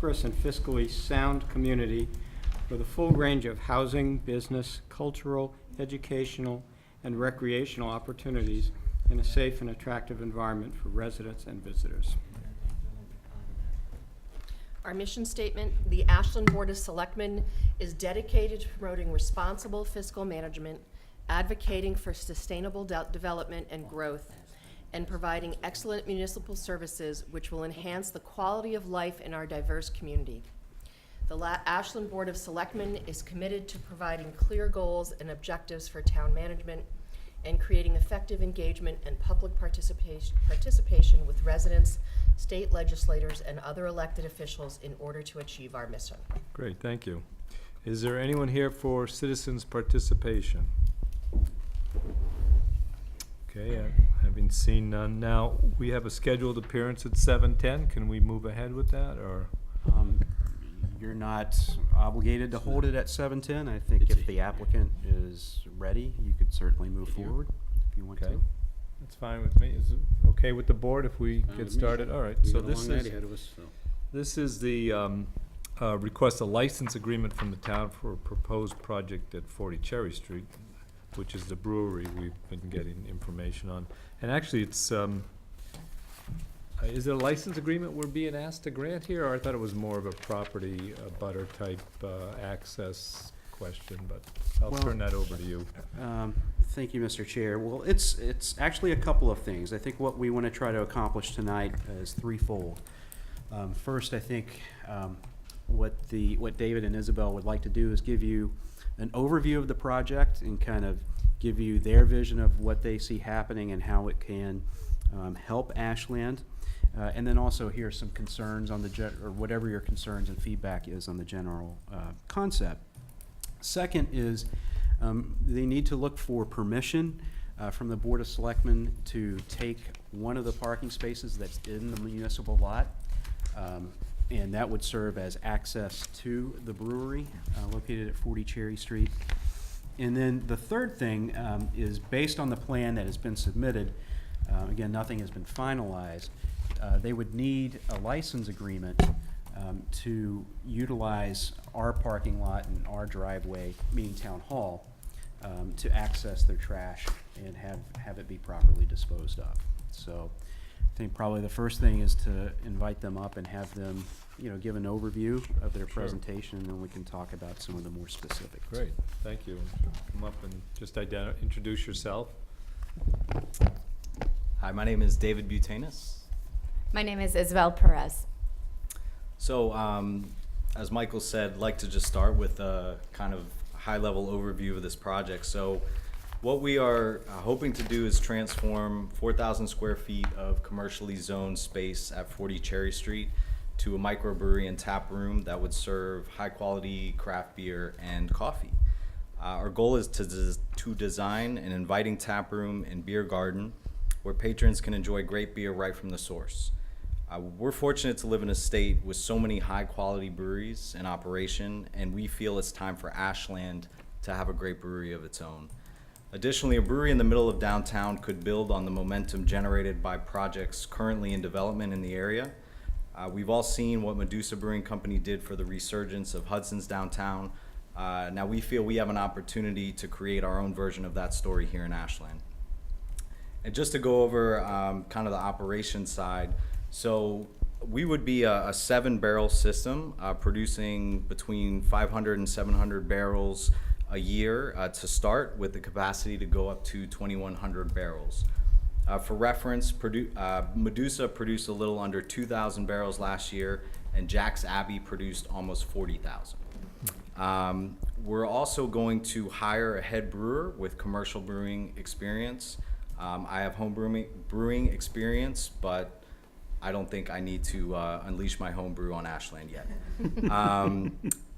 prosperous and fiscally sound community with a full range of housing, business, cultural, educational, and recreational opportunities in a safe and attractive environment for residents and visitors. Our mission statement: the Ashland Board of Selectmen is dedicated to promoting responsible fiscal management, advocating for sustainable development and growth, and providing excellent municipal services which will enhance the quality of life in our diverse community. The Ashland Board of Selectmen is committed to providing clear goals and objectives for town management and creating effective engagement and public participation with residents, state legislators, and other elected officials in order to achieve our mission. Great, thank you. Is there anyone here for citizens' participation? Okay, having seen none. Now, we have a scheduled appearance at 7:10. Can we move ahead with that, or? You're not obligated to hold it at 7:10. I think if the applicant is ready, you could certainly move forward if you want Okay. to. That's fine with me. Is it okay with the board if we get started? All right, so this is the request a license agreement from the town for a proposed project at 40 Cherry Street, which is the brewery we've been getting information on. And actually, it's, is it a license agreement we're being asked to grant here, or I thought it was more of a property butter type access question, but I'll turn that over to you. Thank you, Mr. Chair. Well, it's actually a couple of things. I think what we want to try to accomplish tonight is threefold. First, I think what David and Isabel would like to do is give you an overview of the project and kind of give you their vision of what they see happening and how it can help Ashland. And then also hear some concerns on or whatever your concerns and feedback is on the general concept. Second is they need to look for permission from the Board of Selectmen to take one of the parking spaces that's in the municipal lot, and that would serve as access to the brewery located at 40 Cherry Street. And then the third thing is based on the plan that has been submitted. Again, nothing has been finalized. They would need a license agreement to utilize our parking lot and our driveway, meaning Town Hall, to access their trash and have it be properly disposed of. So I think probably the first thing is to invite them up and have them, give an overview of their presentation, and then we can talk about some of the more specifics. Great, thank you. Come up and just introduce yourself. Hi, my name is David Butanis. My name is Isabel Perez. So, as Michael said, I'd like to just start with a kind of high-level overview of this project. So, what we are hoping to do is transform 4,000 square feet of commercially zoned space at 40 Cherry Street to a microbrewery and tap room that would serve high-quality craft beer and coffee. Our goal is to design an inviting tap room and beer garden where patrons can enjoy great beer right from the source. We're fortunate to live in a state with so many high-quality breweries in operation, and we feel it's time for Ashland to have a great brewery of its own. Additionally, a brewery in the middle of downtown could build on the momentum generated by projects currently in development in the area. We've all seen what Medusa Brewing Company did for the resurgence of Hudson's downtown. Now we feel we have an opportunity to create our own version of that story here in Ashland. And just to go over kind of the operation side, so we would be a 7-barrel system producing between 500 and 700 barrels a year to start, with the capacity to go up to 2,100 barrels. For reference, Medusa produced a little under 2,000 barrels last year, and Jack's Abbey produced almost 40,000. We're also going to hire a head brewer with commercial brewing experience. I have home brewing experience, but I don't think I need to unleash my home brew on Ashland yet.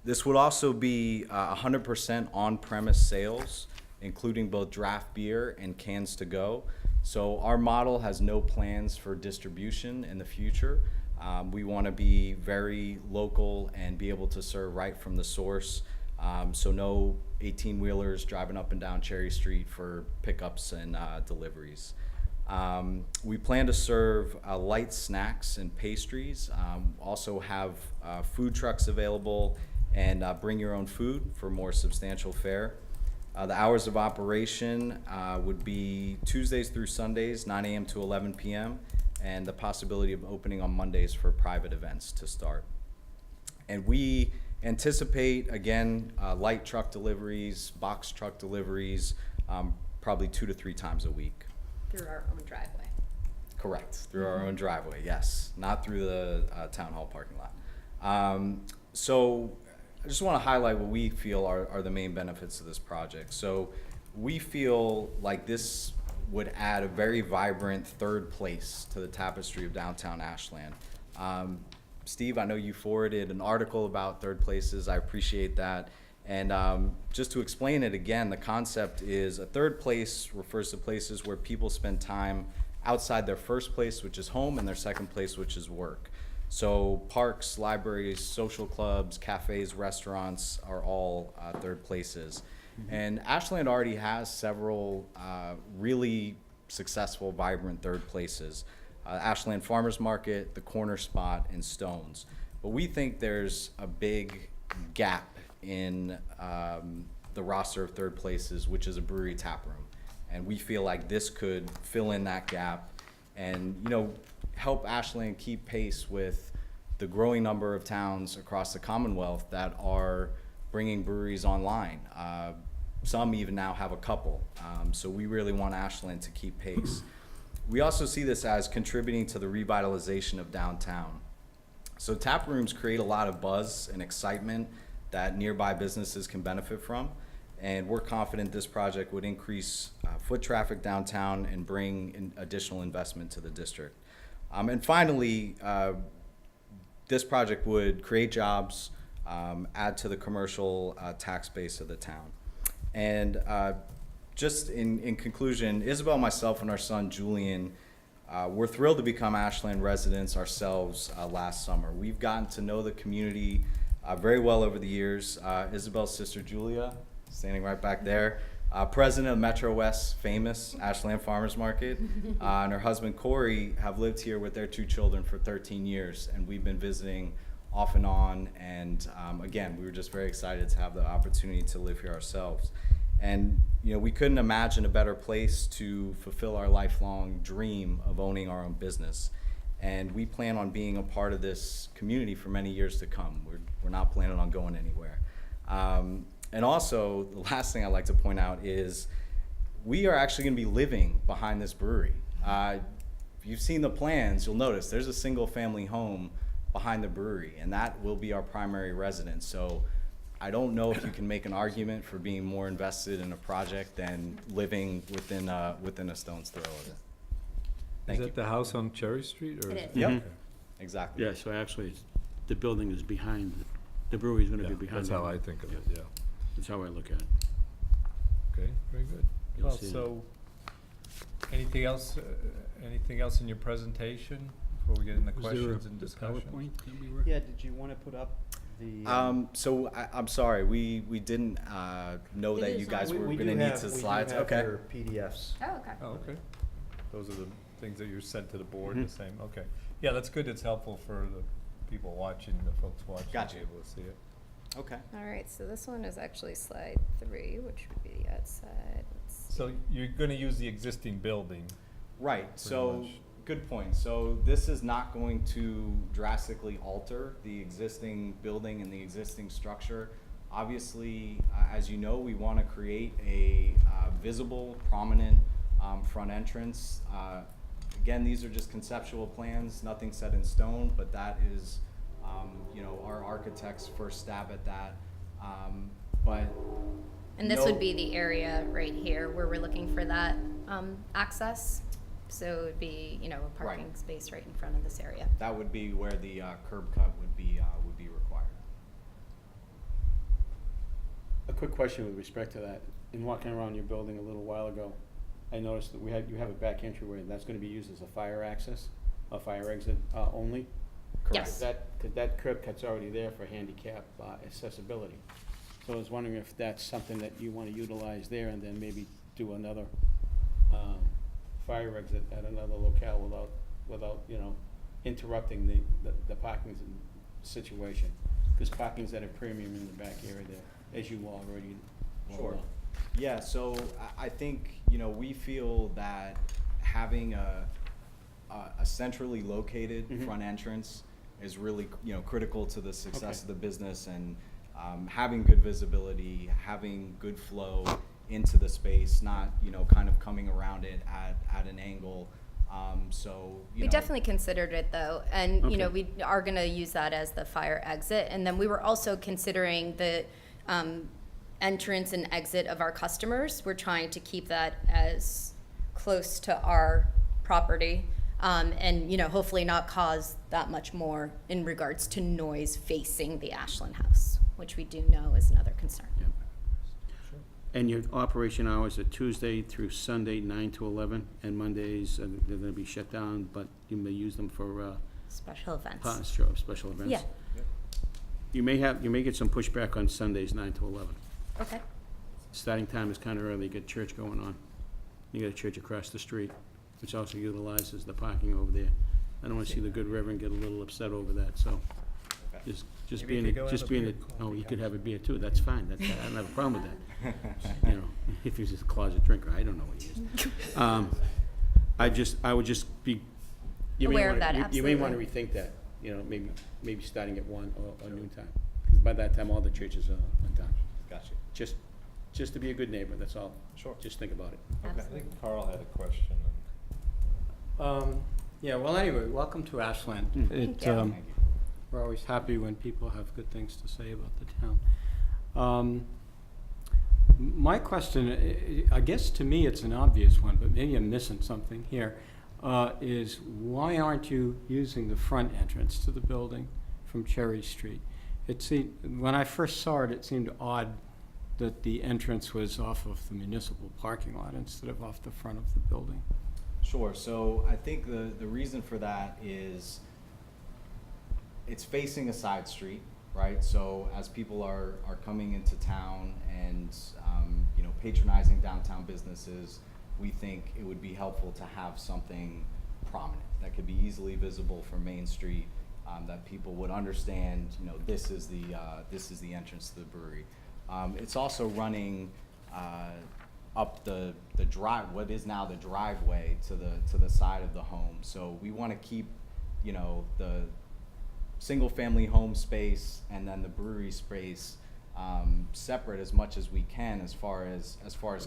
This would also be 100% on-premise sales, including both draft beer and cans to go. So our model has no plans for distribution in the future. We want to be very local and be able to serve right from the source. So no 18-wheelers driving up and down Cherry Street for pickups and deliveries. We plan to serve light snacks and pastries, also have food trucks available, and bring your own food for more substantial fare. The hours of operation would be Tuesdays through Sundays, 9 a.m. to 11 p.m., and the possibility of opening on Mondays for private events to start. And we anticipate, again, light truck deliveries, box truck deliveries, probably 2 to 3 times a week. Through our own driveway. Correct, through our own driveway, yes, not through the town hall parking lot. So I just want to highlight what we feel are the main benefits of this project. So we feel like this would add a very vibrant third place to the tapestry of downtown Ashland. Steve, I know you forwarded an article about third places. I appreciate that. And just to explain it again, the concept is a third place refers to places where people spend time outside their first place, which is home, and their second place, which is work. So parks, libraries, social clubs, cafes, restaurants are all third places. And Ashland already has several really successful, vibrant third places. Ashland Farmers Market, the Corner Spot, and Stones. But we think there's a big gap in the roster of third places, which is a brewery tap room. And we feel like this could fill in that gap and, you know, help Ashland keep pace with the growing number of towns across the Commonwealth that are bringing breweries online. Some even now have a couple. So we really want Ashland to keep pace. We also see this as contributing to the revitalization of downtown. So tap rooms create a lot of buzz and excitement that nearby businesses can benefit from. And we're confident this project would increase foot traffic downtown and bring in additional investment to the district. And finally, this project would create jobs, add to the commercial tax base of the town. And just in conclusion, Isabel, myself, and our son Julian, we're thrilled to become Ashland residents ourselves last summer. We've gotten to know the community very well over the years. Isabel's sister Julia, standing right back there, president of Metro West's famous Ashland Farmers Market, and her husband Corey have lived here with their 2 children for 13 years, and we've been visiting off and on. And again, we were just very excited to have the opportunity to live here ourselves. And you know, we couldn't imagine a better place to fulfill our lifelong dream of owning our own business. And we plan on being a part of this community for many years to come. We're not planning on going anywhere. And also, the last thing I'd like to point out is we are actually going to be living behind this brewery. If you've seen the plans, you'll notice there's a single family home behind the brewery, and that will be our primary residence. So I don't know if you can make an argument for being more invested in a project than living within a stone's throw of it. Thank Is you. that the house on Cherry Street? Or It is. Yep, Okay. exactly. Yeah, so actually, the building is behind, the brewery's gonna be Yeah, behind. that's how I think of it, yeah. That's how I look at it. Okay, very good. You'll Well, see it. so, anything else in your presentation before we get into questions and discussion? PowerPoint that we were? Yeah, did you want to put up the? So I'm sorry, we didn't know It that is you on guys there. were gonna need some slides. Okay. PDFs. Oh, okay. Oh, okay. Those are the things that you sent to the board, the same, okay. Yeah, that's good, it's helpful for the people watching, the folks watching. Gotcha. To be able to see it. Okay. All right, so this one is actually slide 3, which would be the outside. Let's see. So you're gonna use the existing building, Right, so, much. good point. So this is not going to drastically alter the existing building and the existing structure. Obviously, as you know, we want to create a visible, prominent front entrance. Again, these are just conceptual plans, nothing set in stone, but that is, you know, our architect's first stab at that. But And this no- would be the area right here where we're looking for that access. So it would be, you know, a parking Right. space right in front of this area. that would be where the curb cut would be required. A quick question with respect to that. In walking around your building a little while ago, I noticed that you have a back entryway, and that's gonna be used as a fire access, a fire exit, only? Correct. Yes. That curb cut's already there for handicap, accessibility. So I was wondering if that's something that you wanna utilize there and then maybe do another, fire exit at another locale without, you know, interrupting the parking situation. Because parking's at a premium in the back area there, as you already know. Sure. Yeah, so I think, you know, we feel that having a centrally located Mhm. front entrance is really, you know, critical to the success Okay. of the business, and having good visibility, having good flow into the space, not, you know, kind of coming around it at an angle. So, you We know. definitely considered it though, and you know, Okay. we are gonna use that as the fire exit, and then we were also considering the entrance and exit of our customers. We're trying to keep that as close to our property, and you know, hopefully not cause that much more in regards to noise facing the Ashland house, which we do know is another concern. Yep. And your operation hours are Tuesday through Sunday, 9 to 11, and Mondays, they're gonna be shut down, but you may use them for, Special events. special events? Yeah. You may get some pushback on Sundays, 9 to 11. Okay. Starting time is kinda early, you got church going on. You got a church across the street, which also utilizes the parking over there. I don't wanna see the good reverend get a little upset over that, so just Maybe you being, could go just have a being, beer. oh, you could have a beer too, that's fine, I don't have a problem with that. You know, if he's a closet drinker, I don't know what he is. I would just be, you may Aware of wanna, that, you may wanna absolutely. rethink that, you know, maybe starting at 1 or noon time. Because by that time, all the churches are done. Gotcha. Just to be a good neighbor, that's all. Sure. Just think about it. I Absolutely. think Carl had a question. Yeah, well, anyway, welcome to Ashland. Mm. It, Thank you. Thank you. We're always happy when people have good things to say about the town. My question, I guess to me it's an obvious one, but maybe I'm missing something here, is why aren't you using the front entrance to the building from Cherry Street? It seemed, when I first saw it, it seemed odd that the entrance was off of the municipal parking lot instead of off the front of the building. Sure, so I think the reason for that is it's facing a side street, right? So as people are coming into town and, you know, patronizing downtown businesses, we think it would be helpful to have something prominent that could be easily visible from Main Street, that people would understand, you know, this is the entrance to the brewery. It's also running up the drive, what is now the driveway to the side of the home. So we want to keep, you know, the single-family home space and then the brewery space separate as much as we can as far as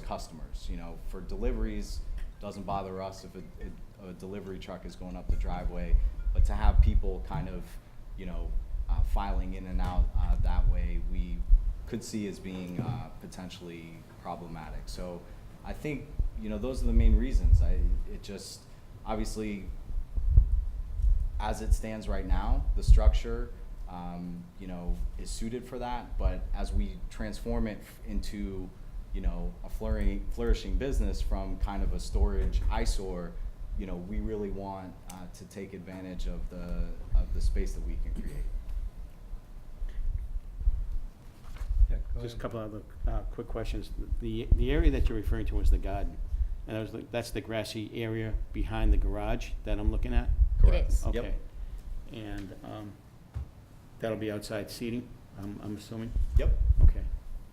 customers. You know, for deliveries, doesn't bother us if a delivery truck is going up the driveway, but to have people kind of, you know, filing in and out that way, we could see as being potentially problematic. So I think, you know, those are the main reasons. It just, obviously, as it stands right now, the structure, you know, is suited for that, but as we transform it into, you know, a flourishing business from kind of a storage eyesore, you know, we really want to take advantage of the space that we can create. Yeah, go Just a ahead. couple other quick questions. The area that you're referring to is the garden, and that's the grassy area behind the garage that I'm looking at? It is. Yep. Okay. And that'll be outside seating, I'm assuming? Yep. Okay.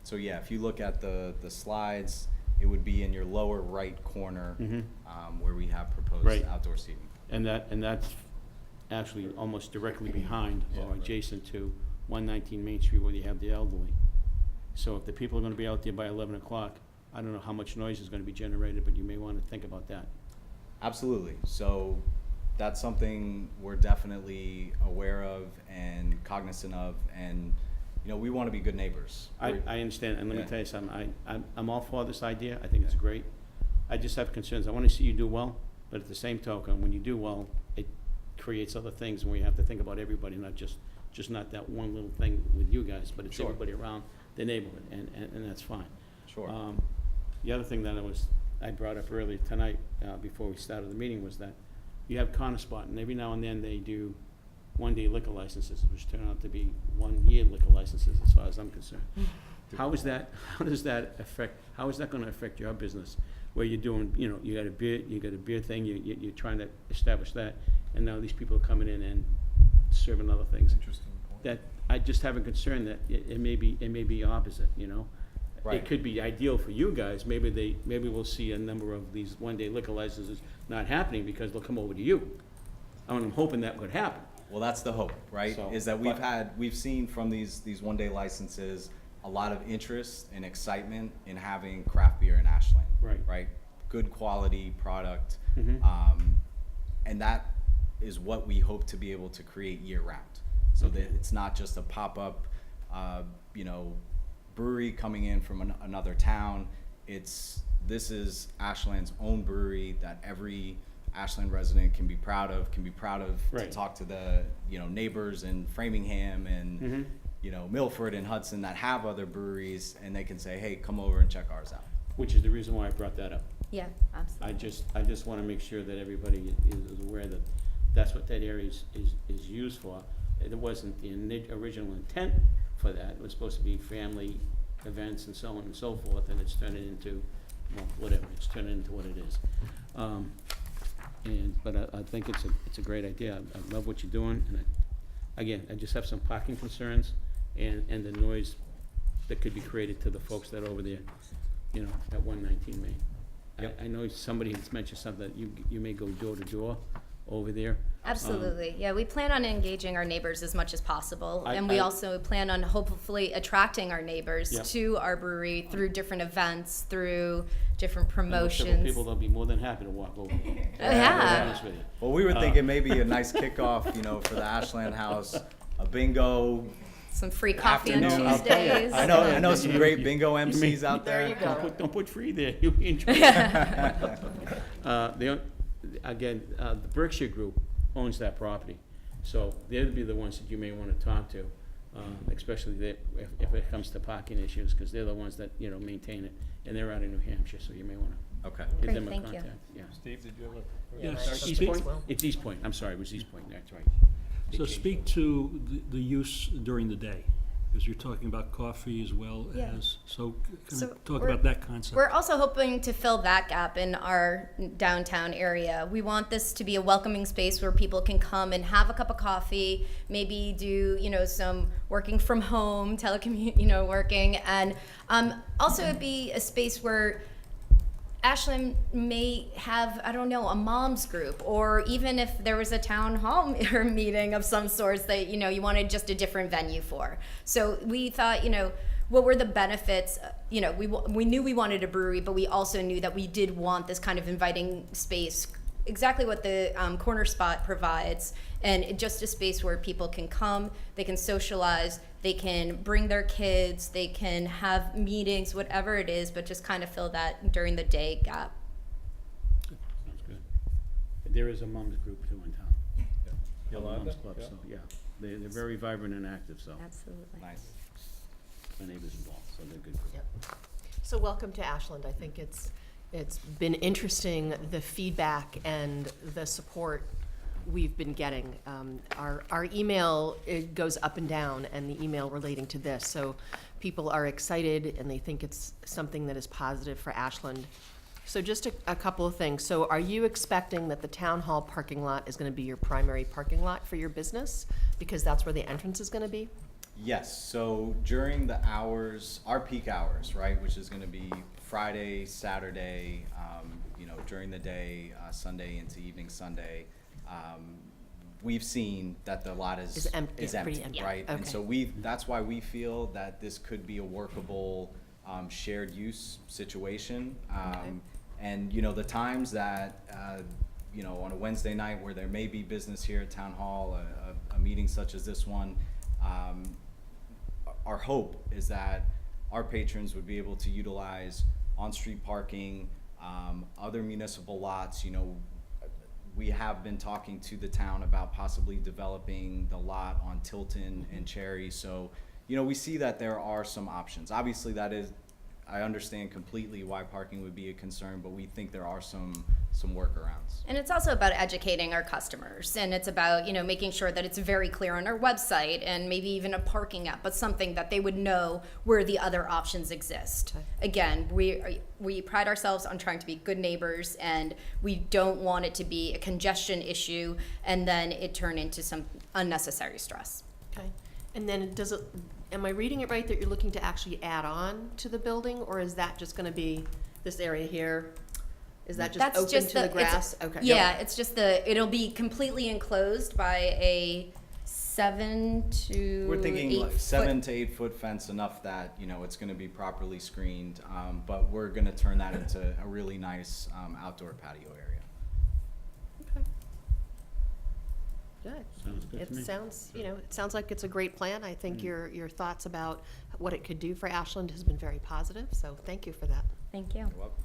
So yeah, if you look at the slides, it would be in your lower right corner, Mhm. where we have proposed Right. outdoor seating. And that's actually almost directly behind Yeah, or right. adjacent to 119 Main Street where you have the elderly. So if the people are gonna be out there by 11 o'clock, I don't know how much noise is gonna be generated, but you may wanna think about that. Absolutely. So that's something we're definitely aware of and cognizant of, and, you know, we want to be good neighbors. I We're- understand, and let me Yeah. tell you something, I'm all for this idea, I think it's great. I just have concerns, I wanna see you do well, but at the same token, when you do well, it creates other things, and we have to think about everybody, not just not that one little thing with you guys, but it's Sure. everybody around the neighborhood, and that's fine. Sure. The other thing that I brought up earlier tonight, before we started the meeting, was that you have Corner Spot, and every now and then they do one-day liquor licenses, which turn out to be one-year liquor licenses, as far as I'm concerned. how does that affect, how is that gonna affect your business? Where you're doing, you know, you got a beer thing, you're trying to establish that, and now these people are coming in and serving other things. Interesting point. That, I just have a concern that it may be opposite, you know? Right. It could be ideal for you guys, maybe we'll see a number of these one-day liquor licenses not happening because they'll come over to you. I'm hoping that would happen. Well, that's the hope, right? So, Is that but- we've seen from these one-day licenses, a lot of interest and excitement in having craft beer in Ashland. Right. Right? Good quality product. Mhm. And that is what we hope to be able to create year-round. So that it's not just a pop-up, you know, brewery coming in from another town. This is Ashland's own brewery that every Ashland resident can be proud of to Right. talk to the, you know, neighbors in Framingham and, Mhm. you know, Milford and Hudson that have other breweries, and they can say, hey, come over and check ours out. Which is the reason why I brought that up. Yeah, absolutely. I just wanna make sure that everybody is aware that that's what that area is used for. It wasn't the original intent for that. It was supposed to be family events and so on and so forth, and it's turned into, well, whatever, it's turned into what it is. But I think it's a great idea. I love what you're doing, and again, I just have some parking concerns and the noise that could be created to the folks that are over there, you know, at 119 Main. Yep. I know somebody has mentioned something, that you may go door to door over there. Absolutely, yeah, we plan on engaging our neighbors as much as possible, and we I- also plan on hopefully attracting our neighbors Yep. to our brewery through different events, through different I know several promotions. people that'll be more than happy to walk over. To be Yeah. honest with you. Well, we were thinking maybe a nice kickoff, you know, for the Ashland House, a bingo. Some free coffee on Afternoon. Tuesdays. I know some great bingo You may- MCs out there. There you go. Don't put free there, you'll be in trouble. The Berkshire Group owns that property, so they'd be the ones that you may wanna talk to, especially if it comes to parking issues, cause they're the ones that, you know, maintain it, and they're out in New Hampshire, so you may wanna Okay. give Great, them a thank you. contact, yeah. Steve, did you have a? Yes. East Speak- Point? Well. It's East Point, I'm sorry, it was East Point, that's right. So speak to the use during the day, because you're talking about coffee as well Yeah. as, so kind So of talk we're- about that concept. We're also hoping to fill that gap in our downtown area. We want this to be a welcoming space where people can come and have a cup of coffee, maybe do, you know, some working from home, working, and also it'd be a space where Ashland may have, I don't know, a mom's group, or even if there was a town hall or meeting of some sorts that, you know, you wanted just a different venue for. So we thought, you know, what were the benefits? You know, we knew we wanted a brewery, but we also knew that we did want this kind of inviting space, exactly what the corner spot provides, and just a space where people can come, they can socialize, they can bring their kids, they can have meetings, whatever it is, but just kind of fill that during the day gap. Sounds good. There is a mom's group too in town. A Yolanda? Mom's club, Yeah. so, yeah, they're very vibrant and active, so, Absolutely. Nice. my neighbor's involved, so they're good. Yep. So welcome to Ashland. I think it's been interesting, the feedback and the support we've been getting. Our email, it goes up and down, and the email relating to this. So people are excited, and they think it's something that is positive for Ashland. So just a couple of things. So are you expecting that the town hall parking lot is gonna be your primary parking lot for your business? Because that's where the entrance is gonna be? Yes, so during the hours, our peak hours, right, which is gonna be Friday, Saturday, you know, during the day, Sunday into evening Sunday, we've seen that the lot is Is pretty empty. right? And Okay. so that's why we feel that this could be a workable, shared use situation. And, you know, the times that, you know, on a Wednesday night where there may be business here at Town Hall, a meeting such as this one, our hope is that our patrons would be able to utilize on-street parking, other municipal lots. You know, we have been talking to the town about possibly developing the lot on Tilton and Cherry. So, you know, we see that there are some options. Obviously, I understand completely why parking would be a concern, but we think there are some some workarounds. And it's also about educating our customers, and it's about, making sure that it's very clear on our website and maybe even a parking app, but something that they would know where the other options exist. Again, we pride ourselves on trying to be good neighbors, and we don't want it to be a congestion issue and then it turn into some unnecessary stress. Okay, and then am I reading it right that you're looking to actually add on to the building, or is that just gonna be this area here? Is that just That's open just to the it's- grass? Okay. Yeah, it's just it'll be completely enclosed by a 7 to We're thinking 8 like foot. 7 to 8 foot fence, enough that, it's gonna be properly screened, but we're gonna turn that into a really nice, outdoor patio area. Okay. Good. Sounds good to me. It sounds like it's a great plan. I think your thoughts about what it could do for Ashland has been very positive, so thank you for that. Thank you. You're welcome.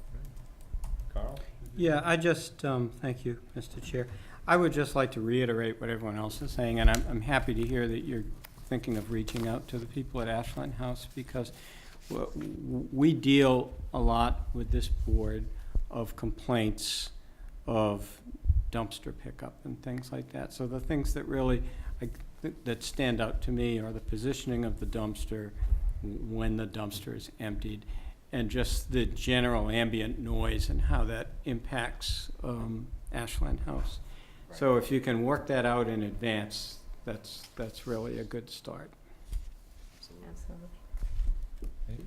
Carl? Yeah, thank you, Mr. Chair. I would just like to reiterate what everyone else is saying, and I'm happy to hear that you're thinking of reaching out to the people at Ashland House, because we deal a lot with this board of complaints of dumpster pickup and things like that. So the things that really, that stand out to me are the positioning of the dumpster when the dumpster is emptied, and just the general ambient noise and how that impacts Ashland House. So if you can work that out in advance, that's really a good start. Absolutely.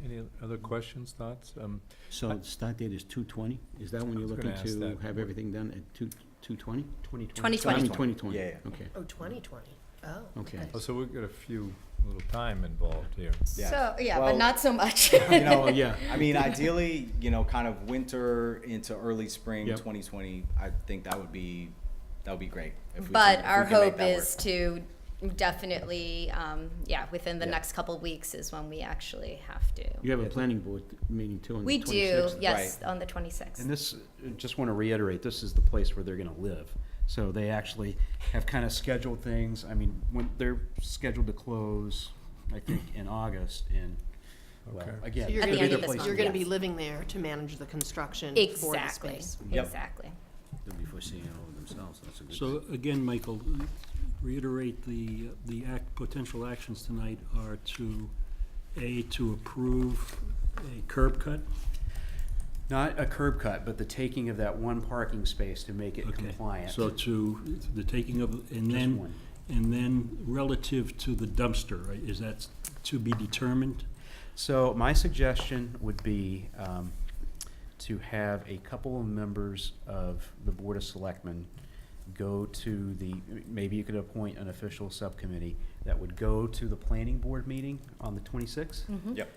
Any other questions, thoughts? So the start date is 2/20? Is that when I you're was looking gonna ask to that. have everything done at 2/20? 2020. 2020. Yeah, yeah. Okay, Oh, 2020. Oh. okay. Oh, so we've got a few little time involved here. Yeah. So, yeah, Well, but not so much. Yeah. I mean, ideally, kind of winter into early spring Yep. 2020, I think that would be great. if we But can- if our we can make hope that is work. to definitely, within the Yeah. next couple of weeks is when we actually have to. You have a planning board meeting too on the We do, 26th? yes, on the 26th. And this, just want to reiterate, this is the place where they're going to live. So they actually have kind of scheduled things. I mean, when they're scheduled to close, I think, in August, and, well, Okay. again. So you're At gonna the end be, of this month, you're gonna be yes. living there to manage the construction for the Exactly, space. Yep. exactly. They'll be foreseeing it over themselves, that's a good. So again, Michael, reiterate the potential actions tonight are to approve a curb cut. Not a curb cut, but the taking of that one parking space to make it Okay. compliant. So the taking of, and Just then, one. and then relative to the dumpster, right, is that to be determined? So my suggestion would be to have a couple of members of the Board of Selectmen go to maybe you could appoint an official subcommittee that would go to the planning board meeting on the 26th. Yep.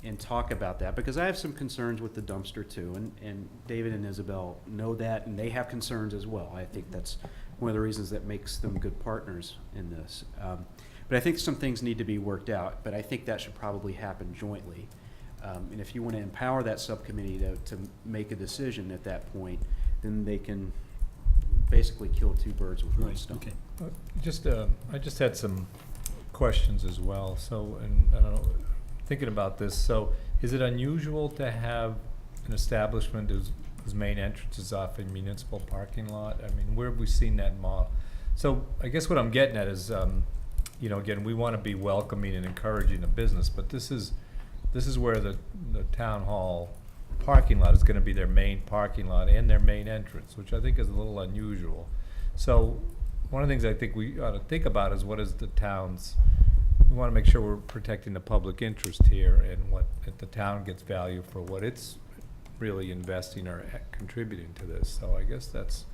And talk about that, because I have some concerns with the dumpster too, and David and Isabel know that, and they have concerns as well. I think that's one of the reasons that makes them good partners in this. But I think some things need to be worked out, but I think that should probably happen jointly. And if you want to empower that subcommittee to make a decision at that point, then they can basically kill two birds with one Right, stone. okay. I just had some questions as well, so, and I don't know, thinking about this, so is it unusual to have an establishment whose main entrance is off a municipal parking lot? I mean, where have we seen that model? So I guess what I'm getting at is, again, we want to be welcoming and encouraging a business, but this is where the town hall parking lot is going to be their main parking lot and their main entrance, which I think is a little unusual. So one of the things I think we ought to think about is what is the town's, we want to make sure we're protecting the public interest here, and that the town gets value for what it's really investing or contributing to this. So I guess that's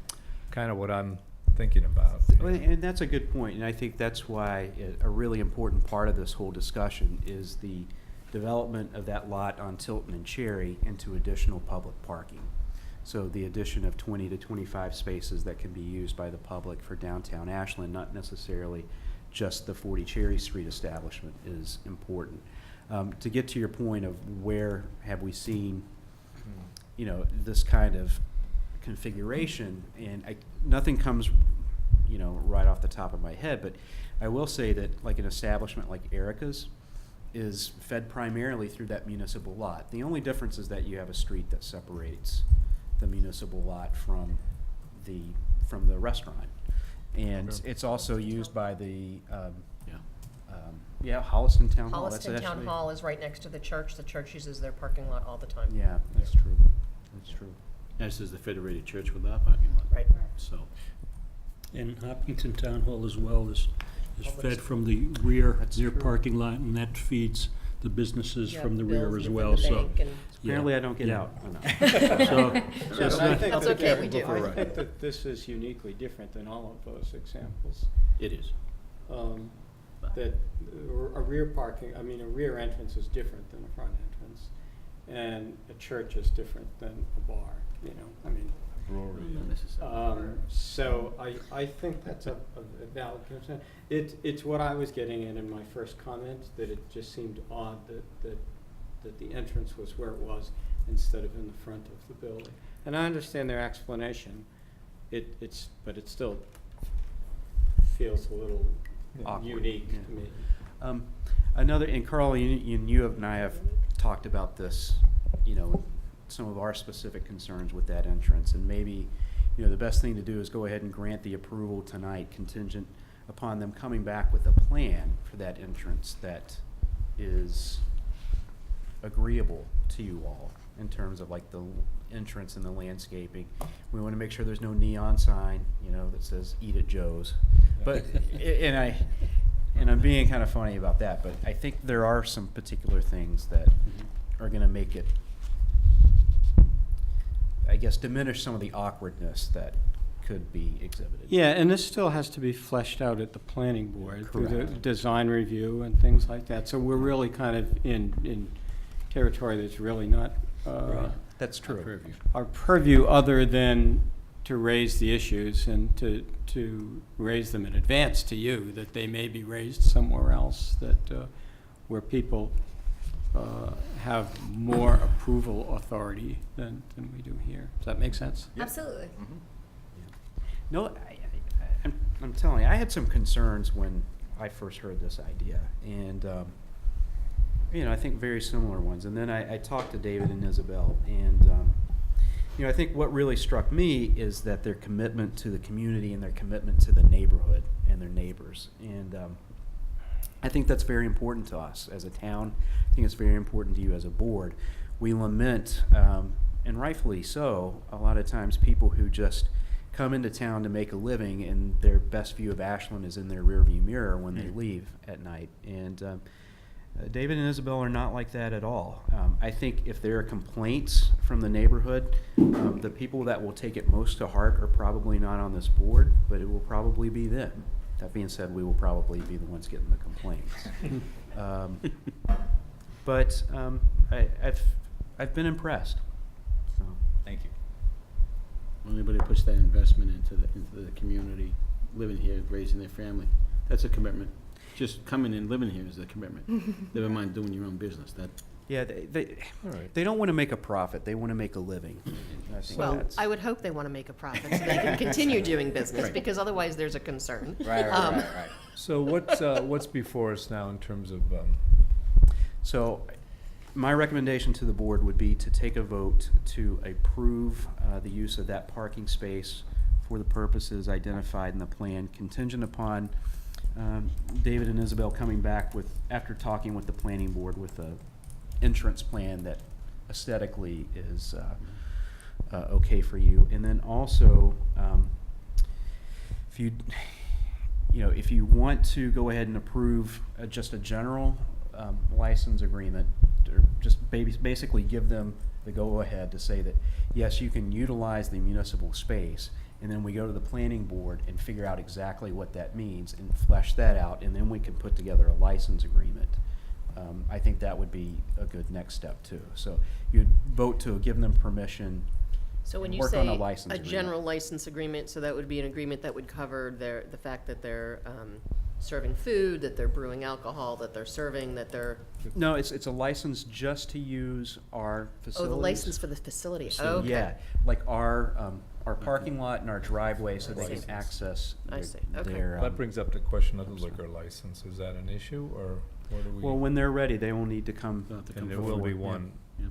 kind of what I'm thinking about. Well, and that's a good point, and I think that's why a really important part of this whole discussion is the development of that lot on Tilton and Cherry into additional public parking. So the addition of 20 to 25 spaces that can be used by the public for downtown Ashland, not necessarily just the 40 Cherry Street establishment, is important. To get to your point of where have we seen, this kind of configuration, and nothing comes, right off the top of my head, but I will say that like an establishment like Erica's is fed primarily through that municipal lot. The only difference is that you have a street that separates the municipal lot from the restaurant. And Okay. it's also used by the, Yeah. Holliston Town Hall. That's Holliston Town actually- Hall is right next to the church. The church uses their parking lot all the time. Yeah, that's true. That's true. As is the Federated Church with our parking lot. Right. So, And Hopkinton Town Hall as well is Public fed from the rear, That's their true. parking lot, and that feeds the businesses You from the have rear bills as within well, the so. bank and- Apparently I don't get Yeah. out enough. So, so it's But I not, think That's that- okay, we do. I think that this is uniquely different than all of those examples. it is. That a rear entrance is different than a front entrance, and a church is different than a bar, Not necessarily. So I think that's a valid concern. It's what I was getting at in my first comment, that it just seemed odd that the entrance was where it was instead of in the front of the building. And I understand their explanation, but it still feels a little Awkward, unique yeah. to me. Another, and Carl, you and I have talked about this, some of our specific concerns with that entrance, and maybe, the best thing to do is go ahead and grant the approval tonight contingent upon them coming back with a plan for that entrance that is agreeable to you all in terms of like the entrance and the landscaping. We want to make sure there's no neon sign, that says "Eat at Joe's." But, and I'm being kind of funny about that, but I think there are some particular things that are going to make it, I guess, diminish some of the awkwardness that could be exhibited. Yeah, and this still has to be fleshed out at the planning board through the Correct. design review and things like that. So we're really kind of in territory that's really not That's true. Purview. our purview, other than to raise the issues and to raise them in advance to you, that they may be raised somewhere else, that where people have more approval authority than we do here. Does that make sense? Absolutely. No, I'm telling you, I had some concerns when I first heard this idea, and I think very similar ones. And then I talked to David and Isabel, and I think what really struck me is that their commitment to the community and their commitment to the neighborhood and their neighbors. And I think that's very important to us as a town. I think it's very important to you as a board. We lament, and rightfully so, a lot of times people who just come into town to make a living and their best view of Ashland is in their rearview mirror when they leave at night. And David and Isabel are not like that at all. I think if there are complaints from the neighborhood, the people that will take it most to heart are probably not on this board, but it will probably be them. That being said, we will probably be the ones getting the complaints. But I've been impressed. So. Thank you. Anybody who puts that investment into the community, living here, raising their family, that's a commitment. Just coming and living here is a commitment. Never mind doing your own business. Yeah, All right. they don't want to make a profit. They want to make a living. I think Well, that's- I would hope they want to make a profit so they can continue doing business, Right. because otherwise there's a concern. Right. So what's before us now in terms of, So, my recommendation to the board would be to take a vote to approve the use of that parking space for the purposes identified in the plan, contingent upon David and Isabel coming back with, after talking with the planning board, with a entrance plan that aesthetically is okay for you. And then also, if you want to go ahead and approve just a general license agreement, or just basically give them the go-ahead to say that, yes, you can utilize the municipal space, and then we go to the planning board and figure out exactly what that means and flesh that out, and then we can put together a license agreement. I think that would be a good next step too. So you'd vote to give them permission. So when and you work on say a license a agreement. general license agreement, so that would be an agreement that would cover the fact that they're serving food, that they're brewing alcohol, that they're serving, that they're, No, it's a license just to use our oh, facilities. the license for the facility, So, okay. yeah, like our parking lot and our driveway, so they can License. access I their- see, okay. their, that brings up the question of the liquor license. Is that an issue, or what do we? well, when they're ready, they will need to come. They'll have to And come there will be forward, yeah. one. Yeah.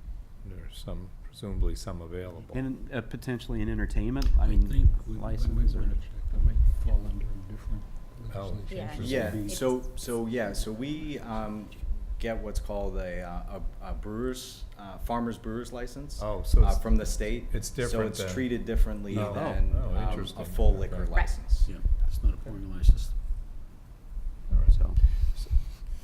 there's presumably some available. And potentially in entertainment, I I mean, think we might licenses or. wanna check, that might fall under different Oh. legislation. Yeah. Yeah, so we get what's called a farmer's brewer's license. Oh, so it's, From the state. it's different So than- it's treated differently Oh. than Oh, a interesting. full liquor Okay. license. Yeah, it's not a pouring license. all right. So,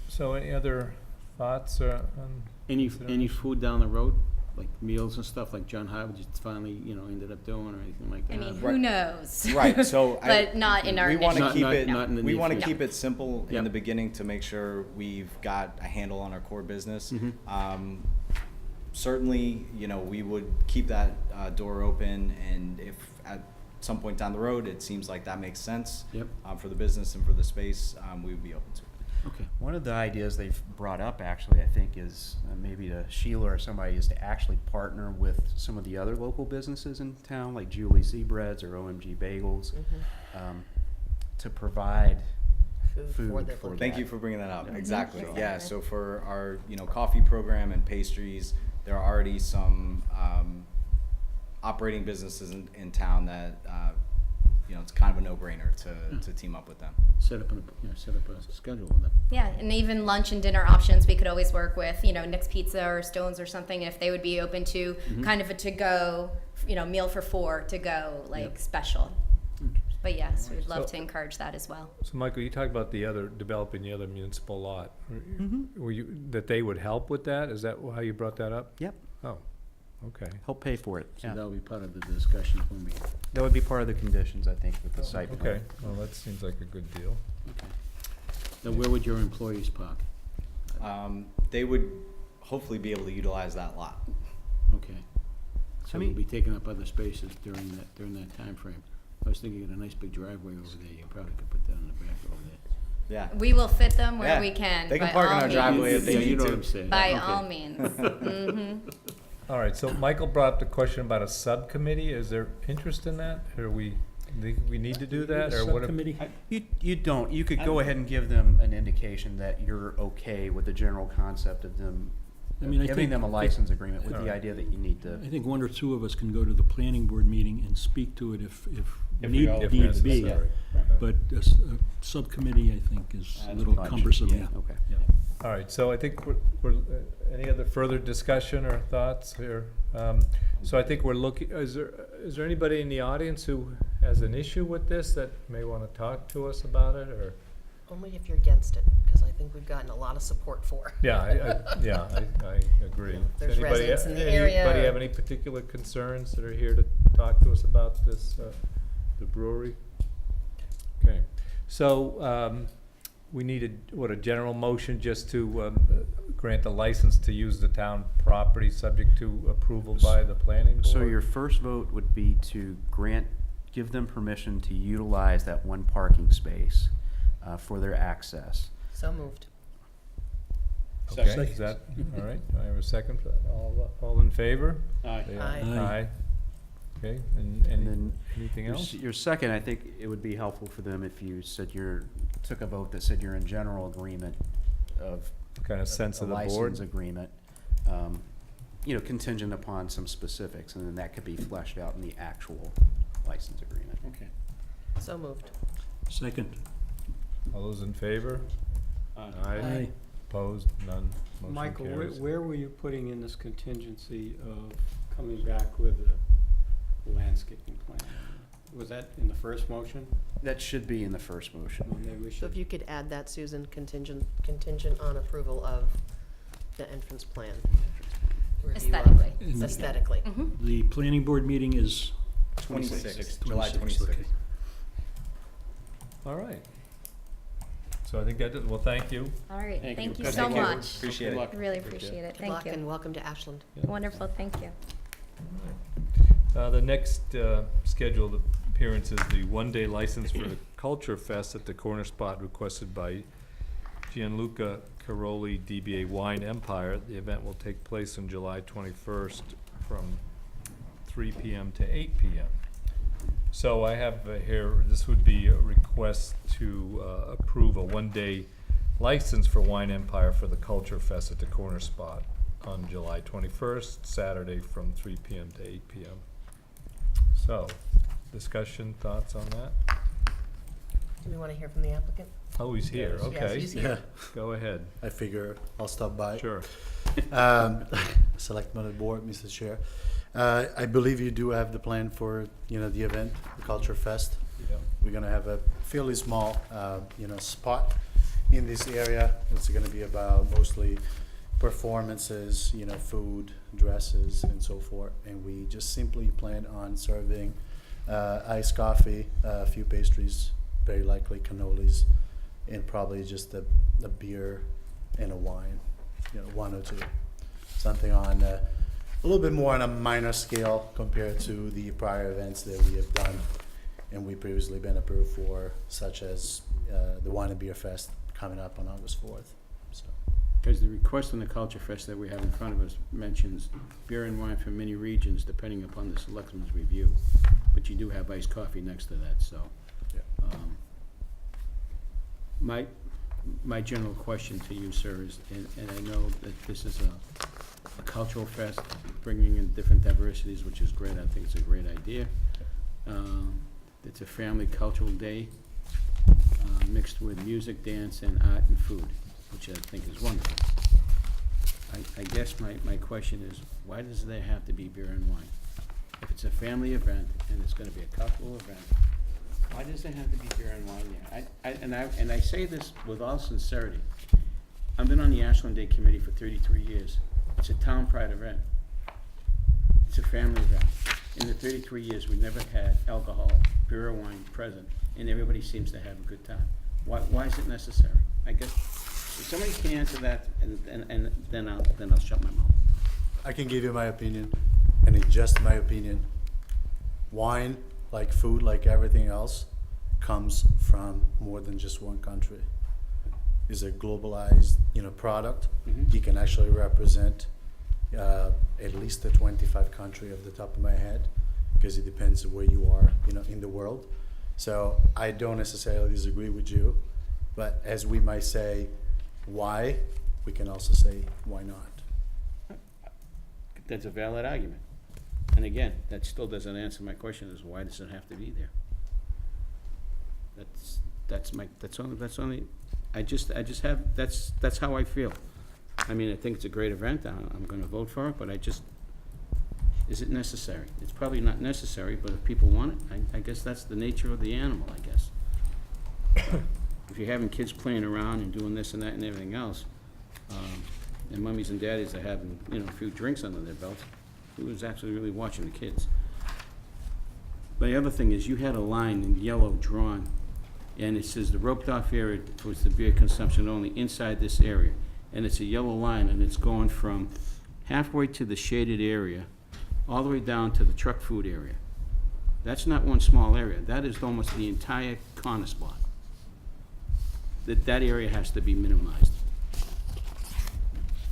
So any other thoughts on? Any consideration? food down the road, like meals and stuff, like John Howard just finally, ended up doing or anything like that? I mean, Right. who knows? Right, so But not in our we want to initial- keep Not- it. not in the We near want to future. keep it simple in Yep. the beginning to make sure we've got a handle on our core business. Mhm. Certainly, we would keep that door open, and if at some point down the road it seems like that makes sense Yep. for the business and for the space, we would be open to it. Okay. one of the ideas they've brought up, actually, I think, is maybe to Sheila or somebody, is to actually partner with some of the other local businesses in town, like Julie's Breads or OMG Bagels, to provide Food food for the for location. Thank you for bringing that up. Yeah. Exactly. Mhm. Yeah. So for our coffee program and pastries, there are already some operating businesses in town that it's kind of a no-brainer to team up with them. Set up a schedule with them. Yeah, and even lunch and dinner options, we could always work with, Nick's Pizza or Stone's or something, if they would be open to kind of a to-go, meal for four to-go, like, special. But yes, we'd love So- to encourage that as well. So Michael, you talked about developing the other municipal lot. Were you, that they would help with that? Is that how you brought that up? Yep, Oh, okay. help pay for it. So Yeah. that'll be part of the discussions when we, That would be part of the conditions, I think, with the site. plan. Okay, well, that seems like a good deal. okay. Now, where would your employees park? They would hopefully be able to utilize that lot. Okay. So I we'll mean- be taking up other spaces during that timeframe. I was thinking of a nice big driveway over there, you probably could put that in the back over there. Yeah. We will fit them where Yeah, we can, they can by park in all our driveway means. if they Yeah, need you know to. what I'm saying. By Okay. all means. All right, so Michael brought up the question about a subcommittee. Is there interest in that? Or we need to do that, or what? Subcommittee? You don't, you could go ahead and give them an indication that you're okay with the general concept of them, I mean, I giving think- them a license agreement with the Alright. idea that you need to. I think one or two of us can go to the planning board meeting and speak to it if If need we all- If be. necessary. But a subcommittee, I think, is a little Much, cumbersome, yeah. Okay. Yeah. All right, so I think we're any other further discussion or thoughts here? So I think we're looking, is there anybody in the audience who has an issue with this that may want to talk to us about it, or? Only if you're against it, because I think we've gotten a lot of support for. Yeah, I agree. There's Does anybody residents in the Anybody area. have any particular concerns that are here to talk to us about this, the brewery? Okay, so, we needed, a general motion just to, grant the license to use the town property, subject to approval by the planning board? So your first vote would be to give them permission to utilize that one parking space for their access. So moved. Okay, Second. is that, all right, do I have a second for that? All in favor? Aye. Say Aye. Aye. Okay, And and then anything else? Your second, I think it would be helpful for them if you said took a vote that said you're in general agreement of Kind of sense a of the board? license agreement, contingent upon some specifics, and then that could be fleshed out in the actual license agreement. Okay. So moved. Second. All those in favor? Aye. Opposed? None? Motion Michael, carries. where were you putting in this contingency of coming back with a landscaping plan? Was that in the first motion? That should be in the first motion. Well, maybe we So should. if you could add that, Susan, contingent on approval of the entrance plan. Review of- Aesthetically. And- Aesthetically. Mhm. The planning board meeting is 26th, July 26th, 26th. okay. All right. So I think that, well, thank you. All right, Thank thank you. you Good. so Thank you. much. Appreciate Good it. luck. Really appreciate it, Good thank luck and you. welcome to Ashland. Wonderful, thank you. The next scheduled appearance is the one-day license for the Culture Fest at the Corner Spot requested by Gianluca Caroli, DBA Wine Empire. The event will take place on July 21st from 3 p.m. to 8 p.m. So I have here, this would be a request to approve a one-day license for Wine Empire for the Culture Fest at the Corner Spot. on July 21st, Saturday from 3 PM to 8 PM. So, discussion, thoughts on that? Do we want to hear from the applicant? Oh, he's here, Yes, okay. he's here. Go ahead. I figure I'll stop by. Sure. Selectmen of the board, Mr. Chair. I believe you do have the plan for, the event, the Culture Fest. Yep. We're gonna have a fairly small, spot in this area. It's gonna be about mostly performances, food, dresses, and so forth. And we just simply plan on serving iced coffee, a few pastries, very likely cannolis, and probably just a beer and a wine, one or two. Something on a little bit more on a minor scale compared to the prior events that we have done and we previously been approved for, such as the Wine and Beer Fest coming up on August 4th. So, Because the request on the Culture Fest that we have in front of us mentions beer and wine from many regions, depending upon the selectmen's review. But you do have iced coffee next to that, so. Yeah. My general question to you, sir, is, and I know that this is a cultural fest, bringing in different diversities, which is great. I think it's a great idea. It's a family cultural day, mixed with music, dance, and art and food, which I think is wonderful. I guess my question is, why does there have to be beer and wine? If it's a family event and it's gonna be a cultural event, why does there have to be beer and wine there? And I say this with all sincerity. I've been on the Ashland Day Committee for 33 years. It's a town pride event. It's a family event. In the 33 years, we've never had alcohol, beer or wine present, and everybody seems to have a good time. Why is it necessary? I guess, if somebody can answer that, and then I'll shut my mouth. I can give you my opinion, and it's just my opinion. Wine, like food, like everything else, comes from more than just one country. It's a globalized, product. Mhm. You can actually represent at least the 25 country off the top of my head, because it depends where you are, in the world. So I don't necessarily disagree with you, but as we might say, why, we can also say, why not? That's a valid argument. And again, that still doesn't answer my question, is why does it have to be there? That's only, I just have, that's how I feel. I mean, I think it's a great event, I'm gonna vote for it, but is it necessary? It's probably not necessary, but if people want it, I guess that's the nature of the animal, I guess. If you're having kids playing around and doing this and that and everything else, and mummies and daddies are having, a few drinks under their belts, who's actually really watching the kids? But the other thing is, you had a line in yellow drawn, and it says the roped off area for the beer consumption only inside this area. And it's a yellow line, and it's going from halfway to the shaded area, all the way down to the truck food area. That's not one small area, that is almost the entire corner spot. That area has to be minimized.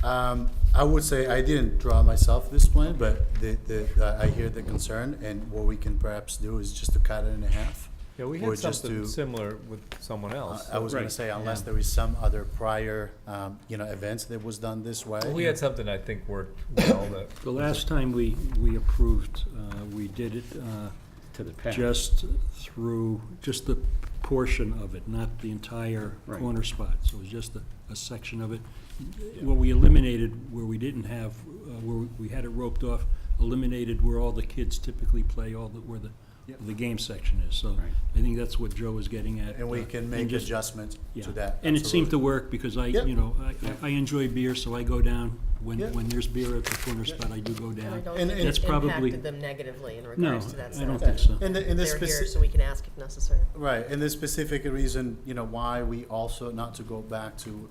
I would say I didn't draw myself this plan, but I hear the concern, and what we can perhaps do is just to cut it in half. Yeah, we Or had just something to- similar with someone else. I was gonna Right. say, unless Yeah. there is some other prior, events that was done this way. We had something I think worked well that. The last time we approved, we did it To the path. just the portion of it, not the entire Right. corner spot. So it was just a section of it. What we eliminated, where we didn't have, where we had it roped off, eliminated where all the kids typically play, where Yep. the game section is. So Right. I think that's what Joe was getting at. And we can make just- adjustments Yeah. to that. And it seemed to absolutely. work, because I, Yep. I enjoy beer, so I go down, when Yep. there's beer at the corner spot, I do go And I down. don't And- think and that's it probably- impacted them negatively in No, regards to that I sense. don't think so. And the They're here speci- so we can ask if necessary. Right, and the specific reason, why we also, not to go back to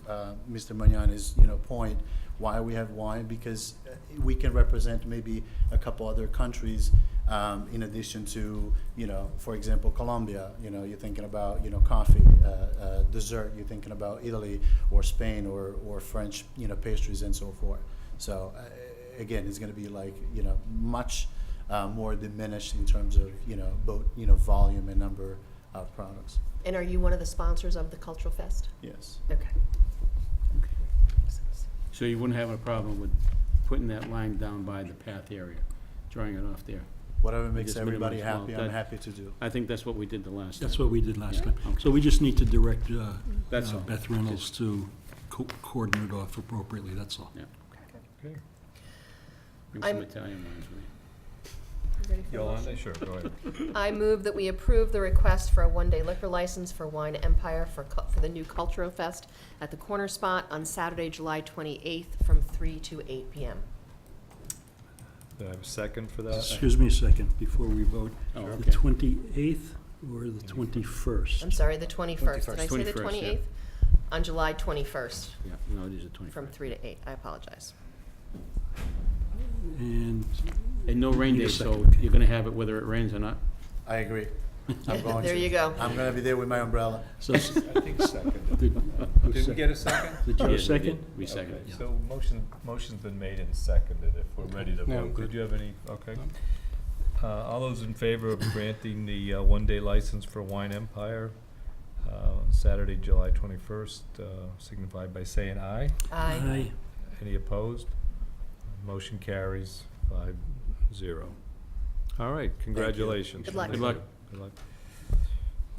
Mr. Magnani's, point, why we have wine, because we can represent maybe a couple other countries, in addition to, for example, Colombia, you're thinking about, coffee, dessert, you're thinking about Italy or Spain or French, pastries and so forth. So, again, it's gonna be like, much more diminished in terms of, both, volume and number of products. And are you one of the sponsors of the Cultural Fest? Yes. Okay. So you wouldn't have a problem with putting that line down by the path area, drawing it off there. Whatever makes just everybody minimize, happy, well, I'm that- happy to do. I think that's what we did the last time. That's what we did last Yeah, time. okay. So we just need to direct That's all. Beth Reynolds to coordinate it off appropriately, that's all. Okay. Bring I'm- some Italian wines with you. Ready for a motion? Yolanda, sure, go ahead. I move that we approve the request for a one-day liquor license for Wine Empire for the new Cultural Fest at the Corner Spot on Saturday, July 28th, from 3 to 8 p.m. Do I have a second for that? Excuse me a second, before we vote. Oh, The okay. 28th or the 21st? I'm sorry, the 21st. Did I say the 21st, 28th? yeah. On July 21st, Yeah, no, these are 25. from 3 to 8. I apologize. And And no rain Need a days, so second. you're gonna have it whether it rains or not? I agree. I'm going to. There you go. I'm gonna be there with my umbrella. so, I think second. did Did we get a second? Did you Yeah, have a second? We seconded. Okay, so motion's been made and seconded if we're ready to No, vote. good. Did you have any, okay. All those in favor of granting the one-day license for Wine Empire on Saturday, July 21st, signify by saying aye. Aye. Any opposed? Motion carries 5-0. All right, congratulations. Good luck. Good luck. Good luck.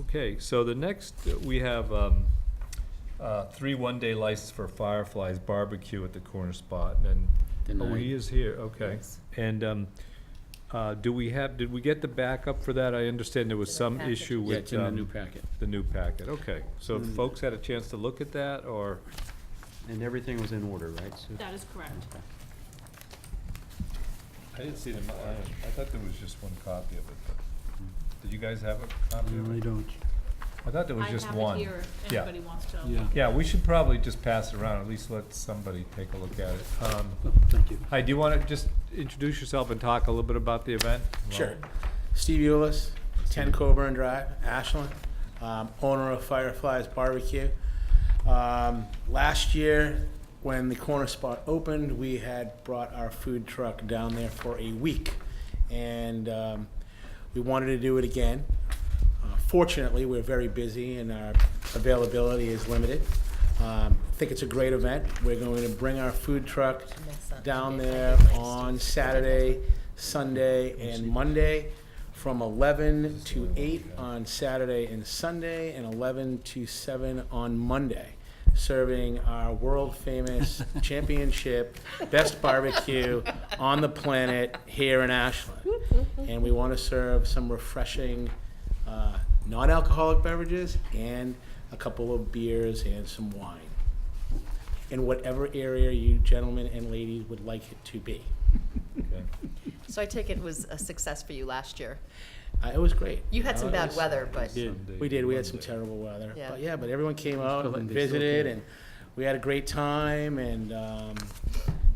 Okay, so the next, we have 3 one-day license for Fireflies Barbecue at the Corner Spot, and, oh, he Denied. is here, okay. Yes. And did we get the backup for that? I understand there was It's in some the package. issue Yeah, with it's in the new packet. the new packet, okay. So have folks had a chance to look at that, or? And everything was in order, right? Sue? That is correct. Okay. I didn't see them, I thought there was just one copy of it, but, did you guys have a copy No, of I it? don't. I thought there was just one. I have it here if Yeah. anybody wants to. Yeah. Yeah, we should probably just pass it around, at least let somebody take a look at it. Thank you. Hi, do you wanna just introduce yourself and talk a little bit about the event? Sure. Steve Eulis, 10 Coburn Drive, Ashland, owner of Fireflies Barbecue. Last year, when the Corner Spot opened, we had brought our food truck down there for a week. And we wanted to do it again. Fortunately, we're very busy and our availability is limited. I think it's a great event. We're going to bring our food truck down there on Saturday, Sunday, and Monday from 11 to 8 on Saturday and Sunday, and 11 to 7 on Monday, serving our world-famous championship best barbecue on the planet here in Ashland. And we want to serve some refreshing non-alcoholic beverages and a couple of beers and some wine in whatever area you gentlemen and ladies would like it to be. Okay. So I take it was a success for you last year. It was great. You had some It bad was- weather, but Sunday, We did. We had some Monday. terrible weather. Yeah. But yeah, but everyone came out Still- and they still visited, came. and we had a great time. And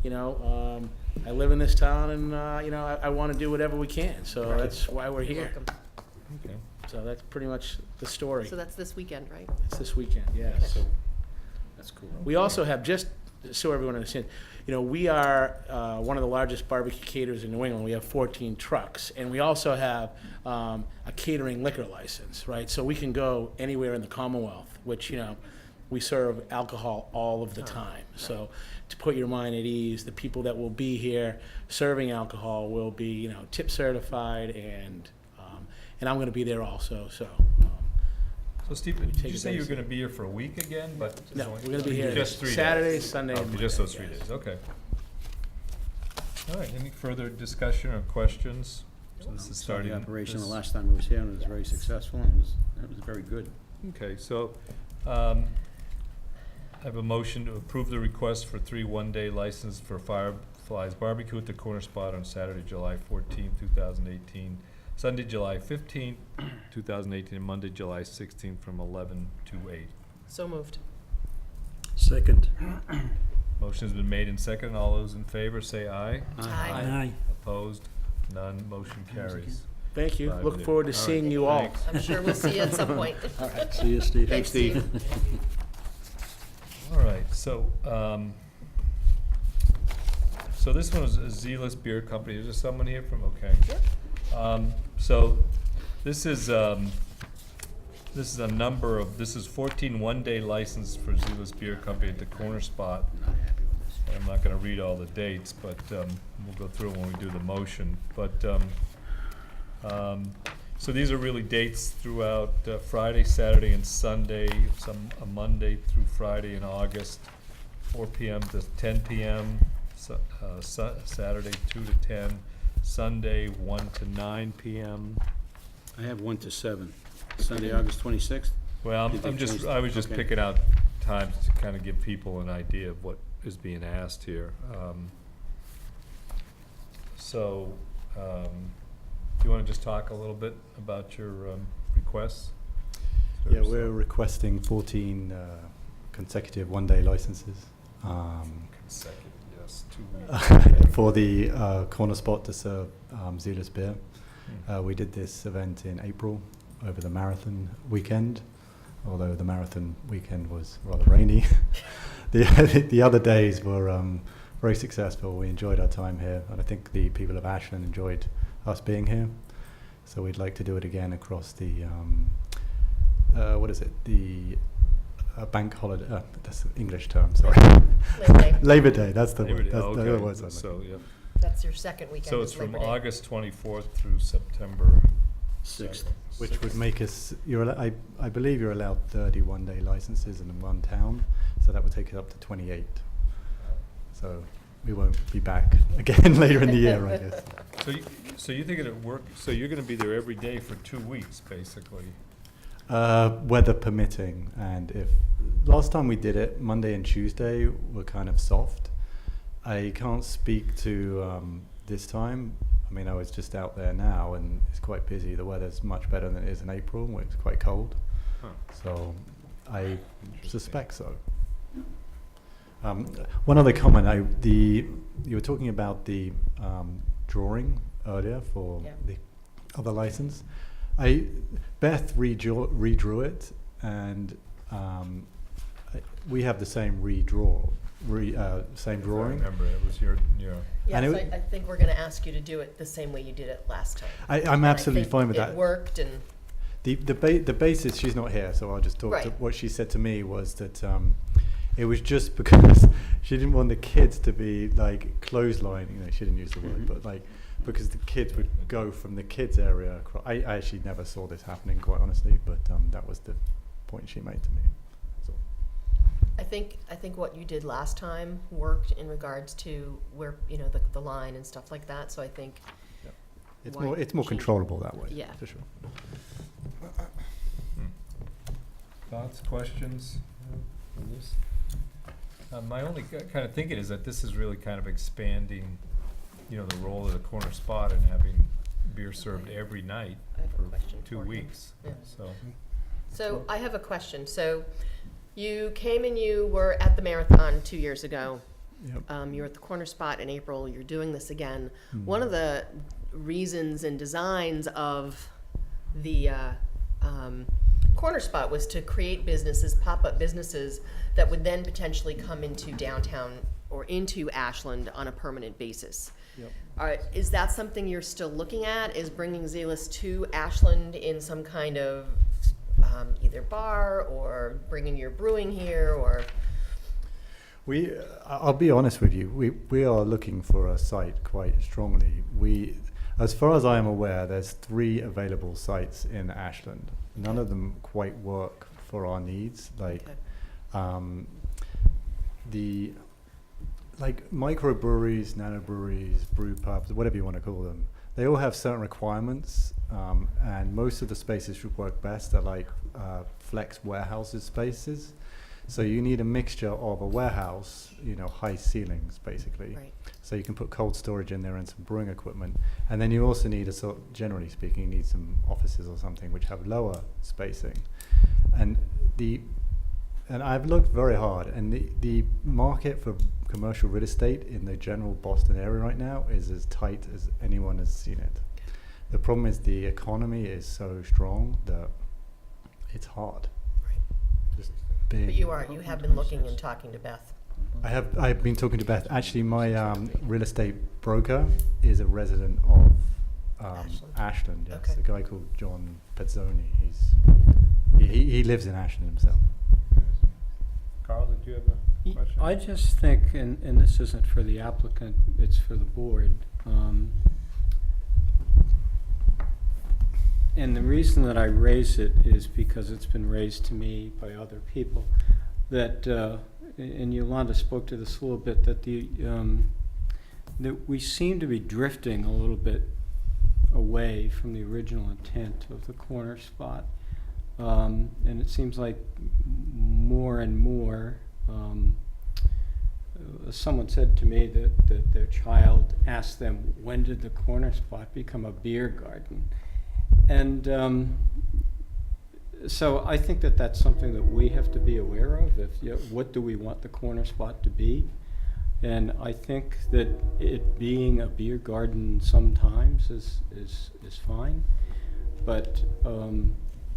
I live in this town, and I want to do whatever we can. So that's why we're you're here. welcome. Okay. So that's pretty much the story. So that's this weekend, right? It's this weekend. Yeah. Okay. So That's cool. we also have, just so everyone understands, we are one of the largest barbecue caterers in New England. We have 14 trucks, and we also have a catering liquor license, right? So we can go anywhere in the Commonwealth, which, we serve alcohol all of the time. So to put your mind at ease, the people that will be here serving alcohol will be, tip certified, and I'm going to be there also. So So Steve, We did take you it say you were very gonna be here for a week again, but? no, we're going to be here Just 3 days? Saturday, Sunday, and Okay, just Monday, those 3 yes. days, okay. All right, any further discussion or questions? So this is Saw starting. the operation the this- last time I was here, and it was very successful, and it was very good. Okay, so, I have a motion to approve the request for 3 one-day license for Fireflies Barbecue at the Corner Spot on Saturday, July 14th, 2018, Sunday, July 15th, 2018, and Monday, July 16th, from 11 to 8. So moved. Second. Motion's been made and seconded. All those in favor say aye. Aye. Aye. Opposed? None. Motion carries. Thank you. 5-0. Look forward to All right, seeing you all. thanks. I'm sure we'll see you at some point. See you, Steve. Thanks, Steve. All right, so, so this one is a Zealous Beer Company. Is there someone here from, okay. So this is a number of, this is 14 one-day license for Zealous Beer Company at the Corner Spot. Not happy with this. I'm not not gonna read all the dates, but, we'll go through it when we do the motion. But, so these are really dates throughout Friday, Saturday, and Sunday, a Monday through Friday in August, 4 p.m. to 10 p.m., Saturday 2 to 10, Sunday 1 to 9 p.m. I have 1 to 7, Sunday, August 26th. Well, Did they change I was just okay. picking out times to kind of give people an idea of what is being asked here. Do you want to just talk a little bit about your requests? Yeah, we're requesting 14 consecutive one-day licenses Consecutive, yes, 2 weeks. for the corner spot to serve Zealous beer. We did this event in April over the marathon weekend, although the marathon weekend was rather rainy. The other days were very successful. We enjoyed our time here, and I think the people of Ashland enjoyed us being here. So we'd like to do it again across the what is it? The bank holiday. That's the English term. Sorry. Labor Day. Labor Day. That's the Labor word. Day, That's the okay. other words I like. So, yeah. That's your second weekend. So is it's from Labor Day. August 24th through September 6th. Which would make us, I believe you're allowed 30 one-day licenses in one town, so that would take it up to 28. So we won't be back again later in the year, I guess. So you think it'll work, so you're gonna be there every day for 2 weeks, basically? Weather permitting, and if, last time we did it, Monday and Tuesday were kind of soft. I can't speak to this time. I mean, I was just out there now, and it's quite busy. The weather's much better than it is in April, where it's quite cold. Huh. So I suspect so. One other comment, you were talking about the drawing earlier for Yeah. the other license. Beth redrew it, and we have the same same If I drawing. remember, it was your, And Yes, it I think we're gonna ask you to do it the same way you did it last time. I'm And I absolutely think fine with It that. worked, and The basis, she's not here, so I'll just talk to Right. what she said to me was that it was just because she didn't want the kids to be like clotheslining, she didn't use the word, but like, because the kids would go from the kids area across. I actually never saw this happening, quite honestly, but that was the point she made to me. So, I think what you did last time worked in regards to where, the line and stuff like that, so I think, it's Why more change- controllable that way. Yeah. For sure. thoughts, questions on this? My only kind of thinking is that this is really kind of expanding, the role of the corner spot and having beer served every night I have a for question 2 for him. weeks, Yeah. so. So I have a question. So you came and you were at the marathon 2 years ago. Yep. You were at the corner spot in April. You're doing this again. Mm. One of the reasons and designs of the corner spot was to create businesses, pop-up businesses that would then potentially come into downtown or into Ashland on a permanent basis. Yep. Is that something you're still looking at? Is bringing Zealous to Ashland in some kind of either bar or bringing your brewing here or? I'll be honest with you, we are looking for a site quite strongly. As far as I am aware, there's 3 available sites in Ashland. None of them quite work for our needs. Like, Okay. like microbreweries, nanobreweries, brew pubs, whatever you want to call them, they all have certain requirements, and most of the spaces would work best are like flex warehouses spaces. So you need a mixture of a warehouse, high ceilings basically. Right. So you can put cold storage in there and some brewing equipment. And then you also need generally speaking, you need some offices or something which have lower spacing. And I've looked very hard, and the market for commercial real estate in the general Boston area right now is as tight as anyone has seen it. The problem is the economy is so strong that it's hard. Just big. But you have been looking and talking to Beth. I've been talking to Beth. Actually, my real estate broker is a resident of Ashland. Yes, Okay. a guy called John Pezzoni. He lives in Ashland himself. Carl, did you have a question? I just think, and this isn't for the applicant, it's for the board. And the reason that I raise it is because it's been raised to me by other people, that, and Yolanda spoke to this a little bit, that that we seem to be drifting a little bit away from the original intent of the corner spot. And it seems like more and more, someone said to me that their child asked them, when did the corner spot become a beer garden? And so I think that that's something that we have to be aware of. What do we want the corner spot to be? And I think that it being a beer garden sometimes is fine, but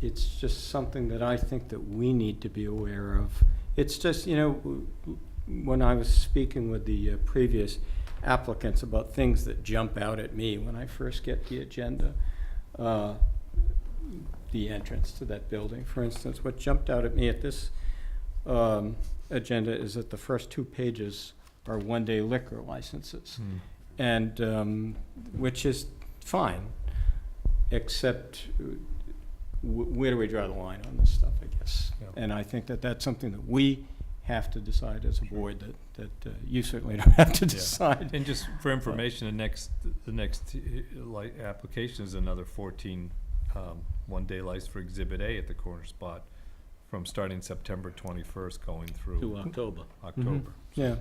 it's just something that I think that we need to be aware of. It's just, when I was speaking with the previous applicants about things that jump out at me when I first get the agenda, the entrance to that building, for instance, what jumped out at me at this agenda is that the first 2 pages are one-day liquor licenses, and which is fine, except where do we draw the line on this stuff, I guess. Yeah. And I think that that's something that we have to decide as a board, that you certainly don't have to decide. And just for information, the next application is another 14 one-day license for Exhibit A at the corner spot, from starting September 21st going through To October. October. Yeah.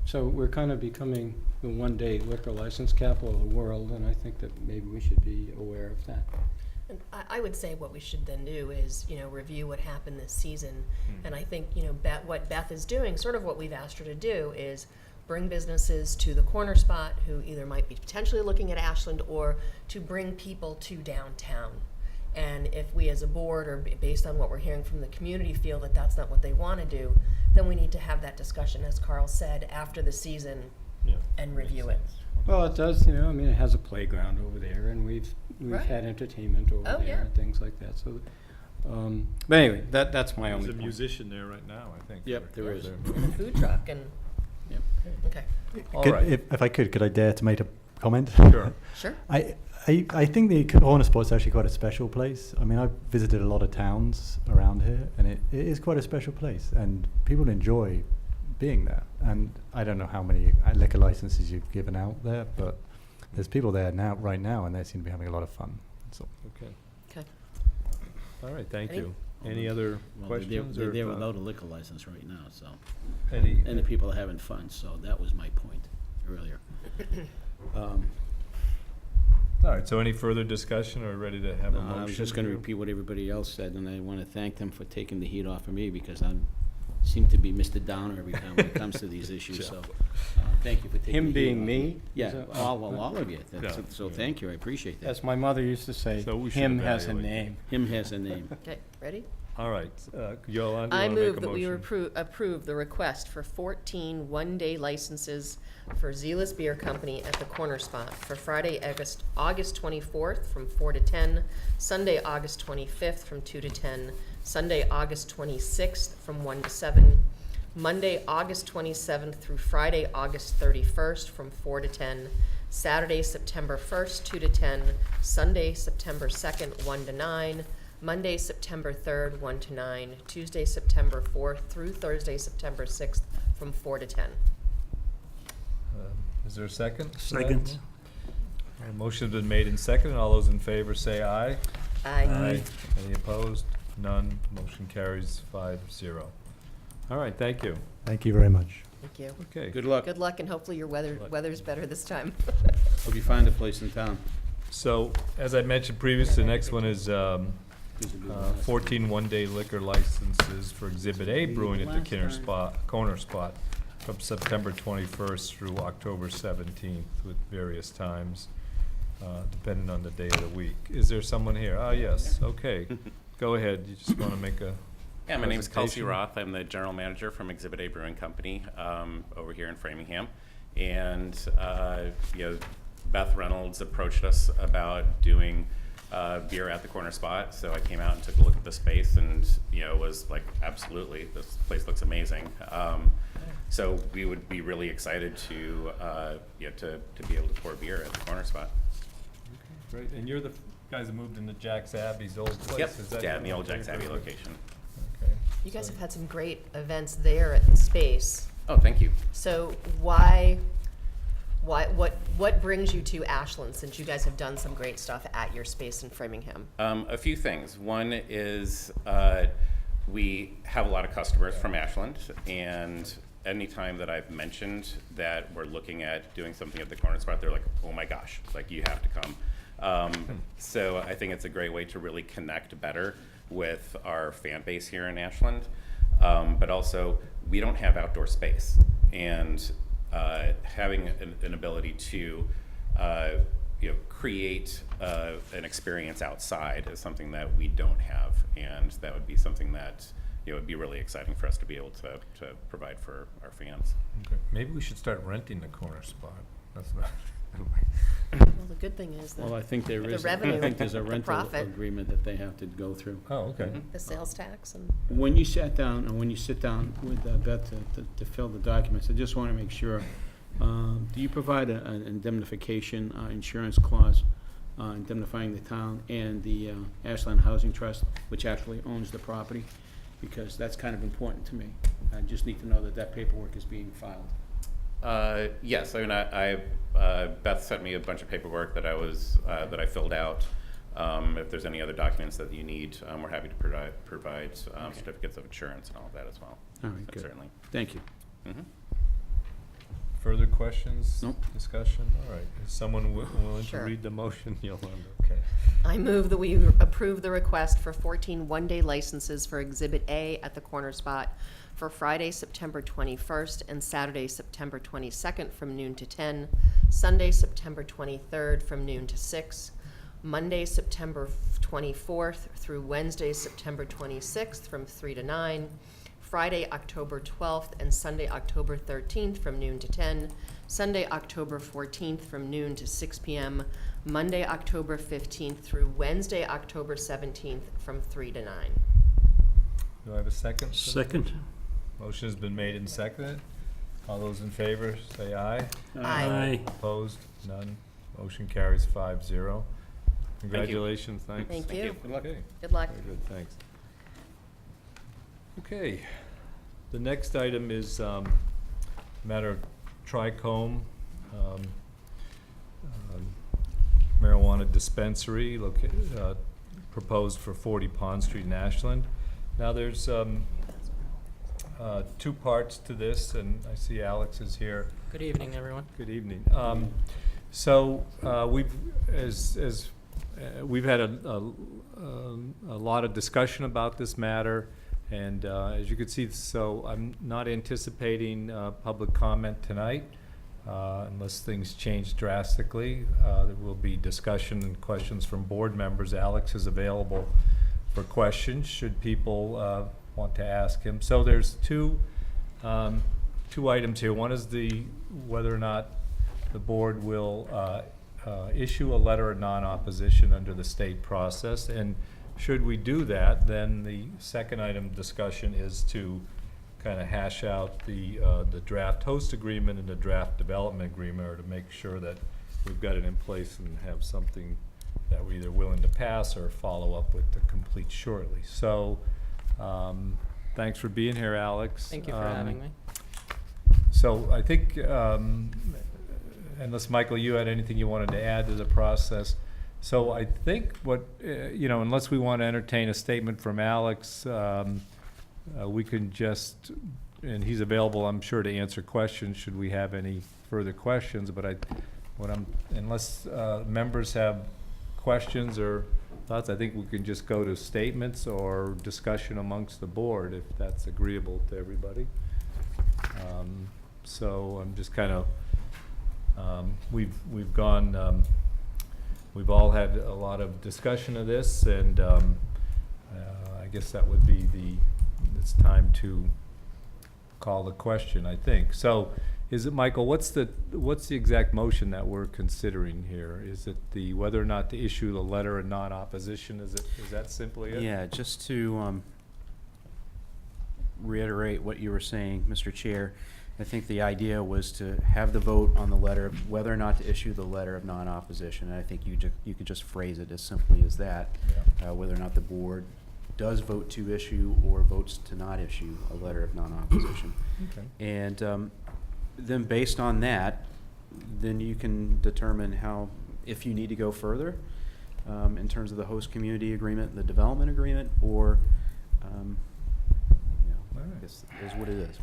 So we're kind of becoming the one-day liquor license capital of the world, and I think that maybe we should be aware of that. And I would say what we should then do is, review what happened this season. And I think, what Beth is doing, sort of what we've asked her to do, is bring businesses to the corner spot who either might be potentially looking at Ashland, or to bring people to downtown. And if we as a board, or based on what we're hearing from the community, feel that that's not what they want to do, then we need to have that discussion, as Carl said, after the season, and review it. Well, it does, it has a playground over there, and we've Right. had entertainment over Oh, there yeah. and things like that. So, but anyway, that's my only There's a point. musician there right now, I think. Yep, there is. And a food truck, and, Yep. okay, All Could- right. if I could I dare to make a comment? Sure. sure. I think the corner spot's actually quite a special place. I mean, I've visited a lot of towns around here, and it is quite a special place, and people enjoy being there. And I don't know how many liquor licenses you've given out there, but there's people there right now, and they seem to be having a lot of fun. So Okay. Okay. All right, thank Any- you. Any other Well, questions? they're or there without a liquor license right now, so, any? and the people are having fun, so that was my point earlier. All right, so any further discussion, or ready to have a motion? I was just gonna here? repeat what everybody else said, and I wanna thank them for taking the heat off of me, because I seem to be Mr. Downer every time when it comes to these issues, so, thank you for taking the Him heat being off. me? Yeah, Is that- all of you, Yeah. so thank you, I appreciate that. As my mother used to say, So we should him has a evaluate. name. Him has a name. Okay, ready? All right, Yolanda, I you wanna make a move that we motion? approve the request for 14 one-day licenses for Zealous Beer Company at the Corner Spot for Friday, August 24th from 4 to 10, Sunday, August 25th from 2 to 10, Sunday, August 26th from 1 to 7, Monday, August 27th through Friday, August 31st from 4 to 10, Saturday, September 1st, 2 to 10, Sunday, September 2nd, 1 to 9, Monday, September 3rd, 1 to 9, Tuesday, September 4th through Thursday, September 6th from 4 to 10. Is there a second? to that? Second. Motion's been made and seconded. All those in favor say aye. Aye. Any opposed? None. Motion carries 5-0. All right, thank you. thank you very much. Thank you. Okay. Good luck. Good luck, and hopefully your weather's better this time. Hope you find a place in town. So, as I mentioned previously, the next one is 14 one-day liquor licenses for Exhibit A Brewing at the Corner Spot from September 21st through October 17th with various times, depending on the day of the week. Is there someone here? Ah, yes, okay. Go ahead, you just want to make a Yeah, my name is Kelsey presentation? Roth. I'm the general manager from Exhibit A Brewing Company over here in Framingham. And, Beth Reynolds approached us about doing beer at the corner spot. So I came out and took a look at the space, and was like, absolutely, this place looks amazing. So we would be really excited to be able to pour beer at the corner spot. Great, and you're the guys that moved into Jack's Abbey's old place? Yep. Is that Yeah, in the old okay, Jack's Abbey very good. location. Okay. You guys so- have had some great events there at the space. Oh, thank you. So what brings you to Ashland, since you guys have done some great stuff at your space in Framingham? A few things. One is we have a lot of customers from Ashland, and anytime that I've mentioned that we're looking at doing something at the corner spot, they're like, oh my gosh, like, you have to come. So I think it's a great way to really connect better with our fan base here in Ashland. But also, we don't have outdoor space, and having an ability to create an experience outside is something that we don't have, and that would be something that would be really exciting for us to be able to provide for our fans. Okay. Maybe we should start renting the corner spot. That's not. Well, the good thing is Well, that I think there The is, revenue, I think there's a the rental profit. agreement that they have to go through. Oh, okay. the sales tax and. When you sat down, and when you sit down with Beth to fill the documents, I just want to make sure, do you provide an indemnification insurance clause indemnifying the town and the Ashland Housing Trust, which actually owns the property? Because that's kind of important to me. I just need to know that that paperwork is being filed. Yes, I mean, Beth sent me a bunch of paperwork that that I filled out. If there's any other documents that you need, we're happy to provide certificates of insurance and all of that as well. All right, good. Certainly. Thank you. Mm-hmm. Further questions? Nope. Discussion? All right. Is someone willing to Sure. read the motion? Yolanda, okay. I move that we approve the request for 14 one-day licenses for Exhibit A at the corner spot for Friday, September 21st and Saturday, September 22nd from noon to 10, Sunday, September 23rd from noon to 6, Monday, September 24th through Wednesday, September 26th from 3 to 9, Friday, October 12th and Sunday, October 13th from noon to 10, Sunday, October 14th from noon to 6 p.m., Monday, October 15th through Wednesday, October 17th from 3 to 9. Do I have a second? Second? Motion has been made and seconded. All those in favor, say aye. Aye. Opposed? None. Motion carries 5-0. Congratulations, thanks. Thank Thank you. you. Good luck. Okay, Good luck. very good, thanks. Okay, the next item is matter of Trichome marijuana dispensary proposed for 40 Pond Street in Ashland. Now, there's two parts to this, and I see Alex is here. Good evening, everyone. Good evening. So we've had a lot of discussion about this matter, and as you can see, so I'm not anticipating public comment tonight unless things change drastically. There will be discussion and questions from board members. Alex is available for questions should people want to ask him. So there's two items here. One is whether or not the board will issue a letter of non-opposition under the state process, and should we do that, then the second item of discussion is to kind of hash out the draft host agreement and the draft development agreement, or to make sure that we've got it in place and have something that we're either willing to pass or follow up with to complete shortly. So thanks for being here, Alex. Thank you for having me. So I think, unless Michael, you had anything you wanted to add to the process. So I think unless we want to entertain a statement from Alex, we can just, and he's available, I'm sure, to answer questions should we have any further questions. But unless members have questions or thoughts, I think we can just go to statements or discussion amongst the board if that's agreeable to everybody. So I'm just kind of, we've gone, we've all had a lot of discussion of this, and I guess that would be it's time to call the question, I think. So Is it, Michael, what's the exact motion that we're considering here? Is it the whether or not to issue the letter of non-opposition? Is that simply it? Yeah, just to reiterate what you were saying, Mr. Chair, I think the idea was to have the vote on the letter, of whether or not to issue the letter of non-opposition. And I think you could just phrase it as simply as that, whether or not the board does vote to issue or votes to not issue a letter of non-opposition. Okay. And then based on that, then you can determine how, if you need to go further in terms of the host community agreement, the development agreement, or, All right. I guess is what it is.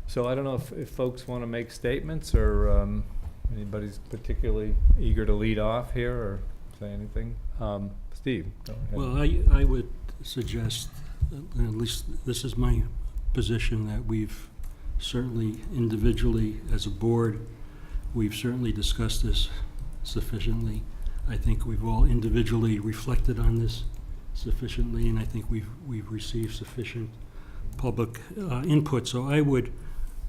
So I don't know if folks want to make statements, or anybody's particularly eager to lead off here or say anything. Steve, go ahead. Well, I would suggest, at least this is my position, that we've certainly individually, as a board, we've certainly discussed this sufficiently. I think we've all individually reflected on this sufficiently, and I think we've received sufficient public input. So I would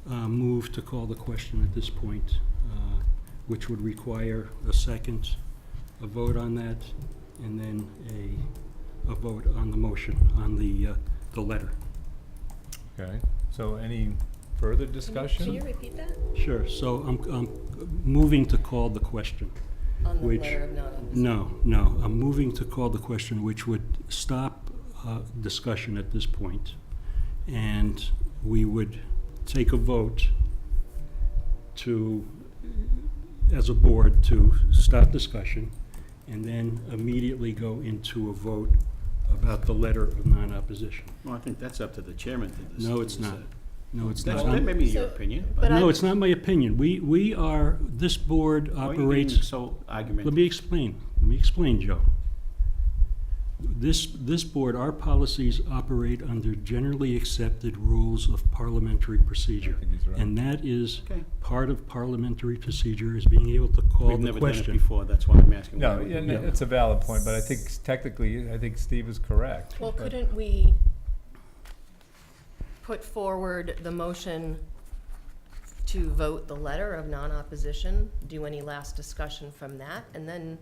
move to call the question at this point, which would require a second, a vote on that, and then a vote on the motion, on the letter. Okay, so any further discussion? Can you repeat that? Sure, so I'm moving to call the question. On the Which- letter of non-opposition? No, I'm moving to call the question, which would stop discussion at this point, and we would take a vote to, as a board, to stop discussion, and then immediately go into a vote about the letter of non-opposition. Well, I think that's up to the chairman to decide. No, it's not. No, it's not. That may be your So- opinion, but but. I- No, it's not my opinion. We are, this board Why are you operates. getting so Let argumentative? me explain, Joe. This board, our policies operate under generally accepted rules of parliamentary procedure. I think he's right. And that is Okay. part of parliamentary procedure, is being able to call We've the never done it question. before, that's why I'm asking. No, why we yeah, do it. it's a valid point, but I think technically, I think Steve is correct. Well, But- couldn't we put forward the motion to vote the letter of non-opposition, do any last discussion from that, and then,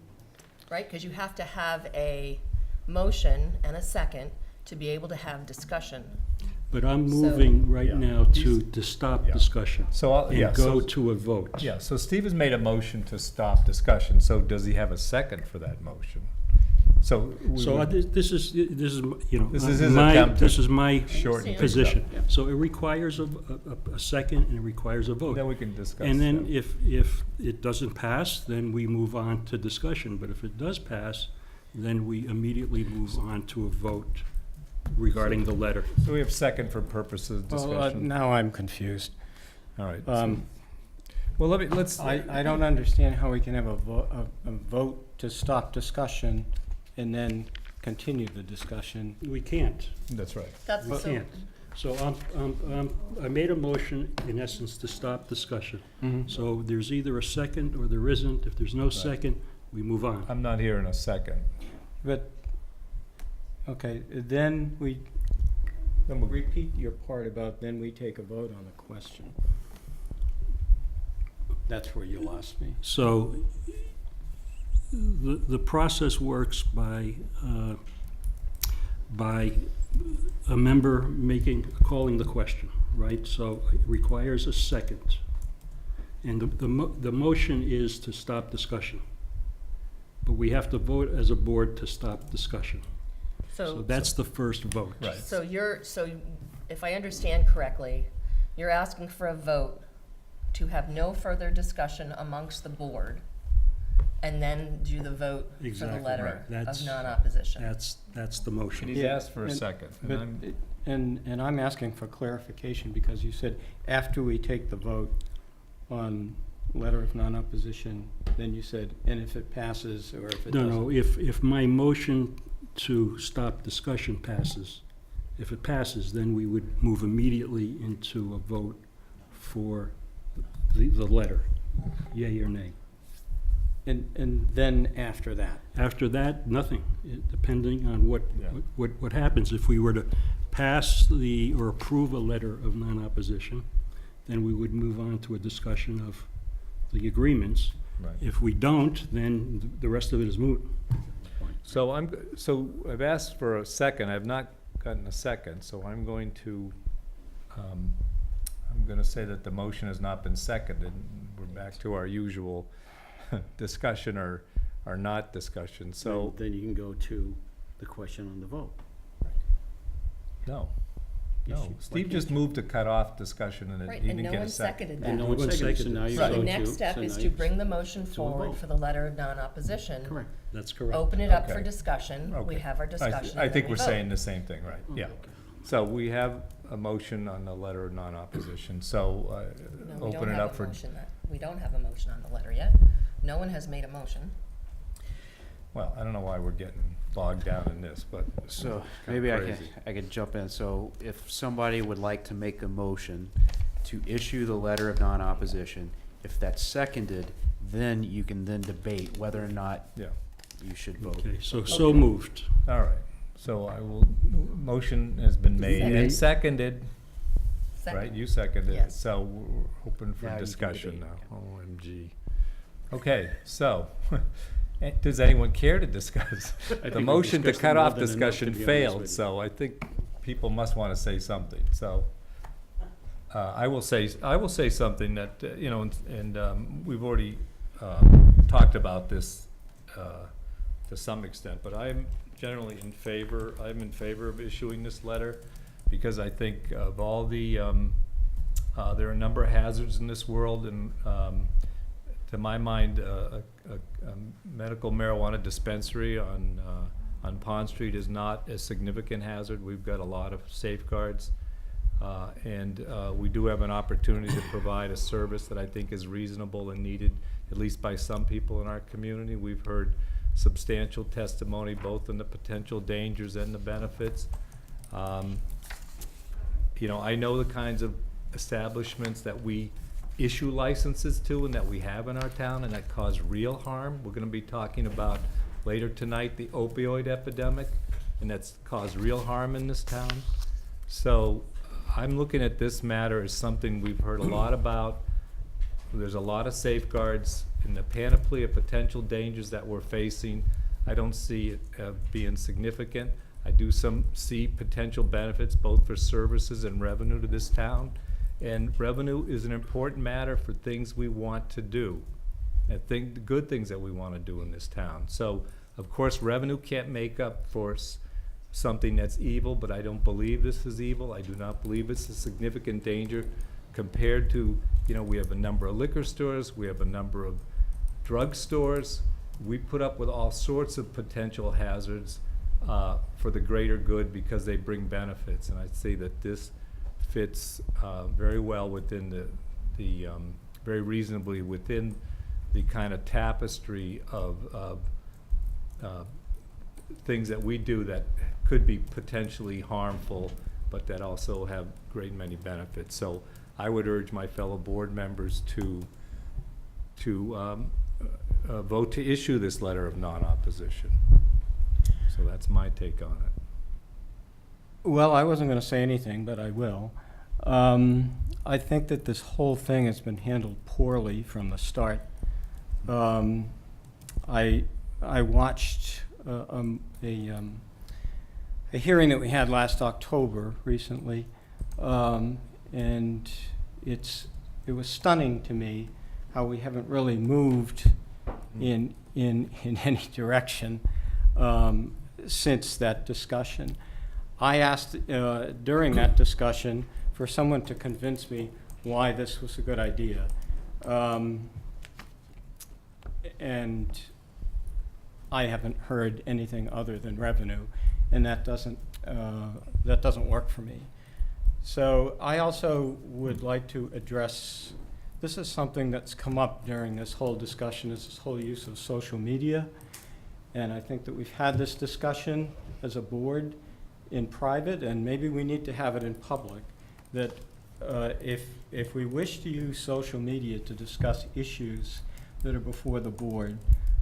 right? Because you have to have a motion and a second to be able to have discussion. But I'm So- moving right Yeah. now to stop Yeah. discussion So, yeah, and go so, to a vote. yeah, so Steve has made a motion to stop discussion, so does he have a second for that motion? So. we So would- this is, you know, This is his my, attempt to this is my shorten things position. up. Yeah. So it requires a second, and it requires a vote. Then we can discuss. And then that. if it doesn't pass, then we move on to discussion. But if it does pass, then we immediately move on to a vote regarding the letter. So we have second for purposes of Well, discussion. now I'm confused. All right. Well, let's. I don't understand how we can have a vote to stop discussion and then continue the discussion. We can't. That's right. That's We so, can't. So I made a motion, in essence, to stop discussion. So there's either a second or there isn't. If there's no second, we move on. I'm not hearing a second. But, okay, then Then we'll repeat your part about then we take a vote on the question. That's where you lost me. So the process works by a member calling the question, right? So it requires a second. And the motion is to stop discussion. But we have to vote as a board to stop discussion. So that's the first vote. Right. so if I understand correctly, you're asking for a vote to have no further discussion amongst the board, and then do the vote for the Exactly, letter right. That's- of non-opposition. That's the motion. He's asked for a And- second. and But, I'm- and I'm asking for clarification because you said after we take the vote on letter of non-opposition, then you said, and if it passes or if it doesn't. No, if my motion to stop discussion passes, if it passes, then we would move immediately into a vote for the letter, yea or nay. And then after that. After that, nothing, depending on Yeah. what happens. If we were to pass or approve a letter of non-opposition, then we would move on to a discussion of the agreements. Right. If we don't, then the rest of it is moot. So I've asked for a second, I've not gotten a second, so I'm going to say that the motion has not been seconded. We're back to our usual discussion or not discussion, so, Then you can go to the question on the vote. no. Yes, No, you- Steve why just can't moved to cut off discussion and Right, he and didn't no get a one second. seconded And that. no one seconded, so now you So go the to. next step so is now to you- bring the motion to a forward vote. for the letter of non-opposition. Correct. That's correct. Open it up for Okay. discussion. We Okay. have our discussion. I and think then we're we vote. saying the same thing, right, yeah. So we have a motion on the letter of non-opposition, so No, we open don't it have up a for, motion. We don't have a motion on the letter yet. No one has made a motion. well, I don't know why we're getting bogged down in this, but. So it's kinda maybe crazy. I could jump in. So if somebody would like to make a motion to issue the letter of non-opposition, if that's seconded, then you can then debate whether or not Yeah, you should vote. Okay, so moved. all right, so I will, motion has been made and seconded, Second. right? You seconded it, Yes. so we're open for Now you can discussion debate, now, OMG. Okay, so, does anyone care to discuss? The we've motion to discussed cut it more off than enough, discussion to be honest failed, with you. so I think people must want to say something, so. I will say something that, you know, and we've already talked about this to some extent, but I'm generally in favor of issuing this letter, because I think of all the, there are a number of hazards in this world, and to my mind, a medical marijuana dispensary on Pond Street is not a significant hazard. We've got a lot of safeguards. And we do have an opportunity to provide a service that I think is reasonable and needed, at least by some people in our community. We've heard substantial testimony, both in the potential dangers and the benefits. You know, I know the kinds of establishments that we issue licenses to and that we have in our town and that cause real harm. We're gonna be talking about later tonight the opioid epidemic, and that's caused real harm in this town. So I'm looking at this matter as something we've heard a lot about. There's a lot of safeguards in the panoply of potential dangers that we're facing. I don't see it being significant. I do see potential benefits both for services and revenue to this town. And revenue is an important matter for things we want to do, and the good things that we want to do in this town. So, of course, revenue can't make up for something that's evil, but I don't believe this is evil. I do not believe it's a significant danger compared to, you know, we have a number of liquor stores, we have a number of drug stores. We put up with all sorts of potential hazards for the greater good because they bring benefits, and I'd say that this fits very well within the very reasonably within the kind of tapestry of things that we do that could be potentially harmful, but that also have great many benefits. So I would urge my fellow board members to vote to issue this letter of non-opposition. So that's my take on it. Well, I wasn't going to say anything, but I will. I think that this whole thing has been handled poorly from the start. I watched a hearing that we had last October recently, and it was stunning to me how we haven't really moved in any direction since that discussion. I asked during that discussion for someone to convince me why this was a good idea. And I haven't heard anything other than revenue, and that doesn't work for me. So I also would like to address, this is something that's come up during this whole discussion, is this whole use of social media. And I think that we've had this discussion as a board in private, and maybe we need to have it in public, that if we wish to use social media to discuss issues that are before the board,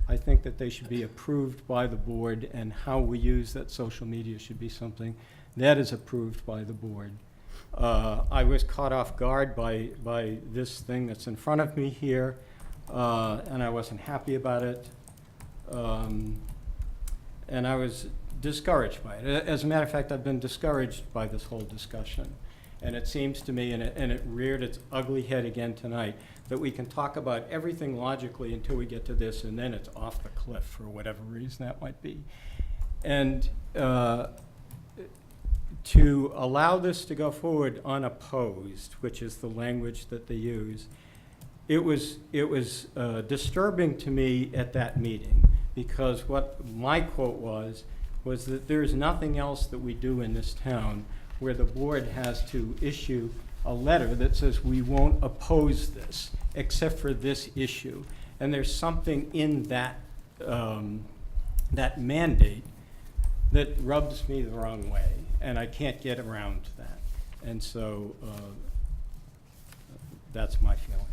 I think that they should be approved by the board, and how we use that social media should be something that is approved by the board. I was caught off guard by this thing that's in front of me here, and I wasn't happy about it. And I was discouraged by it. As a matter of fact, I've been discouraged by this whole discussion. And it seems to me, and it reared its ugly head again tonight, that we can talk about everything logically until we get to this, and then it's off the cliff for whatever reason that might be. And to allow this to go forward unopposed, which is the language that they use, it was disturbing to me at that meeting, because what my quote was that there's nothing else that we do in this town where the board has to issue a letter that says we won't oppose this except for this issue. And there's something in that, that mandate that rubs me the wrong way, and I can't get around that. And so that's my feeling.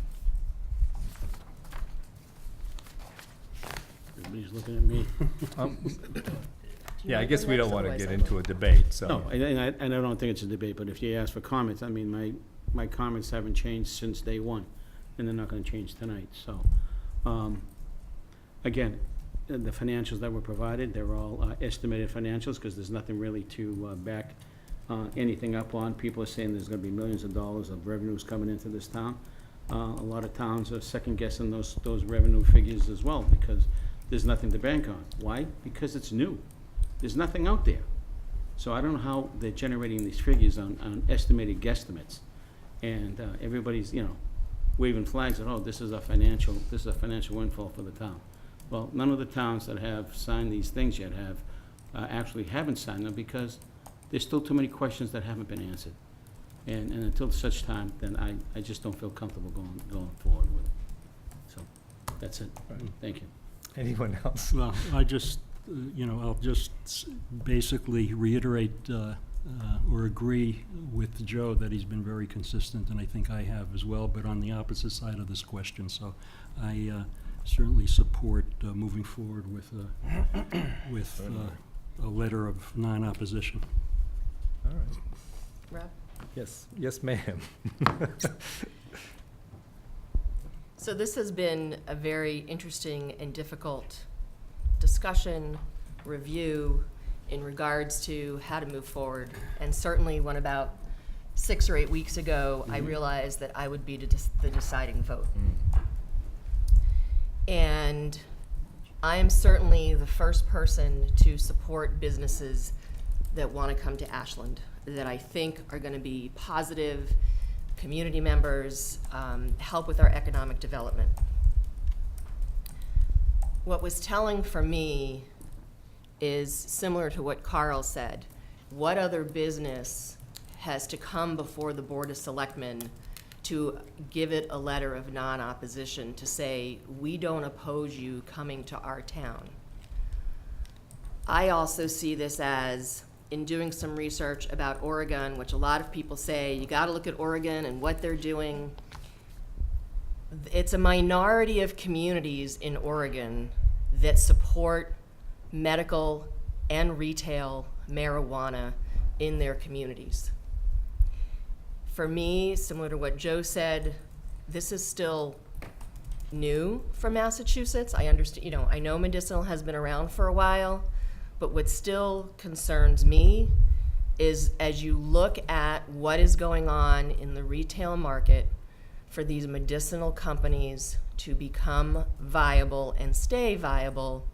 Everybody's looking at me. Yeah, I guess we don't want to Otherwise get I into a debate, so. No, and I don't think it's a debate, but if you ask for comments, I mean, my comments haven't changed since day one, and they're not gonna change tonight, so. Again, the financials that were provided, they're all estimated financials, because there's nothing really to back anything up on. People are saying there's gonna be millions of dollars of revenues coming into this town. A lot of towns are second guessing those revenue figures as well, because there's nothing to bank on. Why? Because it's new. There's nothing out there. So I don't know how they're generating these figures on estimated guesstimates. And everybody's, waving flags that, oh, this is a financial windfall for the town. Well, none of the towns that have signed these things yet actually haven't signed them, because there's still too many questions that haven't been answered. And until such time, then I just don't feel comfortable going forward with it. So that's it. Thank you. Anyone else? Well, I just, I'll just basically reiterate or agree with Joe that he's been very consistent, and I think I have as well, but on the opposite side of this question. So I certainly support moving forward with a letter of non-opposition. All right. Rob? Yes, ma'am. So this has been a very interesting and difficult discussion, review in regards to how to move forward. And certainly when about 6 or 8 weeks ago, I realized that I would be the deciding vote. And I am certainly the first person to support businesses that want to come to Ashland, that I think are going to be positive community members, help with our economic development. What was telling for me is similar to what Carl said. What other business has to come before the Board of Selectmen to give it a letter of non-opposition to say, we don't oppose you coming to our town? I also see this as, in doing some research about Oregon, which a lot of people say, you gotta look at Oregon and what they're doing. It's a minority of communities in Oregon that support medical and retail marijuana in their communities. For me, similar to what Joe said, this is still new for Massachusetts. I understand, I know medicinal has been around for a while, but what still concerns me is, as you look at what is going on in the retail market for these medicinal companies to become viable and stay viable,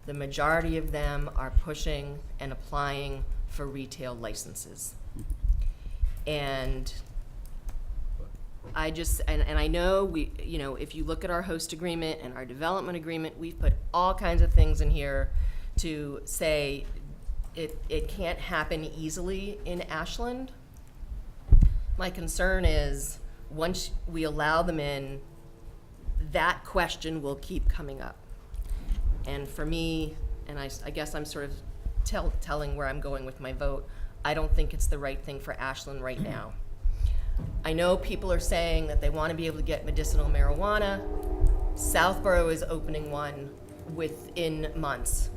the majority of them are pushing and applying for retail licenses. And I just, and I know we, if you look at our host agreement and our development agreement, we've put all kinds of things in here to say it can't happen easily in Ashland. My concern is, once we allow them in, that question will keep coming up. And for me, and I guess I'm sort of telling where I'm going with my vote, I don't think it's the right thing for Ashland right now. I know people are saying that they want to be able to get medicinal marijuana. Southborough is opening one within months.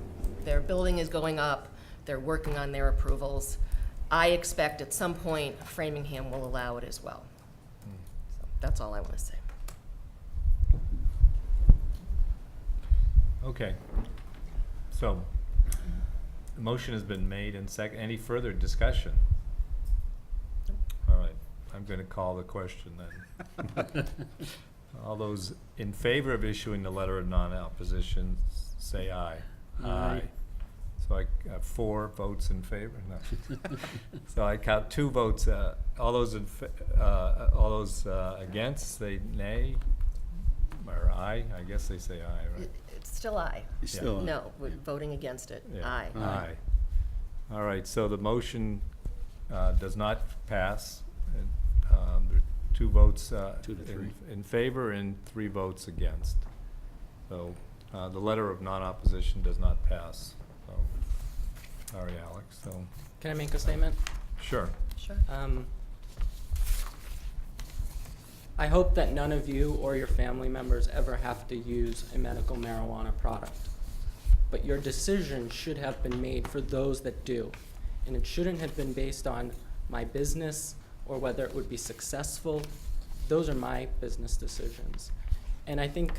Their building is going up. They're working on their approvals. I expect at some point Framingham will allow it as well. So that's all I want to say. Okay. So, the motion has been made and any further discussion? All right, I'm gonna call the question then. All those in favor of issuing the letter of non-opposition, say aye. Aye. So I have 4 votes in favor, no. So I count 2 votes, all those all those against, say nay, or aye, I guess they say aye, right? It's still aye. It's still, No, we're voting against it. Yeah. Aye. Aye. All right, so the motion does not pass. And, there are 2 votes 2 to 3. in favor and 3 votes against. So the letter of non-opposition does not pass. So, sorry, Alex. So, Can I make a statement? sure. Sure. I hope that none of you or your family members ever have to use a medical marijuana product. But your decision should have been made for those that do. And it shouldn't have been based on my business or whether it would be successful. Those are my business decisions. And I think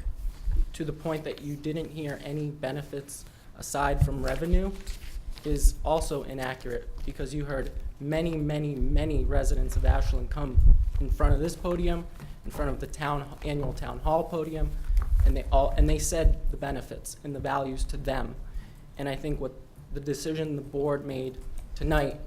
to the point that you didn't hear any benefits aside from revenue is also inaccurate, because you heard many, many, many residents of Ashland come in front of this podium, in front of the annual town hall podium, and they said the benefits and the values to them. And I think what the decision the board made tonight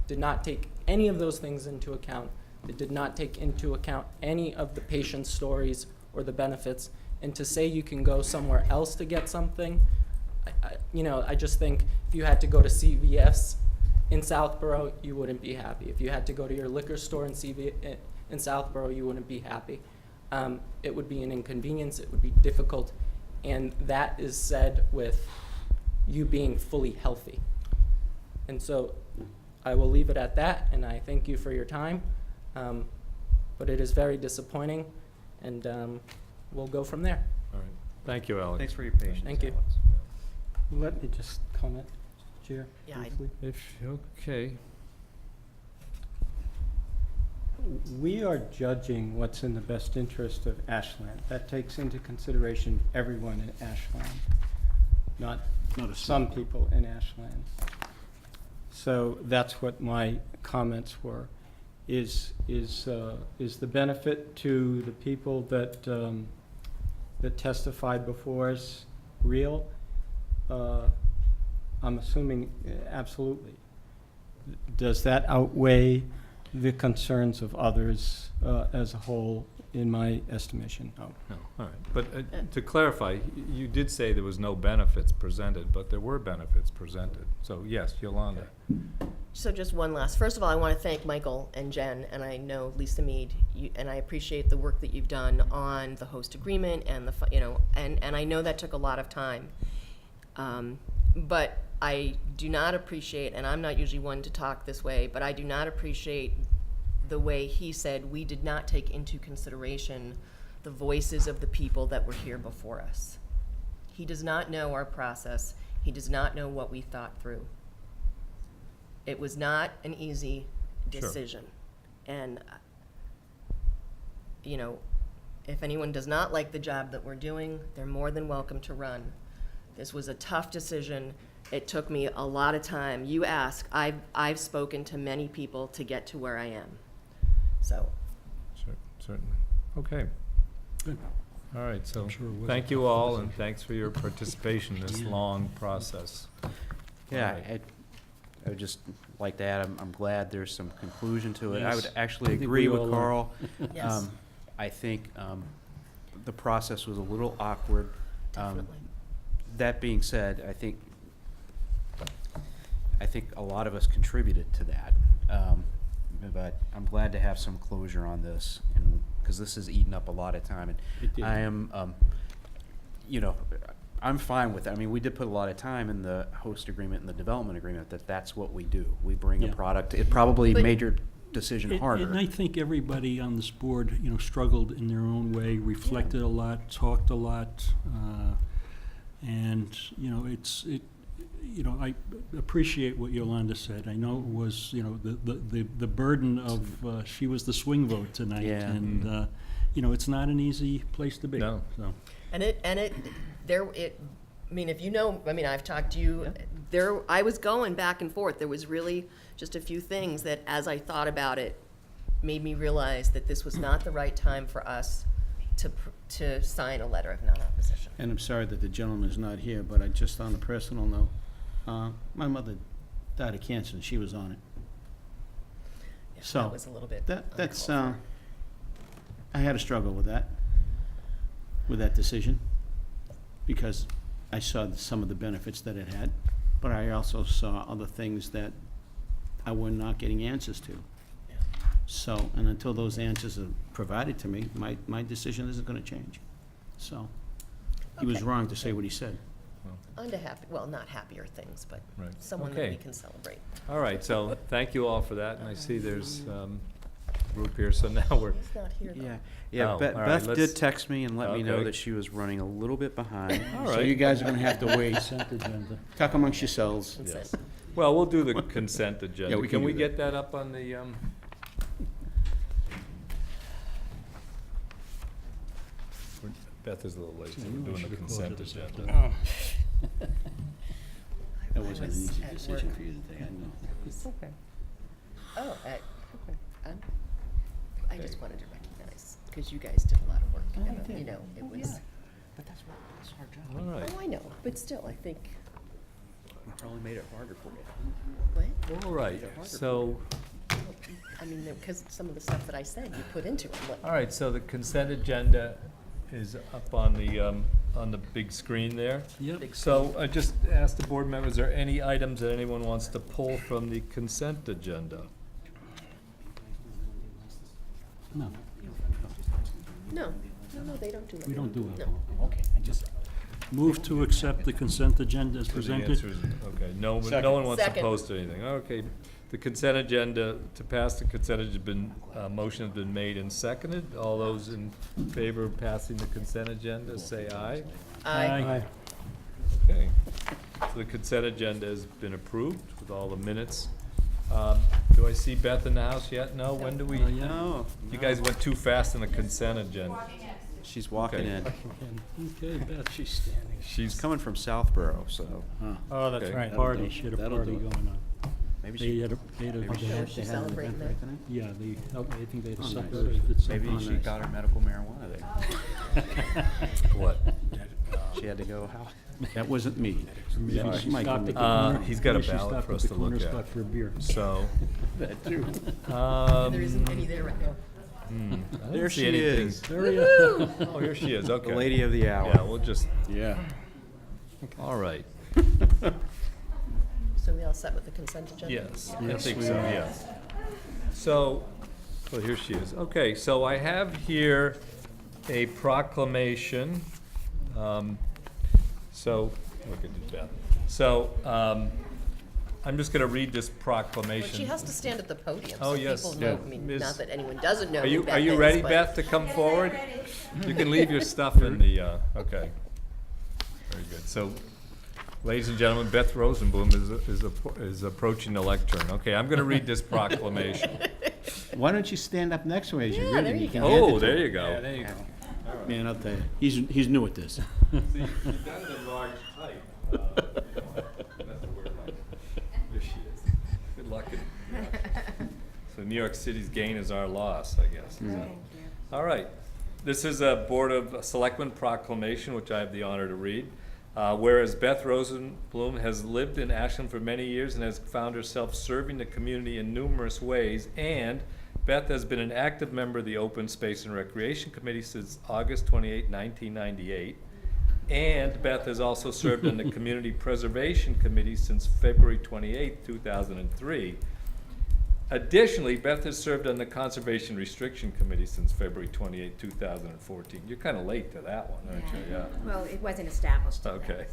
did not take any of those things into account. It did not take into account any of the patient's stories or the benefits. And to say you can go somewhere else to get something, I just think if you had to go to CVS in Southborough, you wouldn't be happy. If you had to go to your liquor store in Southborough, you wouldn't be happy. It would be an inconvenience, it would be difficult, and that is said with you being fully healthy. And so I will leave it at that, and I thank you for your time. But it is very disappointing, and we'll go from there. All right. Thank you, Alex. Thanks for your patience, Thank you. Alex. Let me just comment, Chair, Yeah, I- briefly. Okay. We are judging what's in the best interest of Ashland. That takes into consideration everyone in Ashland, not some people in Ashland. So that's what my comments were. Is the benefit to the people that that testified before us real? I'm assuming absolutely. Does that outweigh the concerns of others as a whole, in my estimation? No. No, all right. But to clarify, you did say there was no benefits presented, but there were benefits presented. So yes, Yolanda. So just one last. First of all, I want to thank Michael and Jen, and I know Lisa Mead, and I appreciate the work that you've done on the host agreement and and I know that took a lot of time. But I do not appreciate, and I'm not usually one to talk this way, but I do not appreciate the way he said we did not take into consideration the voices of the people that were here before us. He does not know our process. He does not know what we thought through. It was not an easy decision. Sure. And, if anyone does not like the job that we're doing, they're more than welcome to run. This was a tough decision. It took me a lot of time. You ask, I've spoken to many people to get to where I am. So. Certainly. Okay. Good. All right, so I'm sure it was thank a you tough all, decision. and thanks for your participation in this long process. Yeah, All right. I would just like to add, I'm glad there's some conclusion to it. I would Yes. actually I think agree we with all are. Carl. Yes. I think the process was a little awkward. Definitely. That being said, I think a lot of us contributed to that. But I'm glad to have some closure on this, because this has eaten up a lot of time. It And did. I am, I'm fine with it. I mean, we did put a lot of time in the host agreement and the development agreement, that's what we do. We bring a Yeah. product. It probably But- made your decision harder. And I think everybody on this board, struggled in their own way, reflected a lot, talked a lot, and, you know, I appreciate what Yolanda said. I know it was, you know, the burden of, she was the swing vote tonight. Yeah. And, you know, it's not an easy place to be. No. So, I mean, if you know, I mean, I've talked to you, I was going back and forth. There was really just a few things that, as I thought about it, made me realize that this was not the right time for us to sign a letter of non-opposition. And I'm sorry that the gentleman's not here, but I just, on a personal note, my mother died of cancer, and she was on it. Yeah, So, that was a little bit That's, uncalled for. I had a struggle with that decision, because I saw some of the benefits that it had, but I also saw other things that I were not getting answers to. So, and until those answers are provided to me, my decision isn't gonna change. So, he was Okay. wrong to say what he said. On to not happier things, but Right. someone that Okay. we can celebrate. All right, so thank you all for that, and I see there's a group here, so now we're, He's not here, though. Yeah, Oh, Beth all right, let's- did text me and let me know Okay. that she was running a little bit behind. all So you right. guys are gonna have to wait, consent agenda. talk amongst yourselves. That's Yes. it. Well, we'll do the consent agenda. Yeah, we can Can we do that. get that up on the, Beth is a little late, so Yeah, we're we doing should the have closed consent it this agenda. afternoon. That wasn't an was easy at decision work. for you to take, I know. Okay. Oh, I just wanted to recognize, because you guys did a lot of work. Oh, and, I did. You know, it was, But that's our job. All right, oh, I know, but still, I think, We probably made it harder for you. what? all right, so, I mean, because some of the stuff that I said, you put into it. all right, so the consent agenda is up on the big screen there. Yep. So I just asked the board members, are there any items that anyone wants to pull from the consent agenda? No, No, they don't do that. we don't do No. alcohol. Okay, I just, Move to accept the consent agenda as So the presented. answer is, okay, no one wants to Second. post anything, okay. The consent agenda, to pass the consent agenda, has been, motion has been made and seconded. All those in favor of passing the consent agenda, say aye. Aye. Okay. So the consent agenda has been approved with all the minutes. Do I see Beth in the house yet? No? When do we? No. You guys went too fast on the consent agenda. She's walking Okay. in. Okay, Beth. she's standing. She's She's coming from Southborough, so Oh, that's Okay. right, That'll party, do it. she had a That'll party do it. going on. maybe They she, had a, She's celebrating that. yeah, I think they had a Oh, nice. separated something. maybe she nice. got her medical marijuana there. what? She had to go, how? That wasn't me. Maybe That was she Michael. stopped at the Uh, corner- he's got a maybe she ballot stopped for at us the to look corner at. spot for a beer. So, That too. There isn't any there right now. I don't There see she anything. is, There you go. Oh, here she is, okay. the lady of the hour. Yeah, we'll just, Yeah. all right. So we all set with the consent agenda? Yes, I Yes, think we so, are. yes. So, well, here she is. Okay, so I have here a proclamation. So, look at this, Beth. So, I'm just gonna read this But proclamation. she has to stand at the podium, Oh, so yes, people yeah. know, I mean, Ms. not that anyone doesn't know Are who you, Beth are you is, ready, but- Beth, to come forward? You can leave your stuff in the, okay. Very good. So, ladies and gentlemen, Beth Rosenblum is approaching the lectern. Okay, I'm gonna read this proclamation. Why don't you stand up next to her as you Yeah, read there it? you can go. hand it Oh, to there her. you go. there you go. Man, I'll tell you, he's new at this. See, you've done it in large type. That's a word like, there she is. Good luck. So New York City's gain is our loss, I guess. All right. This is a Board of Selectmen proclamation, which I have the honor to read. Whereas Beth Rosenblum has lived in Ashland for many years and has found herself serving the community in numerous ways, and Beth has been an active member of the Open Space and Recreation Committee since August 28, 1998. And Beth has also served on the Community Preservation Committee since February 28, 2003. Additionally, Beth has served on the Conservation Restriction Committee since February 28, 2014. You're kind of late to that one, aren't you? Yeah. Well, it wasn't established. yet. Okay,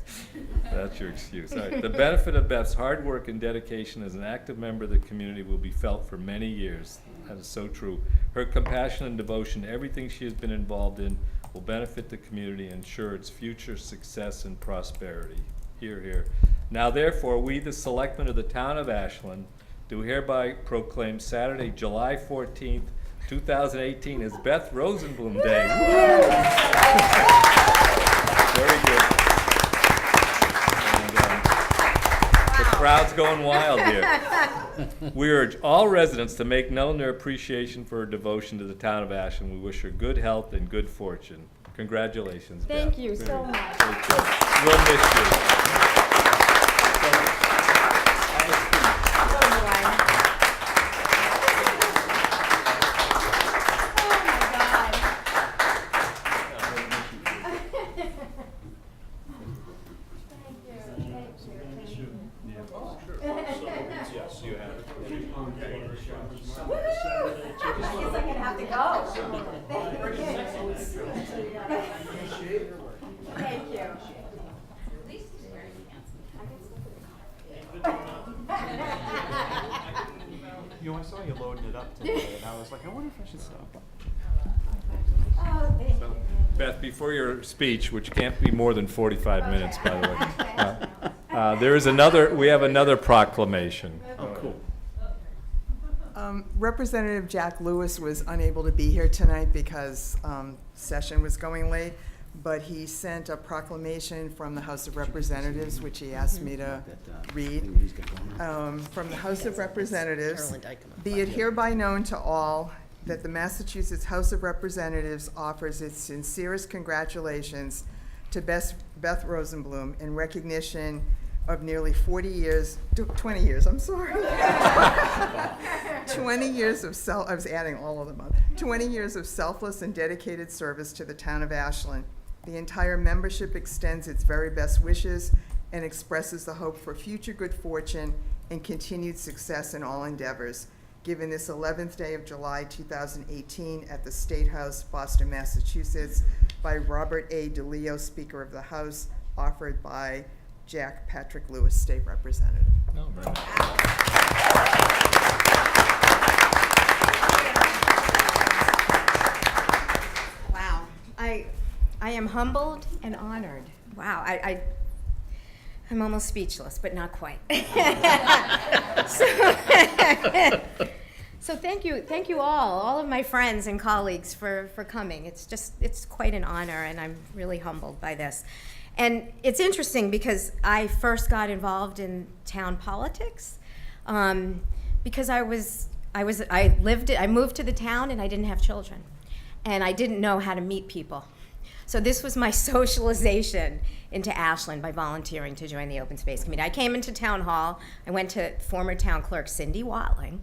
that's your excuse. All right. The benefit of Beth's hard work and dedication as an active member of the community will be felt for many years. That is so true. Her compassion and devotion to everything she has been involved in will benefit the community and ensure its future success and prosperity. Hear, hear. Now therefore, we, the Selectmen of the Town of Ashland, do hereby proclaim Saturday, July 14th, 2018 as Beth Rosenblum Day. Very good. And, the crowd's going wild here. We urge all residents to make known their appreciation for her devotion to the town of Ashland. We wish her good health and good fortune. Congratulations, Beth. Thank you so much. Very good. We'll miss you. You know, I saw you loading it up today, and I was like, I wonder if I should stop. Beth, before your speech, which can't be more than 45 minutes, by the way, there is we have another proclamation. Oh, cool. Representative Jack Lewis was unable to be here tonight because session was going late, but he sent a proclamation from the House of Representatives, which he asked me to read. From the House of Representatives, be it hereby known to all that the Massachusetts House of Representatives offers its sincerest congratulations to Beth Rosenblum in recognition of nearly 20 years, I'm sorry. 20 years of I was adding all of them up. 20 years of selfless and dedicated service to the town of Ashland. The entire membership extends its very best wishes and expresses the hope for future good fortune and continued success in all endeavors. Given this 11th day of July 2018 at the State House, Boston, Massachusetts, by Robert A. DeLeo, Speaker of the House, offered by Jack Patrick Lewis, State Representative. No, very nice. Wow. I am humbled and honored. Wow. I'm almost speechless, but not quite. So thank you all of my friends and colleagues for coming. It's quite an honor, and I'm really humbled by this. And it's interesting because I first got involved in town politics because I moved to the town and I didn't have children, and I didn't know how to meet people. So this was my socialization into Ashland by volunteering to join the Open Space Committee. I came into town hall. I went to former town clerk Cindy Watling,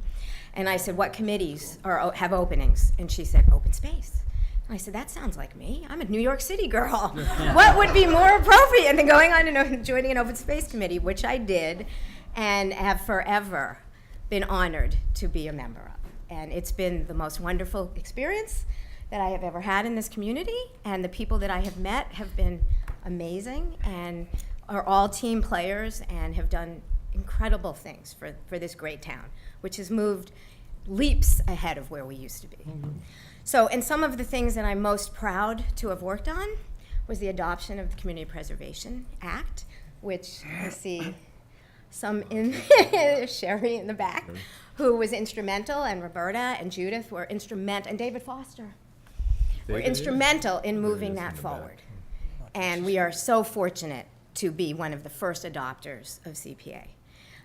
and I said, "What committees have openings?" And she said, "Open Space." And I said, "That sounds like me. I'm a New York City girl. What would be more appropriate than going on and joining an Open Space Committee?" Which I did, and have forever been honored to be a member of. And it's been the most wonderful experience that I have ever had in this community, and the people that I have met have been amazing and are all team players and have done incredible things for this great town, which has moved leaps ahead of where we used to be. Mm-hmm. So, and some of the things that I'm most proud to have worked on was the adoption of the Community Preservation Act, which I see some in Sherry in the back, who was instrumental, and Roberta and Judith were instrumental, and David Foster were instrumental in moving that forward. And we are so fortunate to be one of the first adopters of CPA.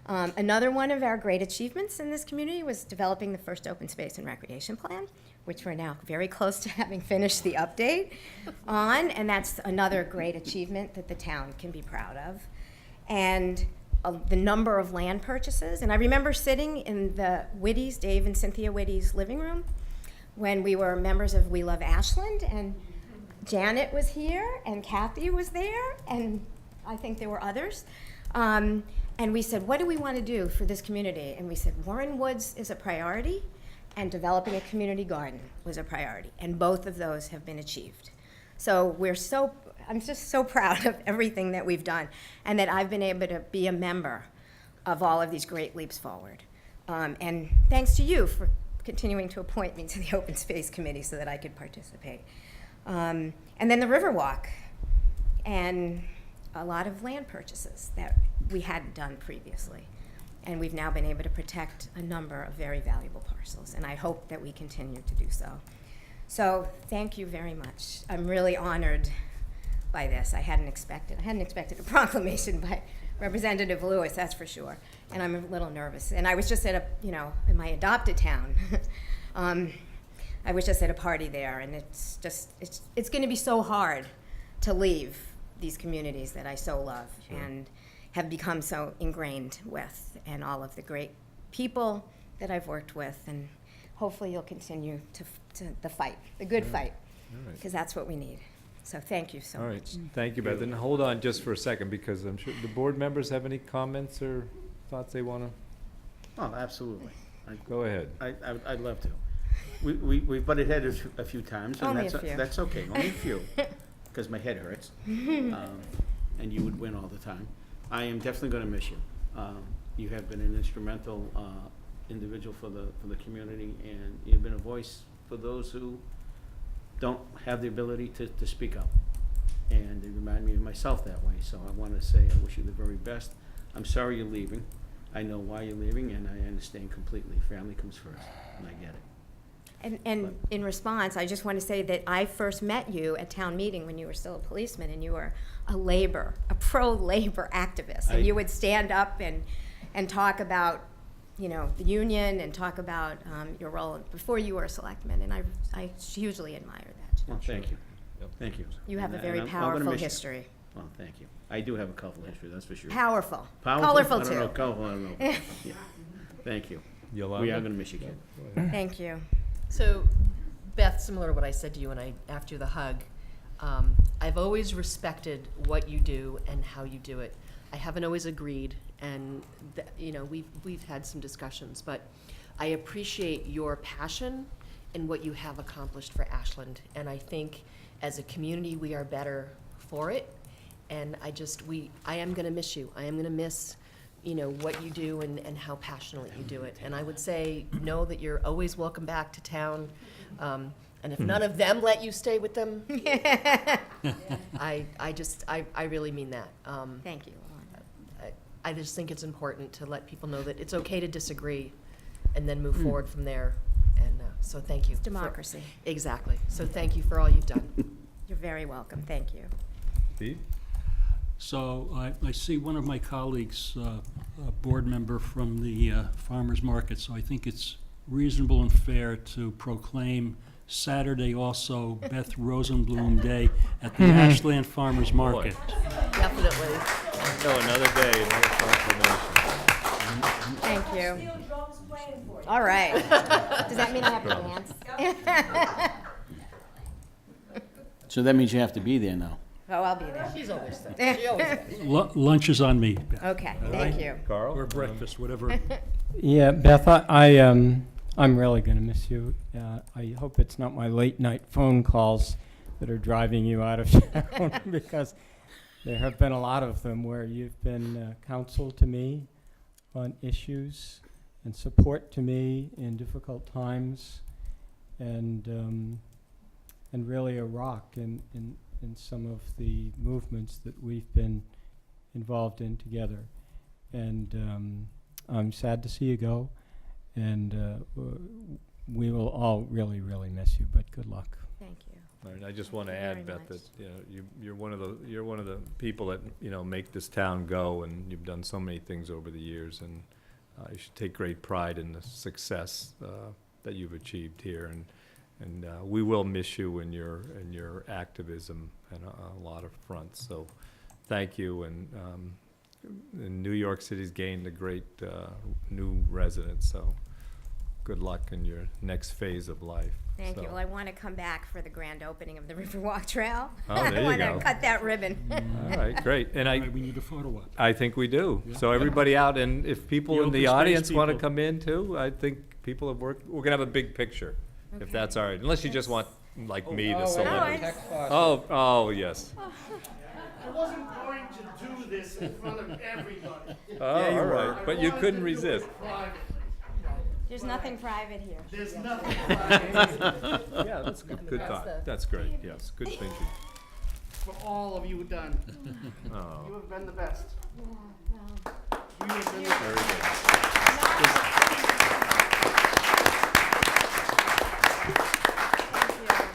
Another one of our great achievements in this community was developing the first open space and recreation plan, which we're now very close to having finished the update on, and that's another great achievement that the town can be proud of. And the number of land purchases, and I remember sitting in the Whitty's, Dave and Cynthia Whitty's living room, when we were members of We Love Ashland, and Janet was here, and Kathy was there, and I think there were others. And we said, what do we want to do for this community? And we said, Warren Woods is a priority, and developing a community garden was a priority. And both of those have been achieved. So I'm just so proud of everything that we've done, and that I've been able to be a member of all of these great leaps forward. And thanks to you for continuing to appoint me to the Open Space Committee so that I could participate. And then the Riverwalk, and a lot of land purchases that we hadn't done previously. And we've now been able to protect a number of very valuable parcels, and I hope that we continue to do so. So thank you very much. I'm really honored by this. I hadn't expected a proclamation by Representative Lewis, that's for sure. And I'm a little nervous. And I was just at in my adopted town. I was just at a party there, and it's going to be so hard to leave these communities that I so love and have become so ingrained with, and all of the great people that I've worked with, and hopefully you'll continue to the fight, the good fight, because that's what we need. So thank you so All much. right, thank you, Beth. And hold on just for a second, because I'm sure the board members have any comments or thoughts they want to? Oh, absolutely. Go ahead. I'd love to. We've butted heads a few times, and Only a few. that's okay, only a few, because my head hurts. And you would win all the time. I am definitely gonna miss you. You have been an instrumental individual for the community, and you've been a voice for those who don't have the ability to speak up. And they remind me of myself that way, so I wanna say I wish you the very best. I'm sorry you're leaving. I know why you're leaving, and I understand completely. Family comes first, and I get it. And in response, I just want to say that I first met you at town meeting when you were still a policeman, and you were a pro-labor activist. And you would stand up and talk about, the union, and talk about your role before you were a selectman. And I hugely admire that. Well, thank you. Thank you. You have a And very I'm gonna powerful miss you. history. Well, thank you. I do have a colorful history, that's for sure. Powerful. Powerful? Colorful I don't know, too. colorful, I don't know. Yeah. Thank you. Yolanda? We are gonna miss you, kid. Thank you. So, Beth, similar to what I said to you when I, after the hug, I've always respected what you do and how you do it. I haven't always agreed, and we've had some discussions, but I appreciate your passion and what you have accomplished for Ashland. And I think as a community, we are better for it. And I am gonna miss you. I am gonna miss, what you do and how passionate you do it. And I would say, know that you're always welcome back to town. And if none of them let you stay with them, I really mean that. Thank you. I just think it's important to let people know that it's okay to disagree and then move forward from there. And so thank you. It's democracy. Exactly. So thank you for all you've done. You're very welcome. Thank you. Steve? So I see one of my colleagues, a board member from the farmer's market, so I think it's reasonable and fair to proclaim Saturday also Beth Rosenblum Day at the Ashland Farmers Market. Definitely. No, another day, another proclamation. Thank you. All right. Does that mean I have to dance? So that means you have to be there now. Oh, I'll be there. She's always there. She always does. Lunch is on me, Beth. Okay, thank you. Carl? Or breakfast, whatever. Yeah, Beth, I'm really going to miss you. I hope it's not my late night phone calls that are driving you out of town, because there have been a lot of them where you've been counsel to me on issues and support to me in difficult times, and really a rock in some of the movements that we've been involved in together. And I'm sad to see you go, and we will all really, really miss you, but good luck. Thank you. All right, I just want to Thank you add, very Beth, much. that you're one of the people that make this town go, and you've done so many things over the years, and you should take great pride in the success that you've achieved here, and we will miss you in your activism and a lot of fronts. So, thank you, and New York City's gained a great new resident. So, good luck in your next phase of life. Thank you. Well, I want to come back for the grand opening of the Riverwalk Trail. Oh, there I you want go. to cut that ribbon. All right, great. And All right, we need a photo op. I think we do. Yeah. So everybody out, and if people The in the open space audience want to people. come in too, I think people have worked, we're gonna have a big picture, if that's all right, unless you just want, like me, the celebrity. Oh, yes. I wasn't going to do this in front of everybody. Oh, all right, but you couldn't resist. There's nothing private here. There's nothing private. Yeah, that's good thought. That's great, yes, good thinking. for all of you done. Oh. You have been the best. Yeah, well. You have been the best. Very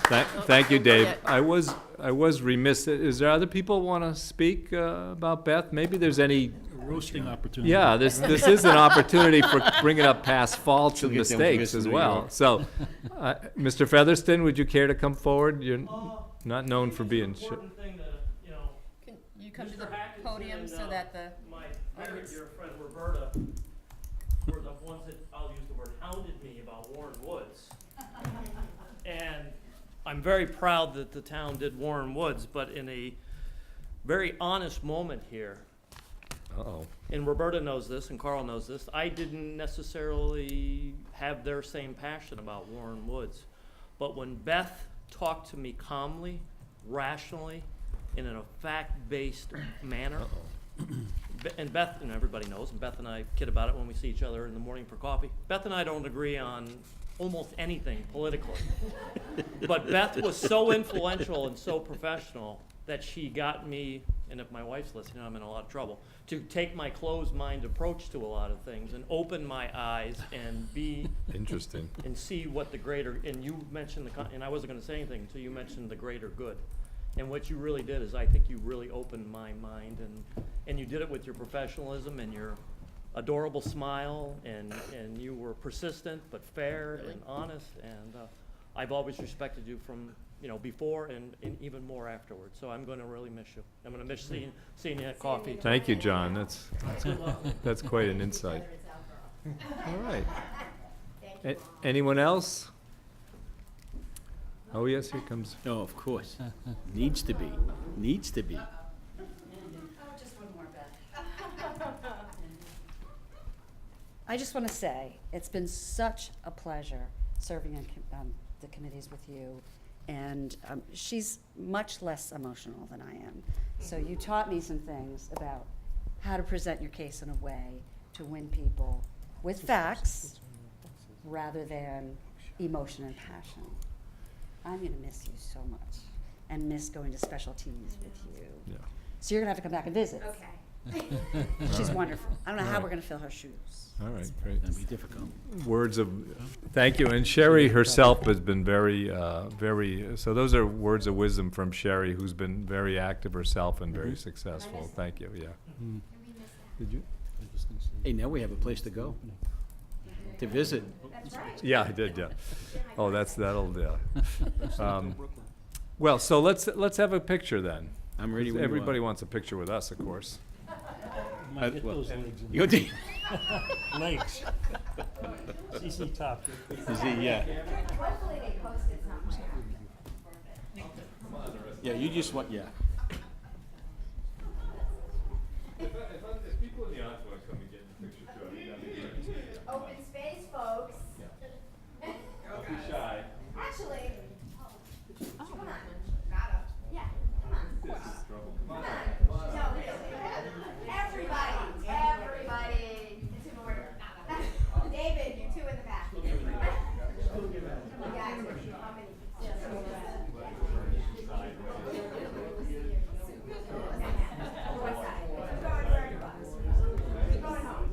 good. Thank you, Dave. I was remiss, is there other people want to speak about Beth? Maybe there's any, Roasting opportunity. yeah, this is an opportunity for bringing up past faults and She'll get them mistakes from as New well. York. So, Mr. Featherston, would you care to come forward? You're not known for being shy. Important thing to, you know, Can you come to Mr. the Hackett podium and, so that the, my very dear friend Roberta were the ones that, I'll use the word, hounded me about Warren Woods. And I'm very proud that the town did Warren Woods, but in a very honest moment here, Uh-oh. and Roberta knows this, and Carl knows this, I didn't necessarily have their same passion about Warren Woods. But when Beth talked to me calmly, rationally, and in a fact-based manner, and Beth, and everybody knows, and Beth and I kid about it when we see each other in the morning for coffee. Beth and I don't agree on almost anything politically. But Beth was so influential and so professional that she got me, and if my wife's listening, I'm in a lot of trouble, to take my closed mind approach to a lot of things and open my eyes and be Interesting. and see what the greater, and you mentioned and I wasn't gonna say anything until you mentioned the greater good. And what you really did is I think you really opened my mind, and you did it with your professionalism and your adorable smile, and you were persistent but fair and honest, and I've always respected you from, you know, before and even more afterwards. So I'm gonna really miss you. I'm gonna miss seeing you at coffee. Thank you, John. That's quite an insight. All right. Anyone else? Oh, yes, here comes. Oh, of course. Needs to be. Needs to be. I just want to say, it's been such a pleasure serving on the committees with you. And she's much less emotional than I am. So you taught me some things about how to present your case in a way to win people with facts rather than emotion and passion. I'm going to miss you so much and miss going to special teams with you. Yeah. So you're going to have to come back and visit. Okay. She's right. wonderful. I don't know how All right. we're going to fill her shoes. All right, great. That'd be difficult. Words of, thank you. And Sherry herself has been very, so those are words of wisdom from Sherry, who's been very active herself and very successful. Thank you, yeah. Did you? Hey, now we have a place to go. To visit. That's right. Yeah, I did, yeah. Oh, that'll, yeah. Well, so let's have a picture then. I'm ready when you are. Everybody wants a picture with us, of course. Might get those legs in You there. legs. CC top. Is he, yeah. Hopefully they posted somewhere. Yeah, you just want, yeah. If people in the audience want to come and get in a picture too, I mean, that'd be great. Open space, folks. Don't be shy. Actually, come on. Gotta. Yeah, come on. This is trouble. Come on. No, really. Everybody. It's in order. David, you two in the back. Guys, how many? What side? Going where you are. Going home.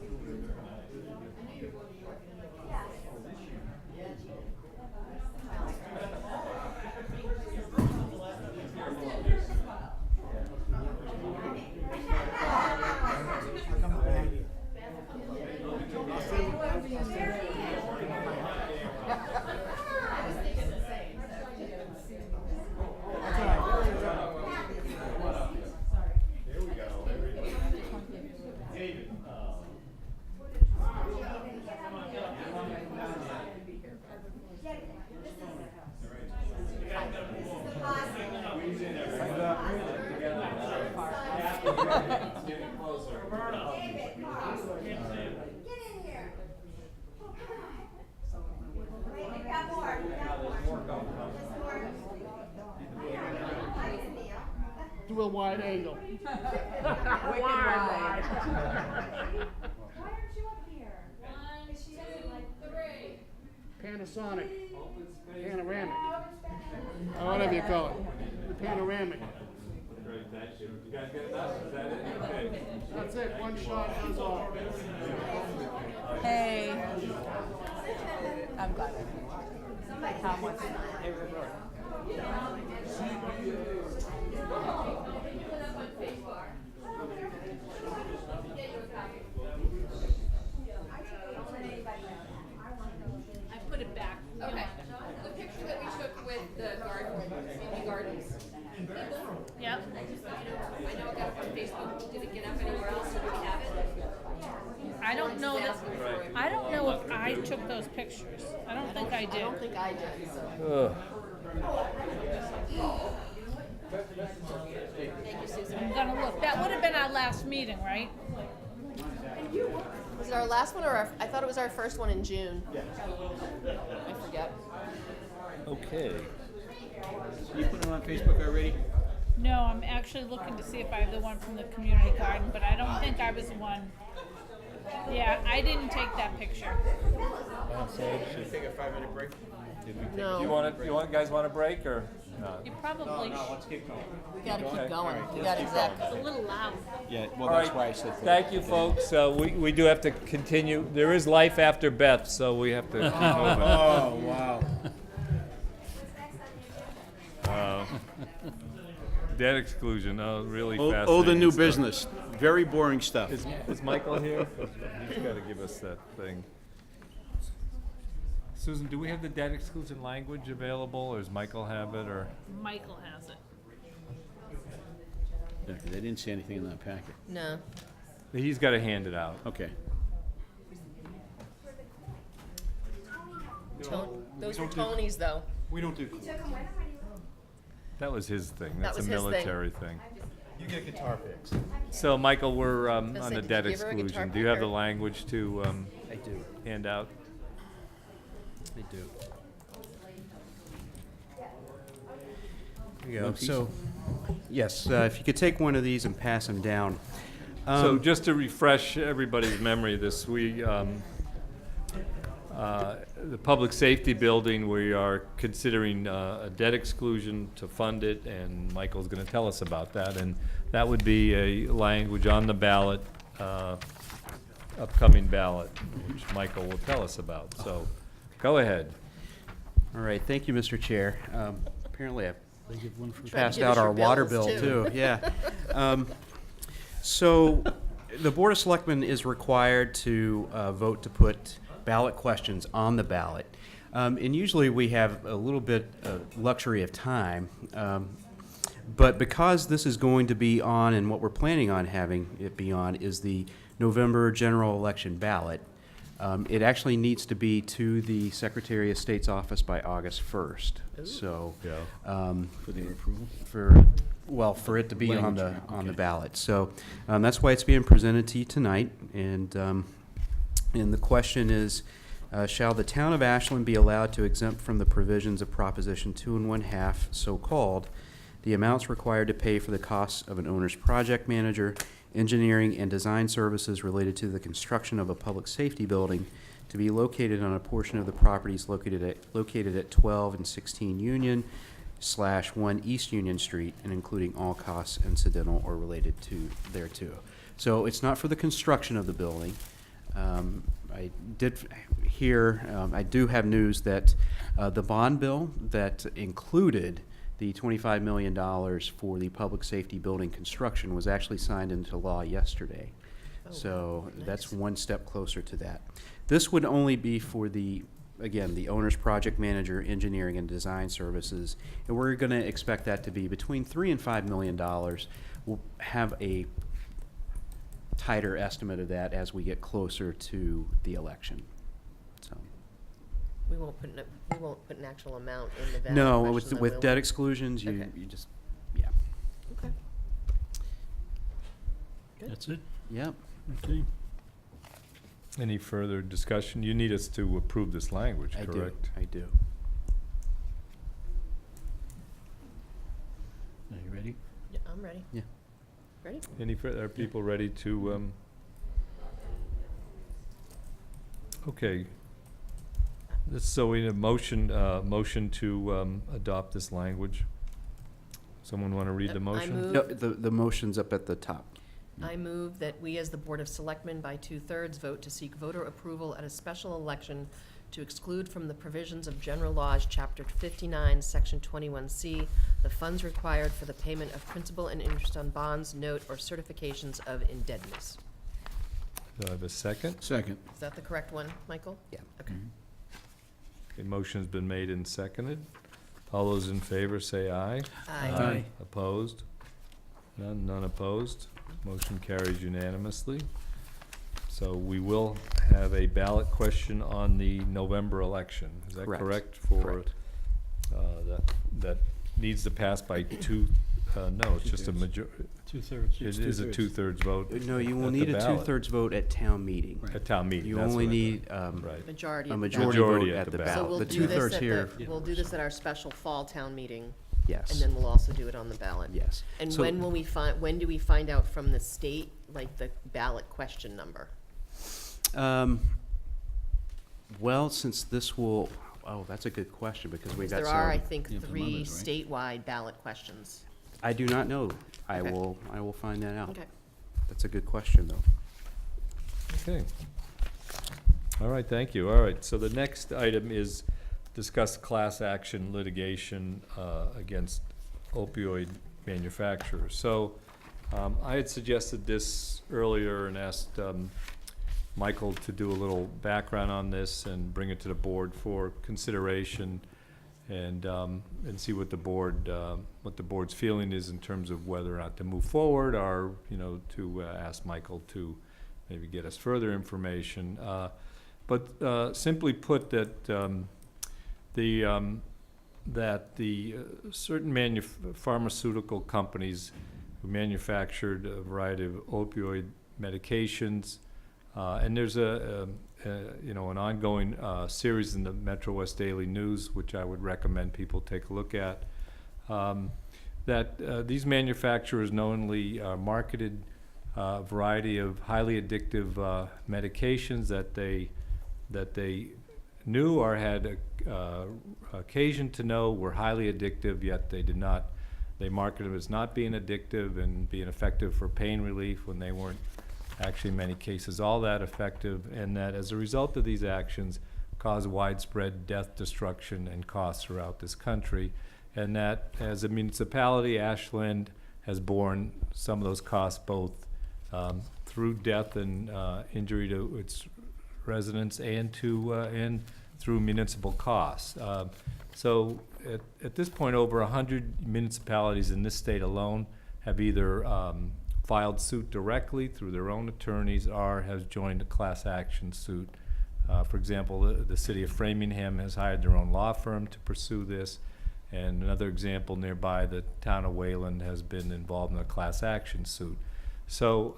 Do a wide angle. Wicked wide. Why aren't you up here? Panasonic. Panoramic. Or whatever you call it. The panoramic. You guys get enough? Is that it? Okay. That's it, one shot, does all. Hey. I'm glad. Tom wants to. I put it back. Okay. The picture that we took with the gardens. Yep. I know it got up on Facebook. Did it get up anywhere else, or do we have it? I don't know that, I don't know if I took those pictures. I don't think I did. I don't think I did, so. Thank you, Susan. I'm gonna look. That would have been our last meeting, right? Was it our last one, or I thought it was our first one in June? I forget. Okay. You put it on Facebook already? No, I'm actually looking to see if I have the one from the community garden, but I don't think I was the one. Yeah, I didn't take that picture. Should we take a 5-minute break? No. You guys want a break or not? You probably Let's keep going. We gotta Okay. keep going. All We got exec. It's a little loud. Yeah, well, All that's right. why I said. Thank you, folks. We do have to continue. There is life after Beth, so we have to keep moving. Oh, wow. Debt exclusion, really fascinating. Old and new stuff. business, very boring stuff. Is Michael here? He's got to give us that thing. Susan, do we have the debt exclusion language available, or does Michael have it, or? Michael has it. Yeah, 'cause they didn't see anything in that packet. No. He's got to hand it out. Okay. Those were Tony's, though. We don't do. That was his thing. That That's was a his thing. military thing. You get guitar picks. So, Michael, we're on Gonna say, the did debt you give her a guitar exclusion. Do you have pick, the or- language to I do. hand out? I do. There you One go. piece? So, yes, if you could take one of these and pass them down. So just to refresh everybody's memory, the public safety building, we are considering a debt exclusion to fund it, and Michael's going to tell us about that. And that would be a language on the ballot, upcoming ballot, which Michael will tell us about. So go ahead. All right, thank you, Mr. Chair. Apparently I've They give one for. Try to passed give out us your our water bills, bill too. too, yeah. So, the Board of Selectmen is required to vote to put ballot questions on the ballot. And usually we have a little bit of luxury of time. But because this is going to be on, and what we're planning on having it be on, is the November general election ballot, it actually needs to be to the Secretary of State's office by August 1st. So, For their approval? for it to be on the, Language, on the okay. ballot. So, that's why it's being presented to you tonight. And the question is, shall the town of Ashland be allowed to exempt from the provisions of Proposition 2 1/2, so-called, the amounts required to pay for the costs of an owner's project manager, engineering and design services related to the construction of a public safety building to be located on a portion of the properties located at 12 and 16 Union / 1 East Union Street, and including all costs incidental or related to thereto. So it's not for the construction of the building. I did hear, I do have news that the bond bill that included the $25 million for the public safety building construction was actually signed into law yesterday. So that's one step closer to that. This would only be for the, again, the owner's project manager, engineering and design services, and we're going to expect that to be between $3 and $5 million. We'll have a tighter estimate of that as we get closer to the election. So. We won't put an actual amount in the ballot No, question, though, with will debt we? exclusions, you Okay. just, yeah. Okay. That's it? Yep. Okay. Any further discussion? You need us to approve this language, I do. correct? I do. Are you ready? Yeah, I'm ready. Yeah. Ready? Any further, are people ready to, okay. So we need a motion to, adopt this language. Someone want to read the I motion? move- No, the motion's up at the top. I move that we, as the Board of Selectmen, by 2/3 vote to seek voter approval at a special election to exclude from the provisions of General Laws, Chapter 59, Section 21C, the funds required for the payment of principal and interest on bonds, note, or certifications of indebtedness. Do I have a second? Second. Is that the correct one, Michael? Yeah. Okay. A motion's been made and seconded. All those in favor say aye. Aye. Opposed? None opposed. Motion carries unanimously. So we will have a ballot question on the November election. Is that Correct. correct? For, Correct. that needs to pass by no, it's just a major, Two-thirds. it is a two-thirds vote. No, you will at the need a ballot. two-thirds vote at town meeting. At town meeting, You that's only what I need Right. Majority. a of the majority ballot. Majority vote at at the the ballot. So ballot. we'll The do this two-thirds at here, we'll do this at our special fall town meeting, yes. and then we'll also do it on the ballot. Yes. And So- when do we find out from the state, like, the ballot question number? Well, since this will, oh, that's a good question, because we got There are, I some, think, Yeah, from 3 others, right? statewide ballot questions. I do not know. I Okay. will find that out. Okay. That's a good question, though. Okay. All right, thank you. All right, so the next item is discuss class action litigation against opioid manufacturers. So I had suggested this earlier and asked Michael to do a little background on this and bring it to the board for consideration and see what the board's feeling is in terms of whether or not to move forward or, to ask Michael to maybe get us further information. But simply put, that certain pharmaceutical companies who manufactured a variety of opioid medications, and there's an ongoing series in the Metro West Daily News, which I would recommend people take a look at, that these manufacturers knowingly marketed a variety of highly addictive medications that they knew or had occasion to know were highly addictive, yet they marketed them as not being addictive and being effective for pain relief when they weren't actually in many cases all that effective, and that as a result of these actions caused widespread death, destruction, and costs throughout this country, and that as a municipality, Ashland has borne some of those costs both through death and injury to its residents and through municipal costs. So at this point, over 100 municipalities in this state alone have either filed suit directly through their own attorneys or has joined a class action suit. For example, the city of Framingham has hired their own law firm to pursue this. And another example nearby, the town of Wayland has been involved in a class action suit. So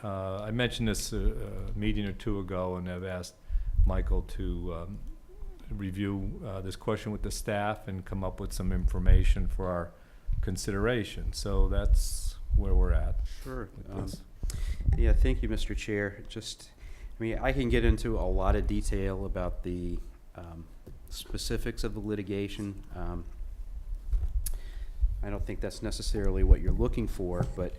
I mentioned this a meeting or two ago, and I've asked Michael to review this question with the staff and come up with some information for our consideration. So that's where we're at. Sure. with this. Yeah, thank you, Mr. Chair. I can get into a lot of detail about the specifics of the litigation. I don't think that's necessarily what you're looking for, but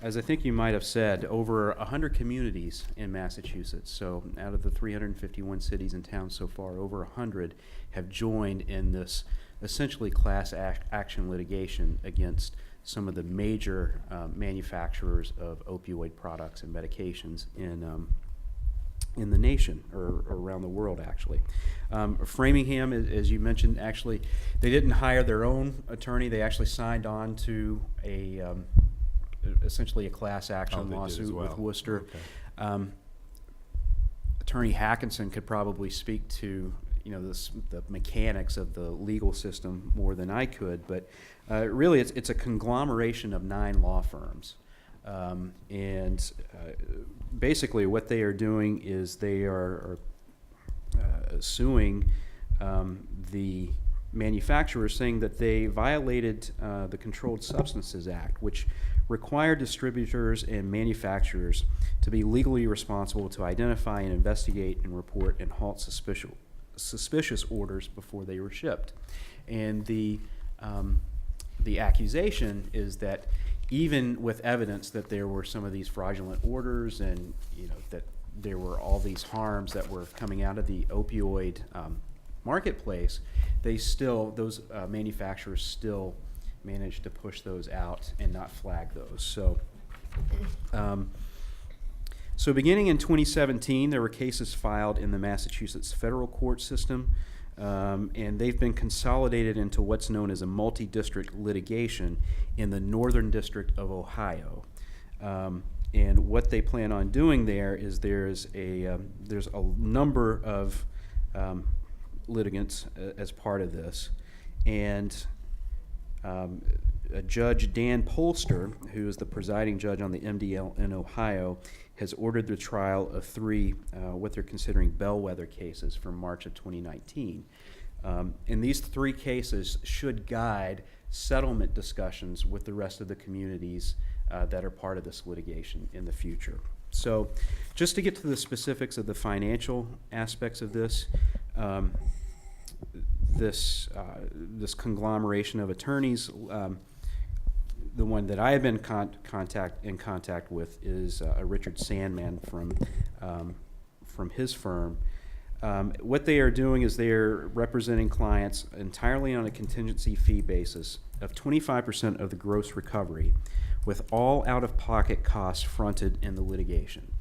as I think you might have said, over 100 communities in Massachusetts, so out of the 351 cities and towns so far, over 100 have joined in this essentially class action litigation against some of the major manufacturers of opioid products and medications in the nation, or around the world, actually. Framingham, as you mentioned, actually, they didn't hire their own attorney. They actually signed on to essentially a class action they did as lawsuit well. with Worcester. Okay. Attorney Hackinson could probably speak to the mechanics of the legal system more than I could, but really it's a conglomeration of 9 law firms. And basically what they are doing is they are suing the manufacturers, saying that they violated the Controlled Substances Act, which required distributors and manufacturers to be legally responsible to identify and investigate and report and halt suspicious orders before they were shipped. And the the accusation is that even with evidence that there were some of these fraudulent orders and, you know, that there were all these harms that were coming out of the opioid marketplace, those manufacturers still managed to push those out and not flag those. So beginning in 2017, there were cases filed in the Massachusetts federal court system, and they've been consolidated into what's known as a multi-district litigation in the Northern District of Ohio. And what they plan on doing there is there's a number of litigants as part of this, and Judge Dan Polster, who is the presiding judge on the MDL in Ohio, has ordered the trial of 3 what they're considering bellwether cases from March of 2019. And these 3 cases should guide settlement discussions with the rest of the communities that are part of this litigation in the future. So just to get to the specifics of the financial aspects of this, this conglomeration of attorneys, the one that I have been in contact with is a Richard Sandman from his firm. What they are doing is they are representing clients entirely on a contingency fee basis of 25% of the gross recovery, with all out-of-pocket costs fronted in the litigation.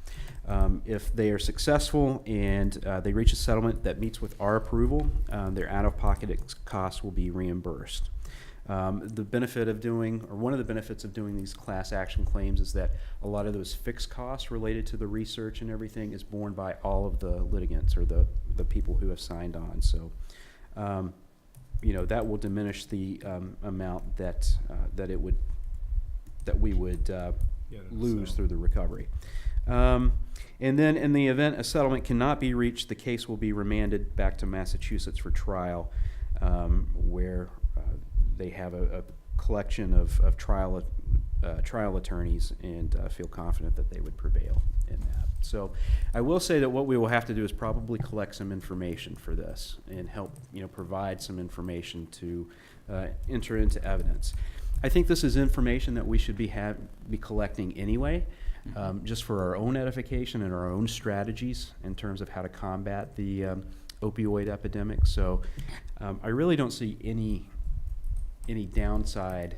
If they are successful and they reach a settlement that meets with our approval, their out-of-pocket costs will be reimbursed. The benefit of doing, or one of the benefits of doing these class action claims, is that a lot of those fixed costs related to the research and everything is borne by all of the litigants or the people who have signed on. So, you know, that will diminish the amount that we would lose through the recovery. And then in the event a settlement cannot be reached, the case will be remanded back to Massachusetts for trial, where they have a collection of trial attorneys and feel confident that they would prevail in that. So I will say that what we will have to do is probably collect some information for this and help, you know, provide some information to enter into evidence. I think this is information that we should be collecting anyway, just for our own edification and our own strategies in terms of how to combat the opioid epidemic. So I really don't see any downside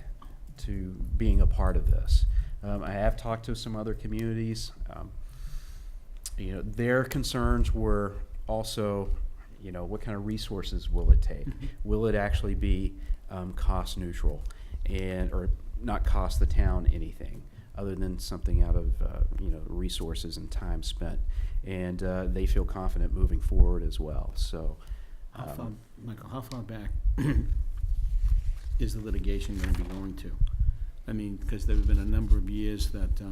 to being a part of this. I have talked to some other communities. You know, their concerns were also, you know, what kind of resources will it take? Will it actually be cost neutral, or not cost the town anything other than something out of you know, resources and time spent? And they feel confident moving forward as well. So, Michael, how far back is the litigation going to be going to? I mean, because there have been a number of years that,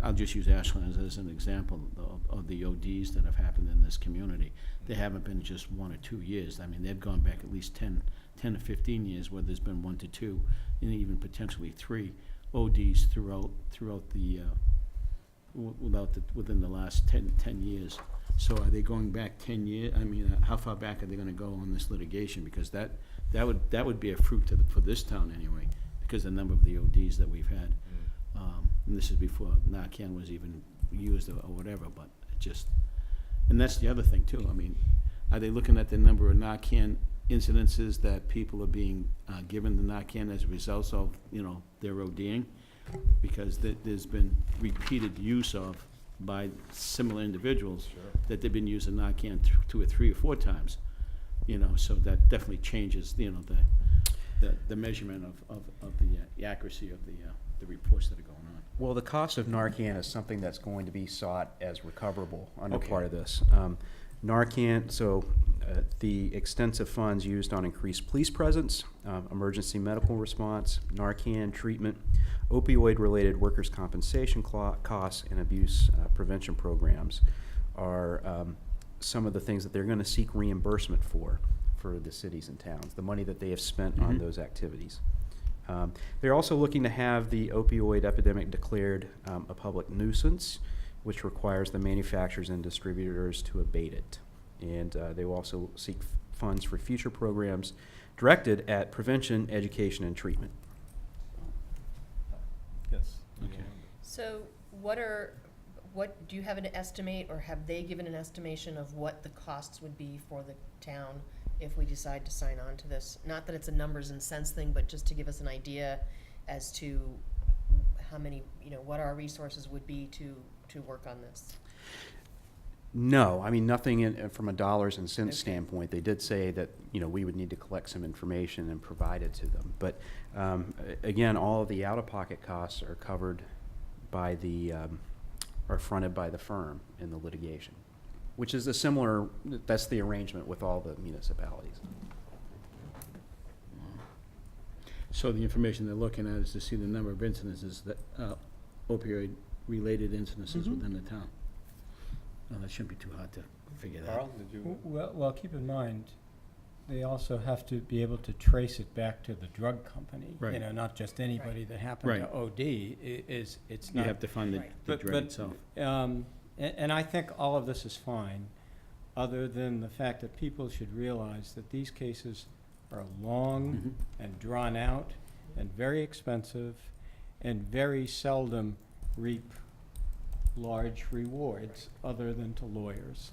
I'll just use Ashland as an example of the ODs that have happened in this community. They haven't been just 1 or 2 years. I mean, they've gone back at least 10 to 15 years, where there's been 1 to 2, and even potentially 3 ODs throughout the, within the last 10 years. So are they going back 10 years? I mean, how far back are they gonna go on this litigation? Because that would be a fruit for this town anyway, because the number of the ODs that we've had. And this is before Narcan was even used or whatever, but it just, and that's the other thing too. I mean, are they looking at the number of Narcan incidences that people are being given the Narcan as a result of, you know, their ODing? Because there's been repeated use of by similar individuals that they've been using Narcan 2 or 3 or 4 times, you know, so that definitely changes, you know, the measurement of the accuracy of the reports that are going on. Well, the cost of Narcan is something that's going to be sought as recoverable under part of this. Narcan, so the extensive funds used on increased police presence, emergency medical response, Narcan treatment, opioid-related workers' compensation costs, and abuse prevention programs are some of the things that they're going to seek reimbursement for the cities and towns, the money that they have spent on those activities. They're also looking to have the opioid epidemic declared a public nuisance, which requires the manufacturers and distributors to abate it. And they will also seek funds for future programs directed at prevention, education, and treatment. Yes. Okay. So what, do you have an estimate, or have they given an estimation of what the costs would be for the town if we decide to sign on to this? Not that it's a numbers and cents thing, but just to give us an idea as to how many, what our resources would be to work on this. No, I mean, nothing from a dollars and cents standpoint. They did say that, we would need to collect some information and provide it to them. But again, all of the out-of-pocket costs are covered by are fronted by the firm in the litigation, which is that's the arrangement with all the municipalities. So the information they're looking at is to see the number of incidences that, opioid-related incidences within the town. That shouldn't be too hard to figure that out. Carl, did you? Well, keep in mind, they also have to be able to trace it back to the drug company. Right. Not just anybody that happened Right. to OD. It's You not. have to fund the drug itself. And I think all of this is fine, other than the fact that people should realize that these cases are long and drawn out and very expensive and very seldom reap large rewards other than to lawyers.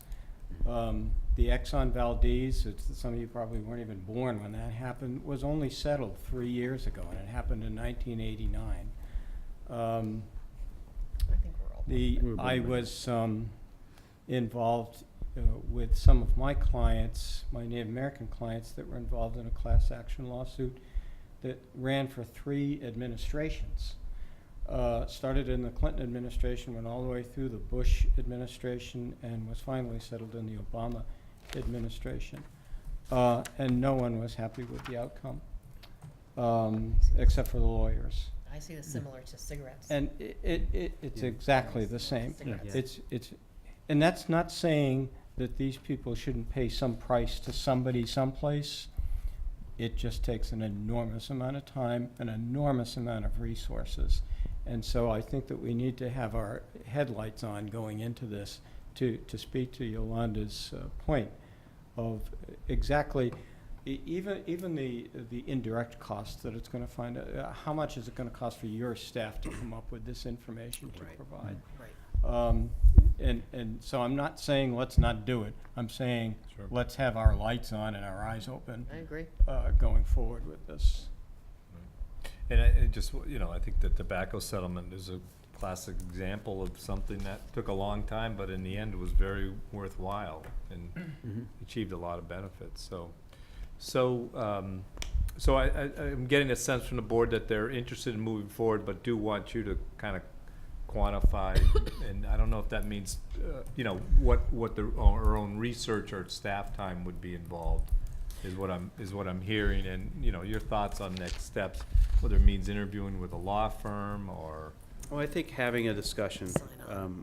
The Exxon Valdez, some of you probably weren't even born when that happened, was only settled 3 years ago, and it happened in 1989. I think we're all. I was involved with some of my clients, my Native American clients, that were involved in a class action lawsuit that ran for 3 administrations. Started in the Clinton administration, went all the way through the Bush administration, and was finally settled in the Obama administration. And no one was happy with the outcome, except for the lawyers. I see this similar to cigarettes. And it's exactly the same. Cigarettes. And that's not saying that these people shouldn't pay some price to somebody someplace. It just takes an enormous amount of time, an enormous amount of resources. And so I think that we need to have our headlights on going into this to speak to Yolanda's point of exactly, even the indirect costs that it's going to find. How much is it going to cost for your staff to come up with this information to provide? Right. And so I'm not saying let's not do it. I'm saying let's have our lights on and our eyes open. I agree. Going forward with this. And I just, I think the tobacco settlement is a classic example of something that took a long time, but in the end was very worthwhile and achieved a lot of benefits. So I'm getting a sense from the board that they're interested in moving forward, but do want you to kind of quantify, and I don't know if that means, what our own research or staff time would be involved. Is what I'm hearing, and your thoughts on next steps, whether it means interviewing with a law firm or. Well, I think having a discussion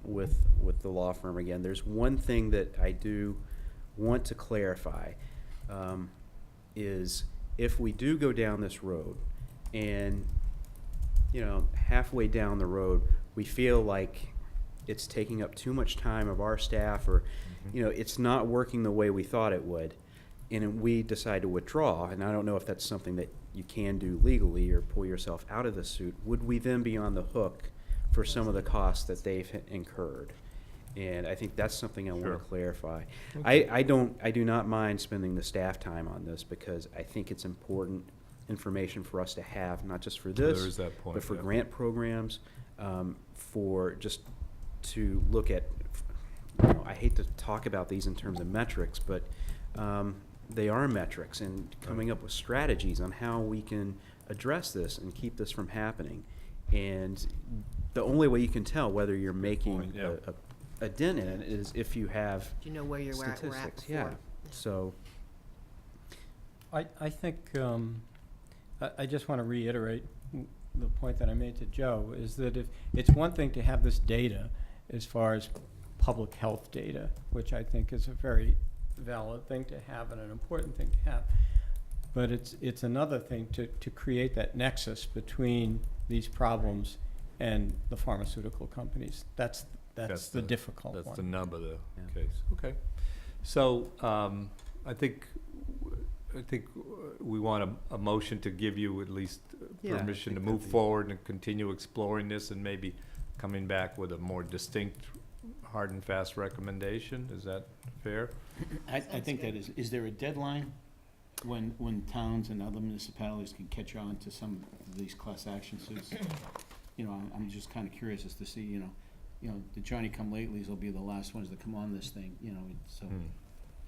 with the law firm again. There's one thing that I do want to clarify, is if we do go down this road, and halfway down the road we feel like it's taking up too much time of our staff, or it's not working the way we thought it would, and we decide to withdraw, and I don't know if that's something that you can do legally or pull yourself out of the suit, would we then be on the hook for some of the costs that they've incurred? And I think that's something I want to clarify. Okay. I do not mind spending the staff time on this, because I think it's important information for us to have, not just for this, There is that point, but for yeah. grant programs, for just to look at, I hate to talk about these in terms of metrics, but they are metrics, and coming up with strategies on how we can address this and keep this from happening. And the only way you can tell whether you're making a dent in it is if you have Do you know where we're at statistics. before? Yeah. So I think I just want to reiterate the point that I made to Joe, is that if it's one thing to have this data as far as public health data, which I think is a very valid thing to have and an important thing to have, but it's another thing to create that nexus between these problems and the pharmaceutical companies. That's the difficult one. That's the nub of the case. Okay. So I think I think we want a motion to give you at least Yeah, I permission to think move that'd be- forward and continue exploring this and maybe coming back with a more distinct, hard and fast recommendation. Is that fair? I think that is there a deadline when towns and other municipalities can catch on to some of these class action suits? You know, I'm just kind of curious as to see, you know, the Johnny-come-latelys will be the last ones to come on this thing, you know, so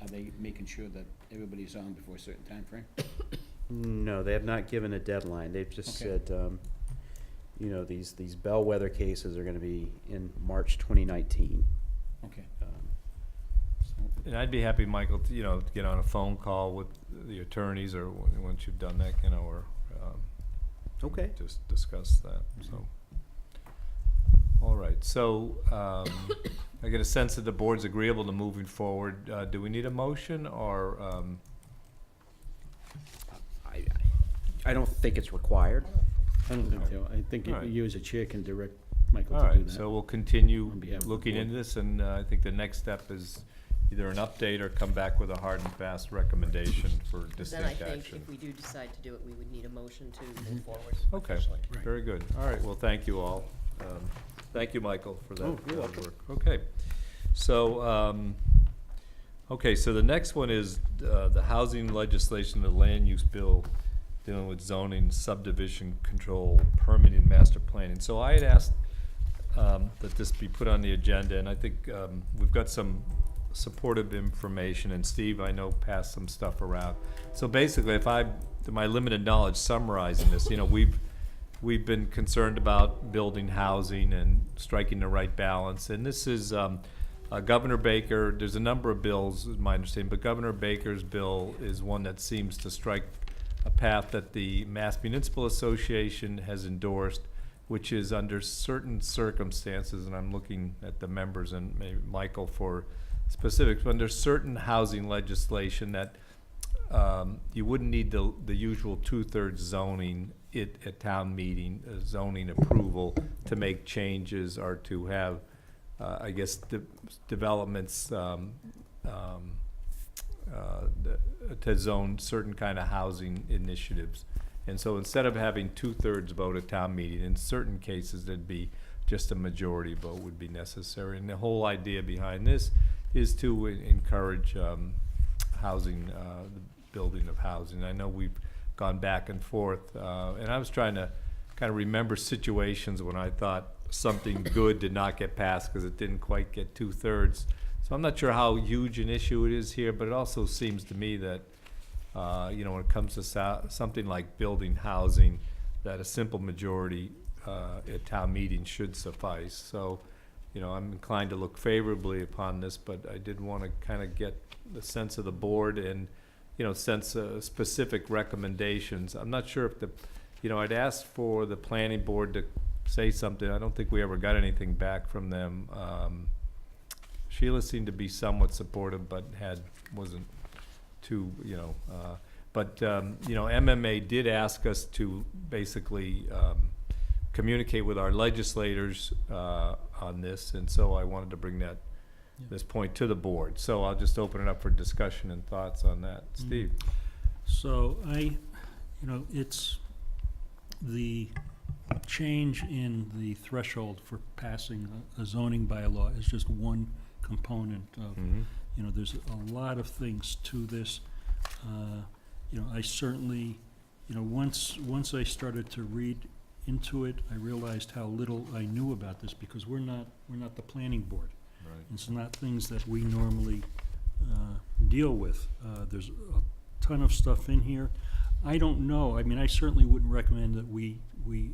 are they making sure that everybody's on before a certain time frame? No, they have not given a deadline. They've just Okay. said, you know, these bellwether cases are gonna be in March 2019. Okay. And I'd be happy, Michael, to, to get on a phone call with the attorneys or once you've done that, or Okay. just discuss that, so. All right, so I get a sense that the board's agreeable to moving forward. Do we need a motion or, I don't think it's required. I don't think so. I think All right. you as a chair can direct Michael all to do right, that. so we'll continue On behalf of the looking board. into this, and I think the next step is either an update or come back with a hard and fast recommendation for Then I distinct think action. if we do decide to do it, we would need a motion to move forward. Okay, very good. All right, well, thank you all. Thank you, Michael, for that Oh, you're work. welcome. Okay, so, so the next one is the housing legislation, the land use bill dealing with zoning, subdivision control, permitting, master planning. So I had asked that this be put on the agenda, and I think we've got some supportive information, and Steve, I know, passed some stuff around. So basically, if I, to my limited knowledge, summarizing this, we've been concerned about building housing and striking the right balance, and this is Governor Baker. There's a number of bills, is my understanding, but Governor Baker's bill is one that seems to strike a path that the Mass Municipal Association has endorsed, which is under certain circumstances, and I'm looking at the members and maybe Michael for specifics, but under certain housing legislation that you wouldn't need the usual 2/3 zoning at town meeting, zoning approval to make changes or to have, I guess, developments to zone certain kind of housing initiatives. And so instead of having 2/3 vote at town meeting, in certain cases, there'd be just a majority vote would be necessary. And the whole idea behind this is to encourage housing, the building of housing. I know we've gone back and forth, and I was trying to kind of remember situations when I thought something good did not get passed because it didn't quite get 2/3. So I'm not sure how huge an issue it is here, but it also seems to me that, when it comes to something like building housing, that a simple majority at town meeting should suffice. So, I'm inclined to look favorably upon this, but I did want to kind of get the sense of the board and, sense specific recommendations. I'm not sure if I'd asked for the planning board to say something. I don't think we ever got anything back from them. Sheila seemed to be somewhat supportive, but wasn't too, MMA did ask us to basically communicate with our legislators on this, and so I wanted to bring this point to the board. So I'll just open it up for discussion and thoughts on that. Steve? So it's the change in the threshold for passing a zoning bylaw is just one component of, there's a lot of things to this. I certainly, once I started to read into it, I realized how little I knew about this because we're not the planning board. Right. It's not things that we normally deal with. There's a ton of stuff in here. I don't know. I mean, I certainly wouldn't recommend that we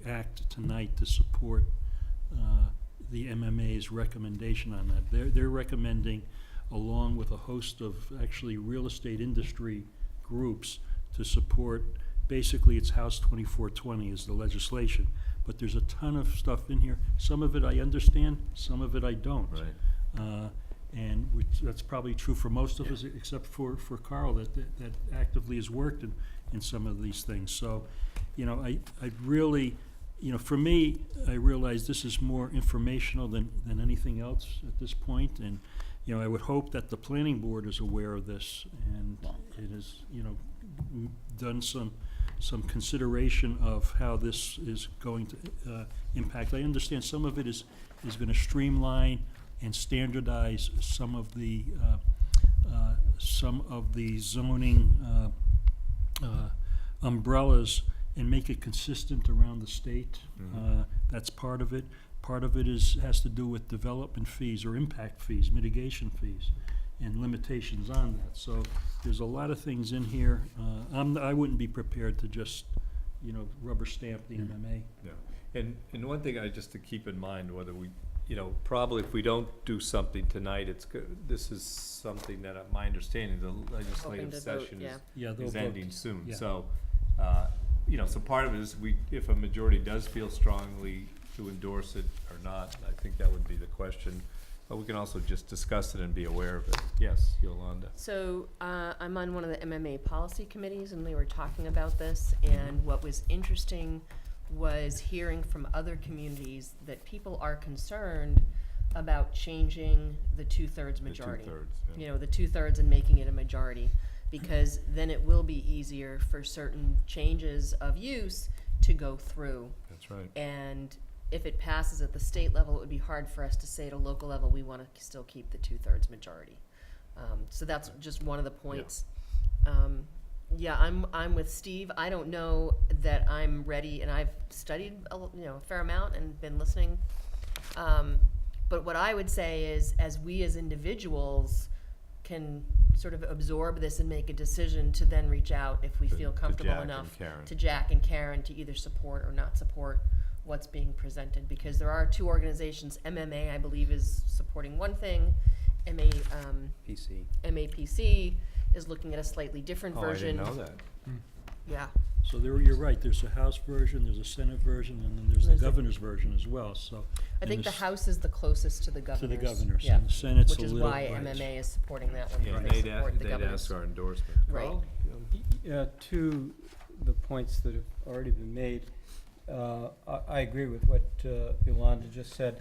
act tonight to support the MMA's recommendation on that. They're recommending, along with a host of actually real estate industry groups, to support, basically it's House 2420 is the legislation. But there's a ton of stuff in here. Some of it I understand, some of it I don't. Right. And that's probably true for most of us, except for Carl, that actively has worked in some of these things. So, I really, for me, I realize this is more informational than anything else at this point. And, I would hope that the planning board is aware of this and it is, done some consideration of how this is going to impact. I understand some of it is gonna streamline and standardize some of the zoning umbrellas and make it consistent around the state. That's part of it. Part of it has to do with development fees or impact fees, mitigation fees, and limitations on that. So there's a lot of things in here. I wouldn't be prepared to just, rubber stamp the MMA. Yeah, and one thing just to keep in mind, whether we, probably if we don't do something tonight, this is something that, my understanding, the legislative to vote, session yeah. is they'll ending vote. soon. Yeah. So, so part of it is if a majority does feel strongly to endorse it or not, I think that would be the question. But we can also just discuss it and be aware of it. Yes, Yolanda. So I'm on one of the MMA policy committees, and we were talking about this, and what was interesting was hearing from other communities that people are concerned about changing the two-thirds majority. The two-thirds, The two-thirds and making it a majority, because then it will be easier for certain changes of use to go through. That's right. And if it passes at the state level, it would be hard for us to say at a local level, we want to still keep the two-thirds majority. So that's just one of the points. I'm with Steve. I don't know that I'm ready, and I've studied a fair amount and been listening. But what I would say is, as we as individuals can sort of absorb this and make a decision to then reach out if we feel comfortable Jack and enough Karen. to Jack and Karen to either support or not support what's being presented, because there are two organizations. MMA, I believe, is supporting one thing. MAPC is looking at a slightly different version. I didn't know that. Yeah. So you're right, there's a House version, there's a Senate version, and then there's the governor's version as well, so. I think the and House is the closest to the governor's. To the governor's, Yeah. and the Senate's a Which is little. why right. MMA is supporting that one, Yeah, where and they support the they'd governor's. ask our endorsement. Right. Carl? To the points that have already been made, I agree with what Yolanda just said.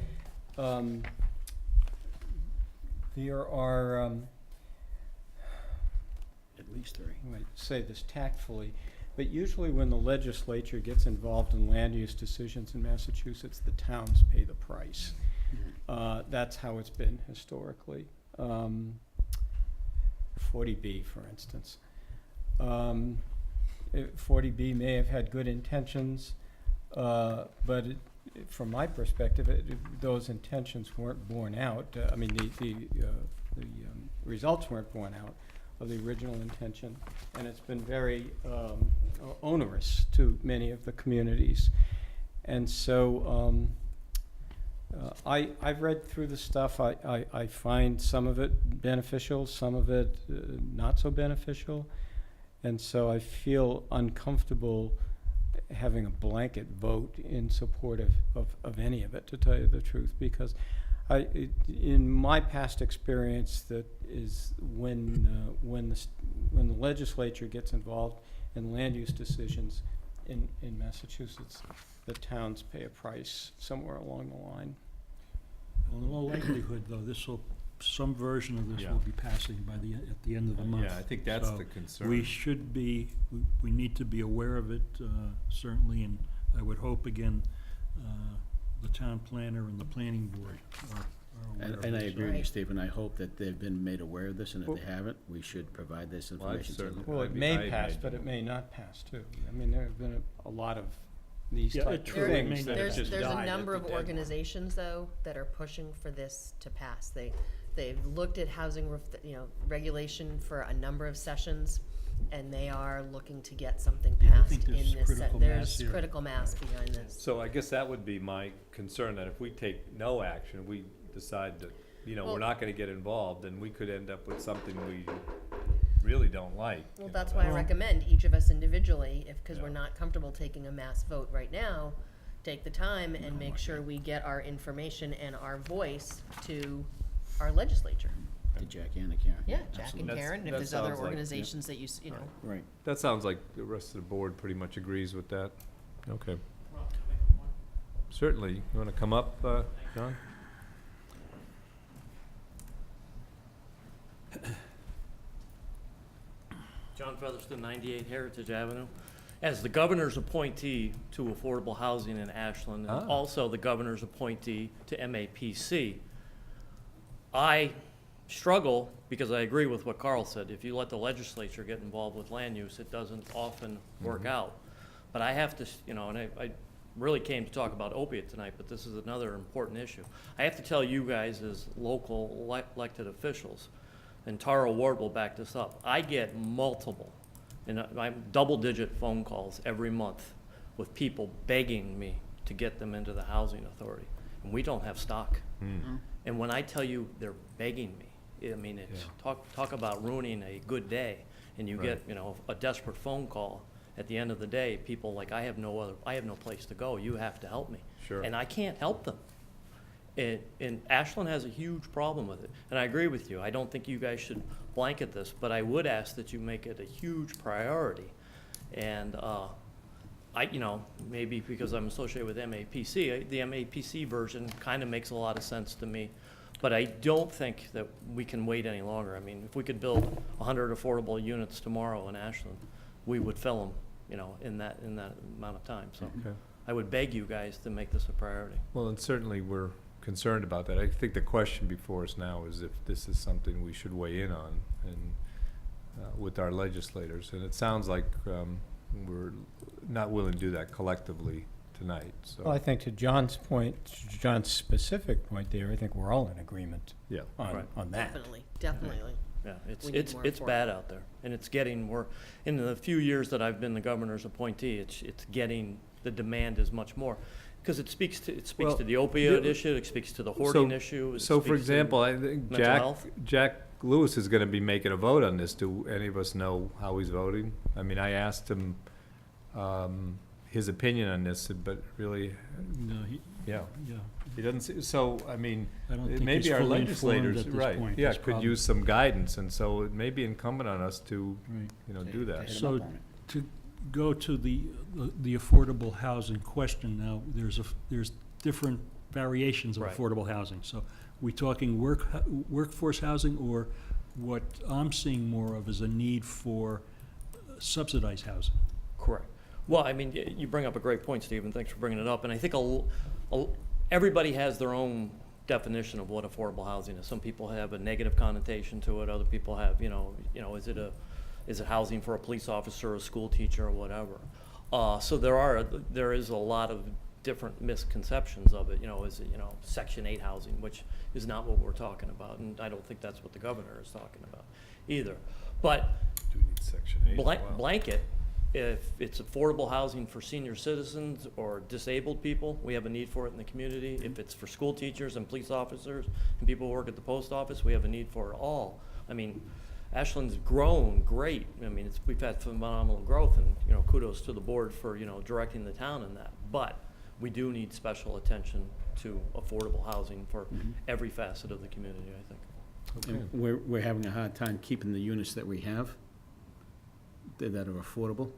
There are, At least three. I might say this tactfully, but usually when the legislature gets involved in land use decisions in Massachusetts, the towns pay the price. That's how it's been historically. 40B, for instance. 40B may have had good intentions, but from my perspective, those intentions weren't borne out. The results weren't borne out of the original intention, and it's been very onerous to many of the communities. And so I've read through the stuff. I find some of it beneficial, some of it not so beneficial, and so I feel uncomfortable having a blanket vote in support of any of it, to tell you the truth, because in my past experience, that is when the legislature gets involved in land use decisions in Massachusetts, the towns pay a price somewhere along the line. Well, in all likelihood, though, some version of this Yeah. will be passing at the end of the month. Yeah, I think that's So the concern. we we need to be aware of it, certainly, and I would hope, again, the town planner and the planning board are aware of And I this. agree with you, Right. Steve, and I hope that they've been made aware of this, and if they haven't, we should provide this Well, I've information to them. certainly- Well, I it mean, may I pass, imagine. but it may not pass, too. I mean, there have been a lot of these Yeah, types of true, it may things not that have pass. just There's a died at number of the deadline. organizations, though, that are pushing for this to pass. They've looked at housing regulation for a number of sessions, and they are looking to get something Yeah, I passed think in there's this. critical There's mass here. critical mass behind this. So I guess that would be my concern, that if we take no action, we decide that, Well- we're not gonna get involved, then we could end up with something we really don't like. Well, you know, that's why I Well- recommend each of us individually, because Yeah. we're not comfortable taking a mass vote right now, take the time and make sure we get our information and our voice to our legislature. To Jack and to Karen. Yeah, Jack and Absolutely. Karen, and if that there's other sounds like- organizations that you know. Right. That sounds like the rest of the board pretty much agrees with that. Okay. Certainly. You wanna come up, John? John Featherston, 98 Heritage Avenue. As the governor's appointee to affordable housing in Ashland, and also the governor's appointee to MAPC, I struggle because I agree with what Carl said. If you let the legislature get involved with land use, it doesn't often work out. But I have to, you know, and I really came to talk about opiate tonight, but this is another important issue. I have to tell you guys as local elected officials, and Tara Ward will back this up, I get multiple, and I'm double-digit phone calls every month with people begging me to get them into the housing authority, and we don't have stock. And when I tell you they're begging me, I mean, it's talk about ruining a good day, and you get, you know, a desperate phone call. At the end of the day, people like, I have no place to go. You have to help me. Sure. And I can't help them. And Ashland has a huge problem with it. And I agree with you. I don't think you guys should blanket this, but I would ask that you make it a huge priority. And you know, maybe because I'm associated with MAPC, the MAPC version kind of makes a lot of sense to me. But I don't think that we can wait any longer. I mean, if we could build 100 affordable units tomorrow in Ashland, we would fill them, you know, in that amount of time. So I would beg you guys to make this a priority. Well, and certainly we're concerned about that. I think the question before us now is if this is something we should weigh in on and with our legislators. And it sounds like we're not willing to do that collectively tonight. So Well, I think to John's point, to John's specific point there, I think we're all in agreement on that. Definitely. Yeah, We need more it's bad out there, and it's getting more. In the few years that I've been the governor's appointee, it's getting, the demand is much more, because it speaks to the opioid issue, it speaks to the hoarding issue. So, for example, I think Jack Lewis is going to be making a vote on this. Do any of us know how he's voting? I mean, I asked him his opinion on this, but really, No, he doesn't. So, I mean, I don't think maybe he's our fully informed legislators, at this right? point. Yeah, That's could probably- use some guidance, and so it may be incumbent on us to, you know, do that. So to go to the affordable housing question now, there's different variations of Right. affordable housing. So we talking workforce housing, or what I'm seeing more of is a need for subsidized housing? Correct. Well, I mean, you bring up a great point, Stephen. Thanks for bringing it up. And I think everybody has their own definition of what affordable housing is. Some people have a negative connotation to it. Other people have, you know, is it housing for a police officer, a school teacher, or whatever? So there is a lot of different misconceptions of it. You know, is it, you know, Section 8 housing, which is not what we're talking about, and I don't think that's what the governor is talking about either. But Do we need Section 8 as well? blanket, if it's affordable housing for senior citizens or disabled people, we have a need for it in the community. If it's for school teachers and police officers and people who work at the post office, we have a need for it all. I mean, Ashland's grown great. I mean, we've had phenomenal growth, and, you know, kudos to the board for, you know, directing the town in that. But we do need special attention to affordable housing for every facet of the community, I think. And we're having a hard time keeping the units that we have that are affordable,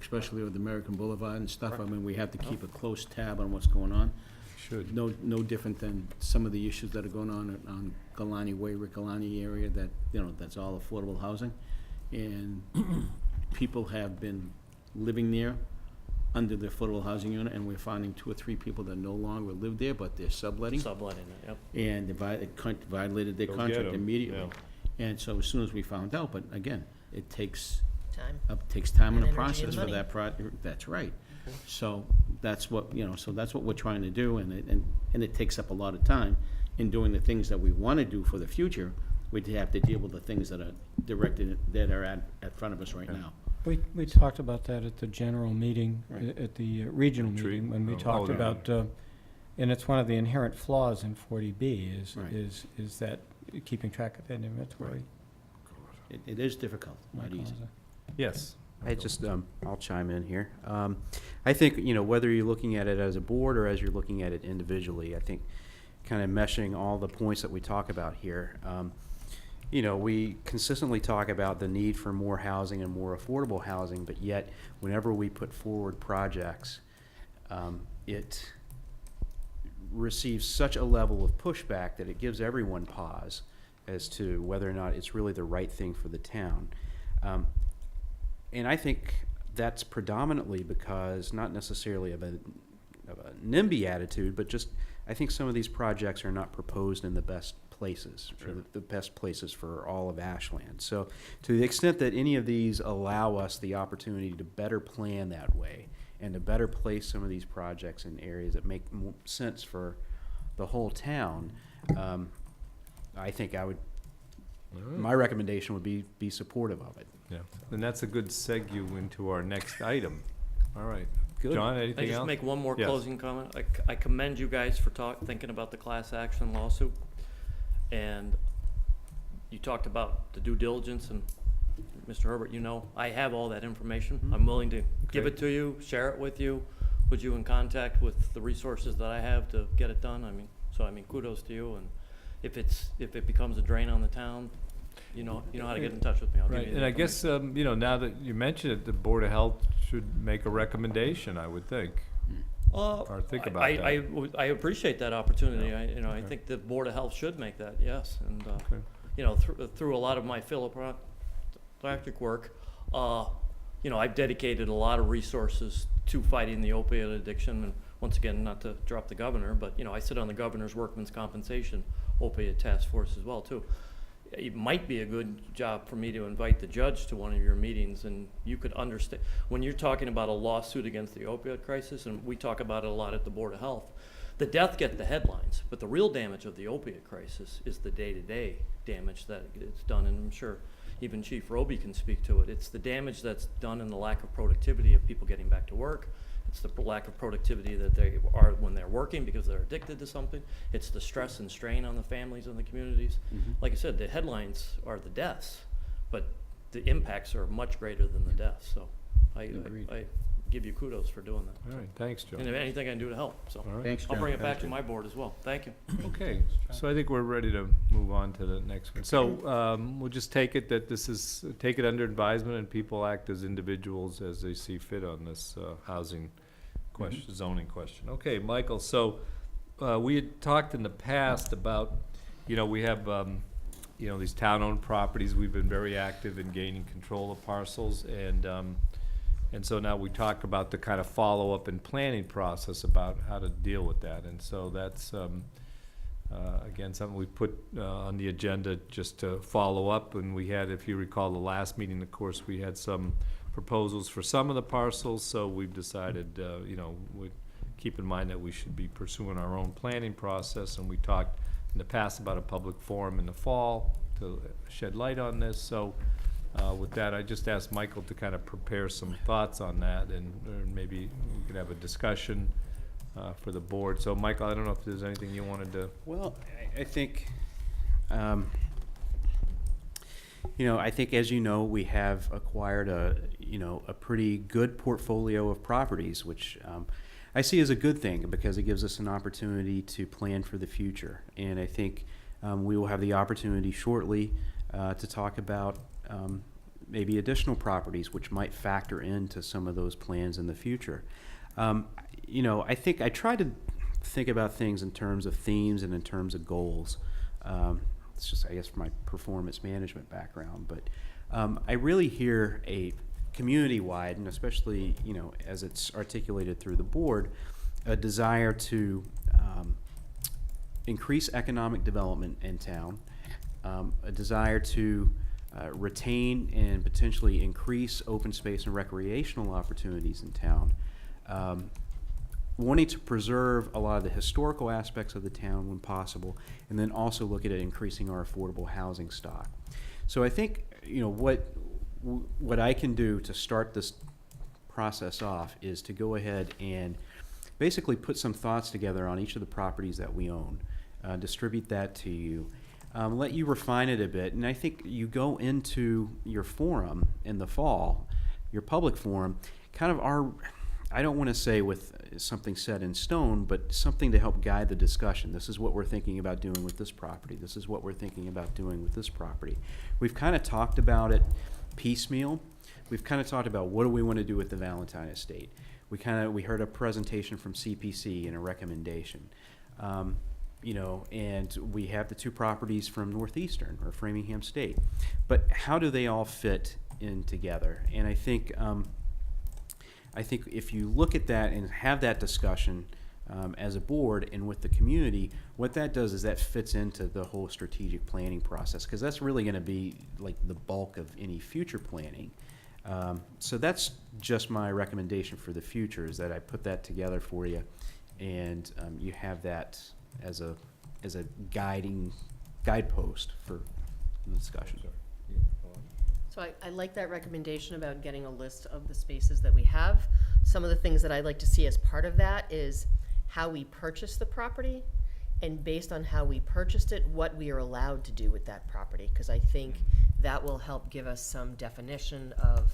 especially with American Boulevard and stuff. I mean, we have to keep a close tab on what's going on. Should. No different than some of the issues that are going on Galani Way, Rickalani area, that, you know, that's all affordable housing. And people have been living there under the affordable housing unit, and we're finding 2 or 3 people that no longer live there, but they're subletting. Subletting it, yep. And they violated their Go get contract 'em, immediately. And so as soon as we found out, but again, it takes Time. time and a And energy process and for money. that project. That's right. So that's what, you know, so that's what we're trying to do, and it takes up a lot of time in doing the things that we want to do for the future. We'd have to deal with the things that are directed, that are at front of us right now. We talked about that at the general meeting, Right. at the regional meeting, when we talked yeah. about, and it's one of the inherent flaws in 40B Right. is that keeping track of that inventory. It is difficult, not easy. Yes. I just, I'll chime in here. I think, you know, whether you're looking at it as a board or as you're looking at it individually, I think kind of meshing all the points that we talk about here, you know, we consistently talk about the need for more housing and more affordable housing, but yet whenever we put forward projects, it receives such a level of pushback that it gives everyone pause as to whether or not it's really the right thing for the town. And I think that's predominantly because, not necessarily of a NIMBY attitude, but just I think some of these projects are not proposed in the best places, or the best places for all of Ashland. So to the extent that any of these allow us the opportunity to better plan that way and to better place some of these projects in areas that make more sense for the whole town, I think I would, my recommendation would be supportive of it. Yeah, and that's a good segue into our next item. All right. Good. John, Can I anything just else? make one more Yes. closing comment? I commend you guys for thinking about the class action lawsuit. And you talked about the due diligence, and Mr. Herbert, you know, I have all that information. I'm willing to give it to you, share it with you, put you in contact with the resources that I have to get it done. I mean, kudos to you. And if it becomes a drain on the town, you know how to get in touch with me. I'll give Right, you the and I guess, now that you mention it, the Board of Health should make a recommendation, I would think. Or think about that. I appreciate that opportunity. I think the Board of Health should make that, yes. And, through a lot of my philanthropic work, I've dedicated a lot of resources to fighting the opioid addiction. And once again, not to drop the governor, but, I sit on the governor's workman's compensation opiate task force as well, too. It might be a good job for me to invite the judge to one of your meetings, and you could understand, when you're talking about a lawsuit against the opioid crisis, and we talk about it a lot at the Board of Health, the death get the headlines, but the real damage of the opiate crisis is the day-to-day damage that it's done, and I'm sure even Chief Roby can speak to it. It's the damage that's done in the lack of productivity of people getting back to work. It's the lack of productivity that they are when they're working because they're addicted to something. It's the stress and strain on the families and the communities. Like I said, the headlines are the deaths, but the impacts are much greater than the deaths. So I give you kudos for doing that. All right, thanks, Joe. And if anything I can do to help. So All right. Thanks, I'll John. bring it back Thank to you. my board as well. Thank you. Okay, so I think we're ready to move on to the next one. So we'll just take it that take it under advisement, and people act as individuals as they see fit on this housing question, zoning question. Okay, Michael, so we had talked in the past about, we have, these town-owned properties. We've been very active in gaining control of parcels, and so now we talk about the kind of follow-up and planning process about how to deal with that. And so that's, again, something we put on the agenda just to follow up. And we had, if you recall, the last meeting, of course, we had some proposals for some of the parcels, so we've decided, we keep in mind that we should be pursuing our own planning process, and we talked in the past about a public forum in the fall to shed light on this. So with that, I just asked Michael to kind of prepare some thoughts on that, and maybe we could have a discussion for the board. So Michael, I don't know if there's anything you wanted to. Well, I think, I think, as you know, we have acquired a pretty good portfolio of properties, which I see as a good thing because it gives us an opportunity to plan for the future. And I think we will have the opportunity shortly to talk about maybe additional properties which might factor into some of those plans in the future. I think I try to think about things in terms of themes and in terms of goals. It's just, I guess, from my performance management background, but I really hear a community-wide, and especially, as it's articulated through the board, a desire to increase economic development in town, a desire to retain and potentially increase open space and recreational opportunities in town, wanting to preserve a lot of the historical aspects of the town when possible, and then also look at increasing our affordable housing stock. So I think, what I can do to start this process off is to go ahead and basically put some thoughts together on each of the properties that we own, distribute that to you, let you refine it a bit, and I think you go into your forum in the fall, your public forum, kind of I don't want to say with something set in stone, but something to help guide the discussion. This is what we're thinking about doing with this property. This is what we're thinking about doing with this property. We've kind of talked about it piecemeal. We've kind of talked about what do we want to do with the Valentine estate. We heard a presentation from CPC and a recommendation. And we have the two properties from Northeastern or Framingham State. But how do they all fit in together. And I think if you look at that and have that discussion as a board and with the community, what that does is that fits into the whole strategic planning process, because that's really going to be like the bulk of any future planning. So that's just my recommendation for the future, is that I put that together for you, and you have that as a guidepost for the discussion. So I like that recommendation about getting a list of the spaces that we have. Some of the things that I'd like to see as part of that is how we purchase the property, and based on how we purchased it, what we are allowed to do with that property. Because I think that will help give us some definition of,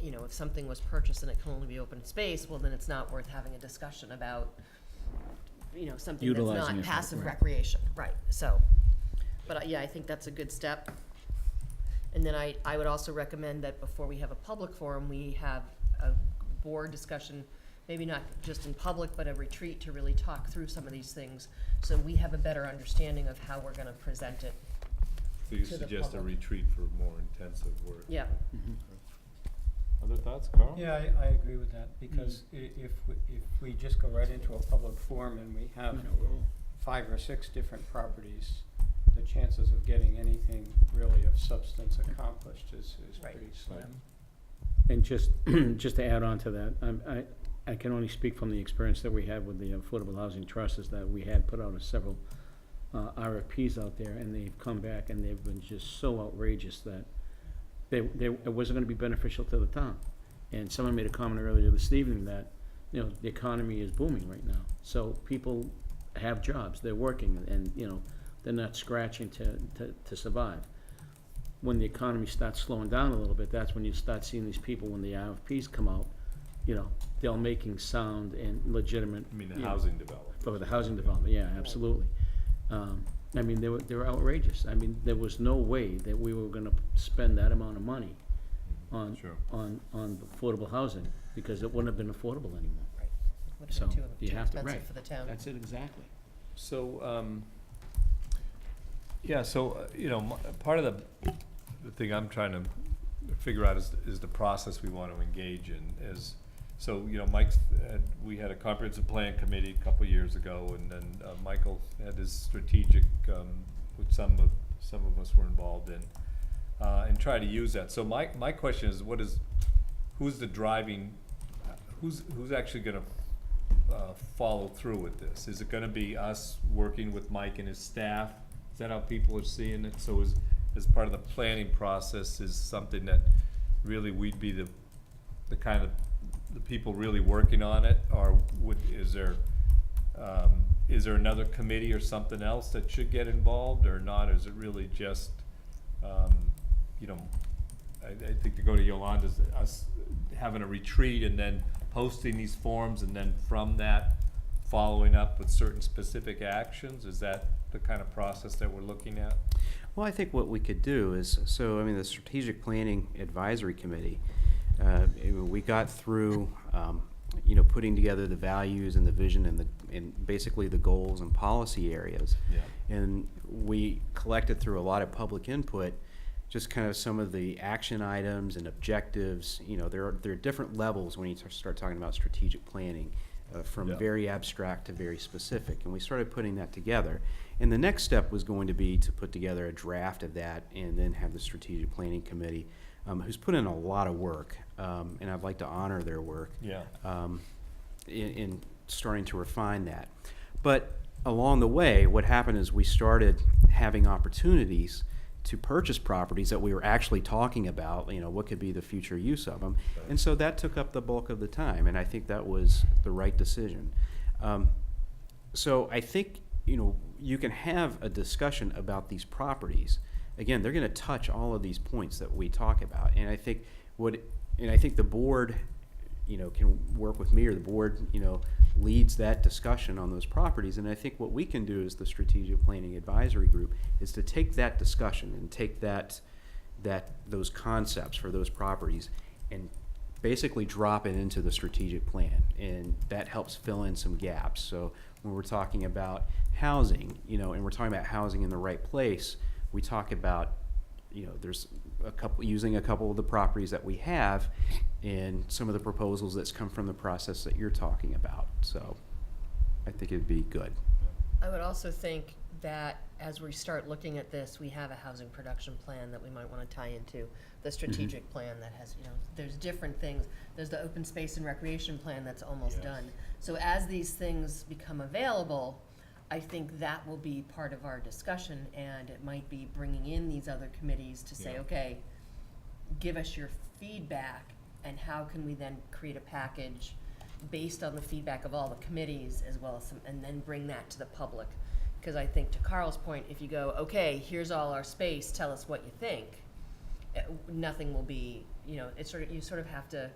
you know, if something was purchased and it can only be open space, well, then it's not worth having a discussion about, you know, something that's Utilizing not it for- passive right. recreation, right, so. But yeah, I think that's a good step. And then I would also recommend that before we have a public forum, we have a board discussion, maybe not just in public, but a retreat to really talk through some of these things, so we have a better understanding of how we're gonna present it. So you to the suggest a public. retreat for more intensive work? Yeah. Other thoughts, Carl? Yeah, I agree with that, because if we just go right into a public forum and we have 5 or 6 different properties, the chances of getting anything really of substance accomplished is Right. pretty slim. And just, just to add on to that, I can only speak from the experience that we had with the Affordable Housing Trust, is that we had put out several RFPs out there, and they've come back and they've been just so outrageous that it wasn't gonna be beneficial to the town. And someone made a comment earlier this evening that, you know, the economy is booming right now. So people have jobs, they're working, and, you know, they're not scratching to survive. When the economy starts slowing down a little bit, that's when you start seeing these people, when the RFPs come out, you know, they're making sound and legitimate. I mean, the you know, housing development. for the housing development, yeah, absolutely. I mean, they were outrageous. I mean, there was no way that we were gonna spend that amount of money on, Sure. on affordable housing, because it wouldn't have been affordable anymore. Right. Would So, have been you too have to, expensive right. for the town. That's it, exactly. So, yeah, so, you know, part of the thing I'm trying to figure out is the process we want to engage in is, so, you know, we had a comprehensive plan committee a couple years ago, and then Michael had his strategic, which some of us were involved in, and try to use that. So my question is, who's the driving, who's actually gonna follow through with this? Is it gonna be us working with Mike and his staff? Is that how people are seeing it? So as part of the planning process is something that really we'd be the kind of, the people really working on it? Or is there another committee or something else that should get involved or not? Or is it really just, you know, I think to go to Yolanda's, us having a retreat and then posting these forms and then from that following up with certain specific actions? Is that the kind of process that we're looking at? Well, I think what we could do is, so, I mean, the Strategic Planning Advisory Committee, we got through, you know, putting together the values and the vision and basically the goals and policy areas. Yeah. And we collected through a lot of public input, just kind of some of the action items and objectives. You know, there are different levels when you start talking about strategic planning, from Yeah. very abstract to very specific. And we started putting that together. And the next step was going to be to put together a draft of that and then have the Strategic Planning Committee, who's put in a lot of work, and I'd like to honor their work. Yeah. In starting to refine that. But along the way, what happened is we started having opportunities to purchase properties that we were actually talking about, you know, what could be the future use of them. And so that took up the bulk of the time, and I think that was the right decision. So I think, you know, you can have a discussion about these properties. Again, they're gonna touch all of these points that we talk about, and I think the board, you know, can work with me, or the board, you know, leads that discussion on those properties. And I think what we can do as the Strategic Planning Advisory Group is to take that discussion and take those concepts for those properties and basically drop it into the strategic plan, and that helps fill in some gaps. So when we're talking about housing, you know, and we're talking about housing in the right place, we talk about there's using a couple of the properties that we have and some of the proposals that's come from the process that you're talking about. So I think it'd be good. I would also think that as we start looking at this, we have a housing production plan that we might want to tie into the strategic plan that has, there's different things. There's the open space and recreation plan that's almost done. So as these things become available, I think that will be part of our discussion, and it might be bringing in these other committees to say, okay, give us your feedback, and how can we then create a package based on the feedback of all the committees as well as and then bring that to the public. Because I think, to Carl's point, if you go, okay, here's all our space, tell us what you think, nothing will be, you sort of have to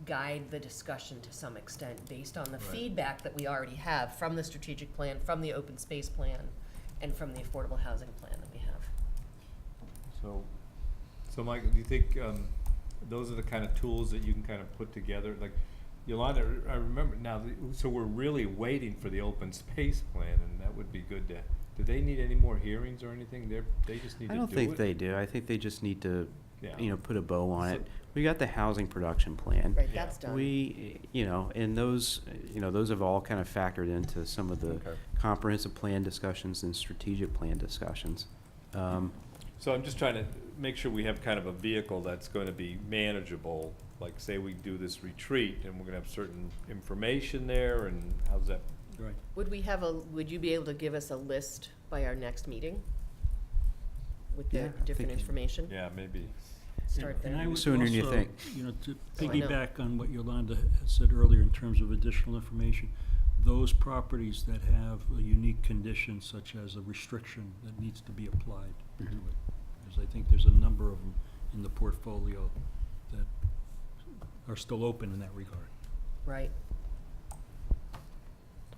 guide the discussion to some extent based on the feedback that we already have from the strategic plan, from the open space plan, and from the affordable housing plan that we have. So Michael, do you think those are the kind of tools that you can kind of put together? Like, Yolanda, I remember now, so we're really waiting for the open space plan, and that would be good to, do they need any more hearings or anything? They just need to do it? I don't think they do. I think they just need to, Yeah. put a bow on it. We got the housing production plan. Right, that's done. We, and those, those have all kind of factored into some of the comprehensive plan discussions and strategic plan discussions. So I'm just trying to make sure we have kind of a vehicle that's going to be manageable. Like, say we do this retreat and we're going to have certain information there, and how's that? Right. Would you be able to give us a list by our next meeting with the Yeah, I different think- information? Yeah, maybe. Start And I there. would Sooner than you also, think. To Oh, I know. piggyback on what Yolanda had said earlier in terms of additional information, those properties that have a unique condition such as a restriction that needs to be applied to it. Because I think there's a number of them in the portfolio that are still open in that regard. Right.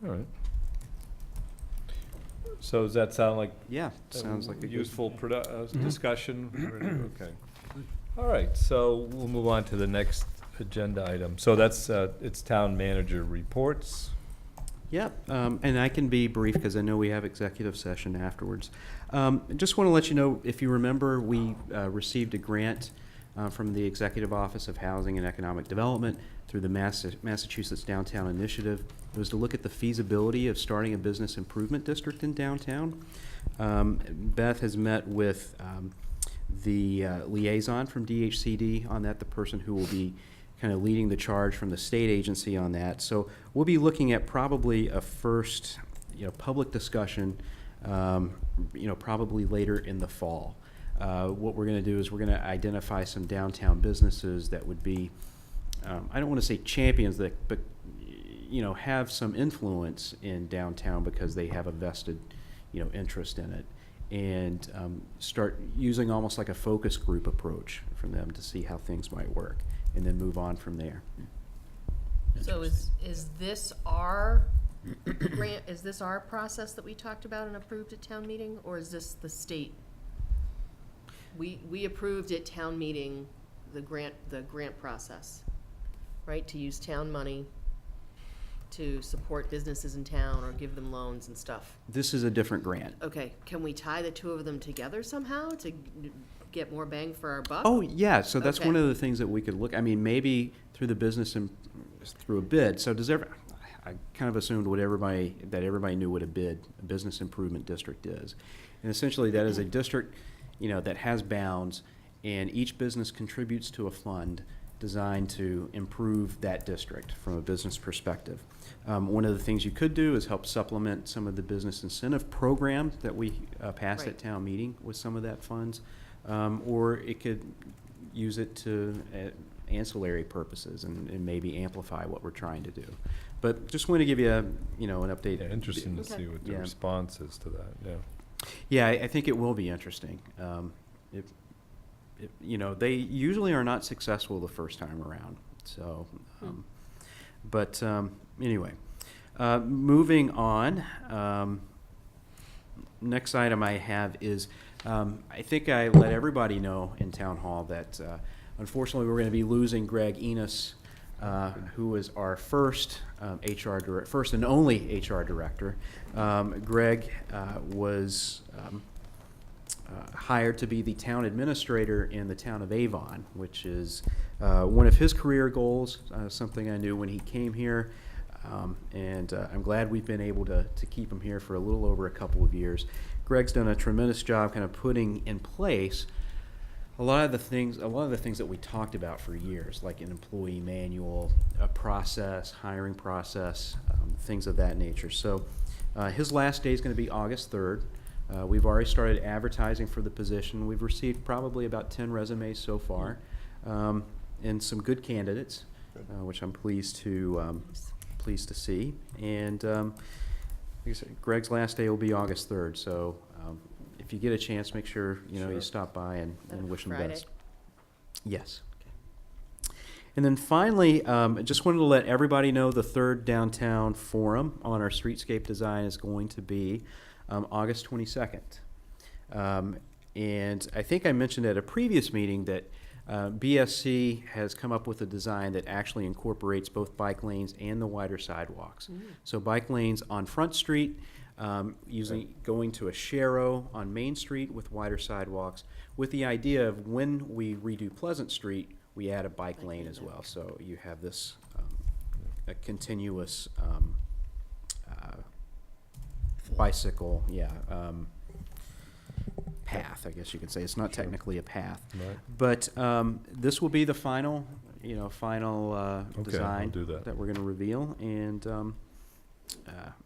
All right. So does that sound like Yeah, sounds like a good- useful discussion? Okay. All right, so we'll move on to the next agenda item. So that's, it's town manager reports. Yep, and I can be brief because I know we have executive session afterwards. Just want to let you know, if you remember, we received a grant from the Executive Office of Housing and Economic Development through the Massachusetts Downtown Initiative. It was to look at the feasibility of starting a business improvement district in downtown. Beth has met with the liaison from DHCD on that, the person who will be kind of leading the charge from the state agency on that. So we'll be looking at probably a first, public discussion, probably later in the fall. What we're going to do is we're going to identify some downtown businesses that would be, I don't want to say champions, but have some influence in downtown because they have a vested, interest in it, and start using almost like a focus group approach from them to see how things might work, and then move on from there. So is this our grant, is this our process that we talked about and approved at town meeting, or is this the state? We approved at town meeting the grant process, right, to use town money to support businesses in town or give them loans and stuff. This is a different grant. Okay, can we tie the two of them together somehow to get more bang for our buck? Oh, yeah, so that's Okay. one of the things that we could look, maybe through the business and through a bid. So I kind of assumed that everybody knew what a business improvement district is. And essentially that is a district, that has bounds, and each business contributes to a fund designed to improve that district from a business perspective. One of the things you could do is help supplement some of the business incentive programs that we passed Right. at town meeting with some of that funds. Or it could use it to ancillary purposes and maybe amplify what we're trying to do. But just want to give you an update. Yeah, interesting to see what the Yeah. response is to that, yeah. Yeah, I think it will be interesting. They usually are not successful the first time around. So, anyway, moving on. Next item I have is, I think I let everybody know in town hall that unfortunately we're going to be losing Greg Enos, who was our first first and only HR director. Greg was hired to be the town administrator in the town of Avon, which is one of his career goals, something I knew when he came here. And I'm glad we've been able to keep him here for a little over a couple of years. Greg's done a tremendous job kind of putting in place a lot of the things that we talked about for years, like an employee manual, a process, hiring process, things of that nature. So his last day is going to be August 3rd. We've already started advertising for the position. We've received probably about 10 resumes so far, and some good candidates, which I'm pleased to see. And like I said, Greg's last day will be August 3rd. So if you get a chance, make sure you stop by and wish him the best. Yes. And then finally, I just wanted to let everybody know the third downtown forum on our streetscape design is going to be August 22nd. And I think I mentioned at a previous meeting that BSC has come up with a design that actually incorporates both bike lanes and the wider sidewalks. So bike lanes on Front Street, usually going to a Sharrow on Main Street with wider sidewalks, with the idea of when we redo Pleasant Street, we add a bike lane as well. So you have this a continuous bicycle, path, I guess you could say. It's not technically a path. Right. But this will be the final, Okay, design we'll do that. we're going to reveal. And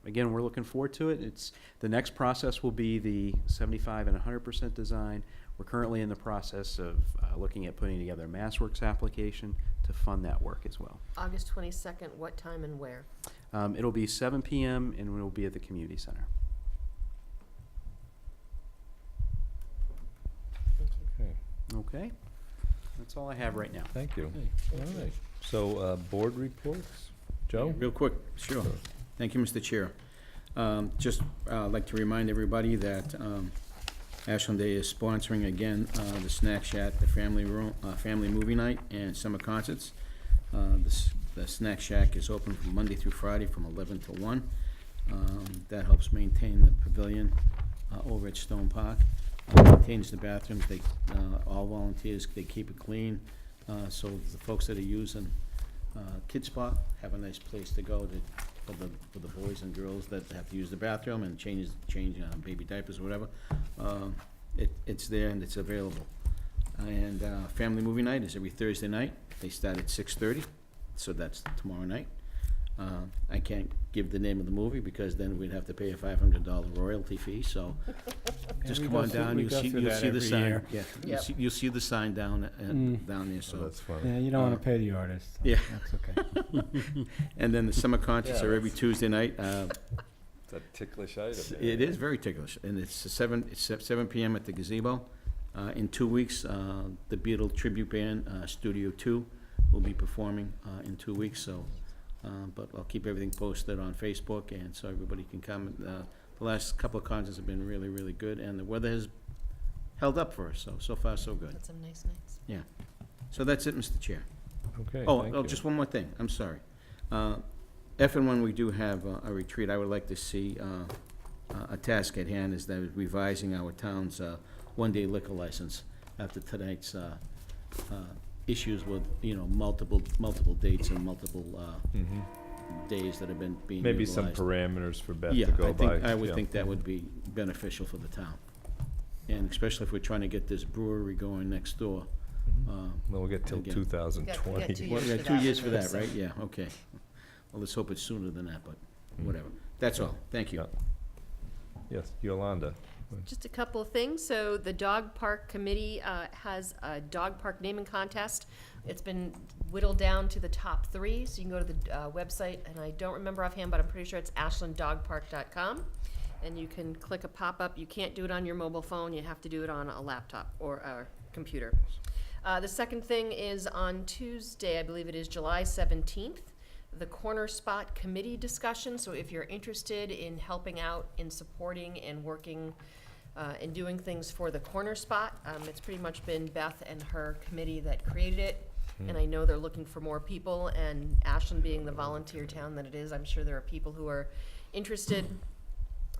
again, we're looking forward to it. The next process will be the 75 and 100% design. We're currently in the process of looking at putting together a MassWorks application to fund that work as well. August 22nd, what time and where? It'll be 7 p.m. and it'll be at the community center. Okay, Okay, that's all I have right now. thank you. All right, so, board reports? Joe? Real quick, sure. Thank you, Mr. Chair. Just like to remind everybody that Ashland Day is sponsoring again the Snack Shack, the family movie night, and summer concerts. The Snack Shack is open from Monday through Friday from 11 to 1. That helps maintain the pavilion over at Stone Park. Maintains the bathrooms. They all volunteers. They keep it clean, so the folks that are using Kid Spot have a nice place to go for the boys and girls that have to use the bathroom and change baby diapers or whatever. It's there and it's available. And family movie night is every Thursday night. They start at 6:30, so that's tomorrow night. I can't give the name of the movie because then we'd have to pay a $500 royalty fee, so just come on down, you'll see the sign. Yeah, you'll see the sign down there, so. That's funny. Yeah, you don't want to pay the artist. So Yeah. That's okay. And then the summer concerts are every Tuesday night. It's a ticklish item. It is very ticklish, and it's 7 p.m. at the gazebo. In 2 weeks, the Beatle tribute band, Studio 2, will be performing in 2 weeks, so. But I'll keep everything posted on Facebook, and so everybody can come. The last couple of concerts have been really, really good, and the weather has held up for us, so far, so good. Got some nice nights. Yeah. So that's it, Mr. Chair. Okay, Oh, thank oh, you. just one more thing, I'm sorry. If and when we do have a retreat, I would like to see a task at hand is that revising our town's one-day liquor license after tonight's issues with, multiple dates and multiple days that have been being Maybe utilized. some parameters for Beth Yeah, to go by. I would Yeah. think that would be beneficial for the town. And especially if we're trying to get this brewery going next door. Well, we'll get till again. 2020. We got 2 Well, years we for got 2 that, years for that, so. right? Yeah, okay. Well, let's hope it's sooner than that, but whatever. That's all. Thank you. Yeah. Yes, Yolanda. Just a couple of things. So the dog park committee has a dog park naming contest. It's been whittled down to the top 3, so you can go to the website, and I don't remember offhand, but I'm pretty sure it's ashlanddogpark.com. And you can click a pop-up. You can't do it on your mobile phone. You have to do it on a laptop or a computer. The second thing is on Tuesday, I believe it is July 17th, the Corner Spot Committee discussion. So if you're interested in helping out in supporting and working and doing things for the Corner Spot, it's pretty much been Beth and her committee that created it. And I know they're looking for more people, and Ashland being the volunteer town that it is, I'm sure there are people who are interested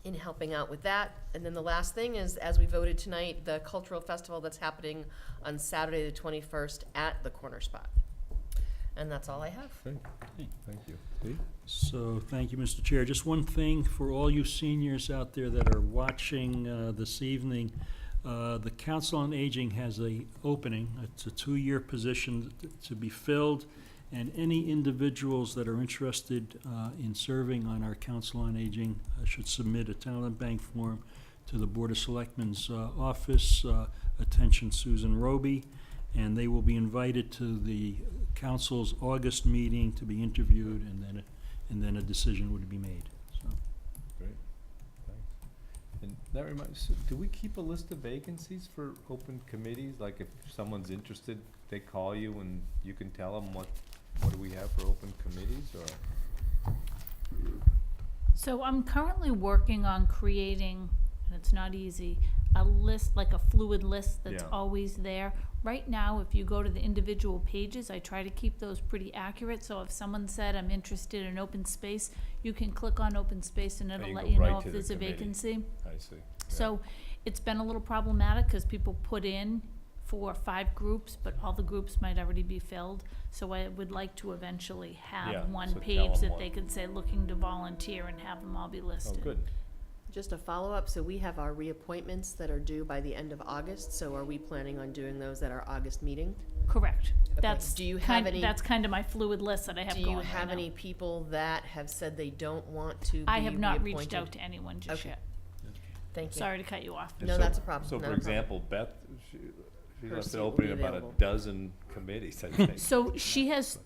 in helping out with that. And then the last thing is, as we voted tonight, the cultural festival that's happening on Saturday, the 21st at the Corner Spot. And that's all I have. Great. Thank you. Steve? So, thank you, Mr. Chair. Just one thing for all you seniors out there that are watching this evening. The Council on Aging has a opening. It's a 2-year position to be filled, and any individuals that are interested in serving on our Council on Aging should submit a talent bank form to the Board of Selectmen's office. Attention Susan Roby, and they will be invited to the council's August meeting to be interviewed, and then a decision would be made. So, Great, thanks. And that reminds, do we keep a list of vacancies for open committees? Like if someone's interested, they call you and you can tell them what do we have for open committees, or? So I'm currently working on creating, and it's not easy, a list, like a fluid list that's Yeah. always there. Right now, if you go to the individual pages, I try to keep those pretty accurate, so if someone said, I'm interested in open space, you can click on open space and it'll you let go you right know to if the there's a committee. vacancy. I see. So it's been a little problematic because people put in 4 or 5 groups, but all the groups might already be filled. So I would like to eventually Yeah, have one so tell page 'em that what. they could say looking to volunteer and have them all be Oh, listed. good. Just a follow-up, so we have our reappointments that are due by the end of August, so are we planning on doing those at our August meeting? Correct. Okay. That's Do you have any? That's kind of my fluid list that I have Do going you right have now. any people that have said they don't want to be I have not reached reappointed? out to anyone just Okay. yet. Thank you. Sorry to cut you off. And No, so- that's a problem. So Not for a problem. example, Beth, she Her left seat it will open be in about a available. dozen committees, I think. So she has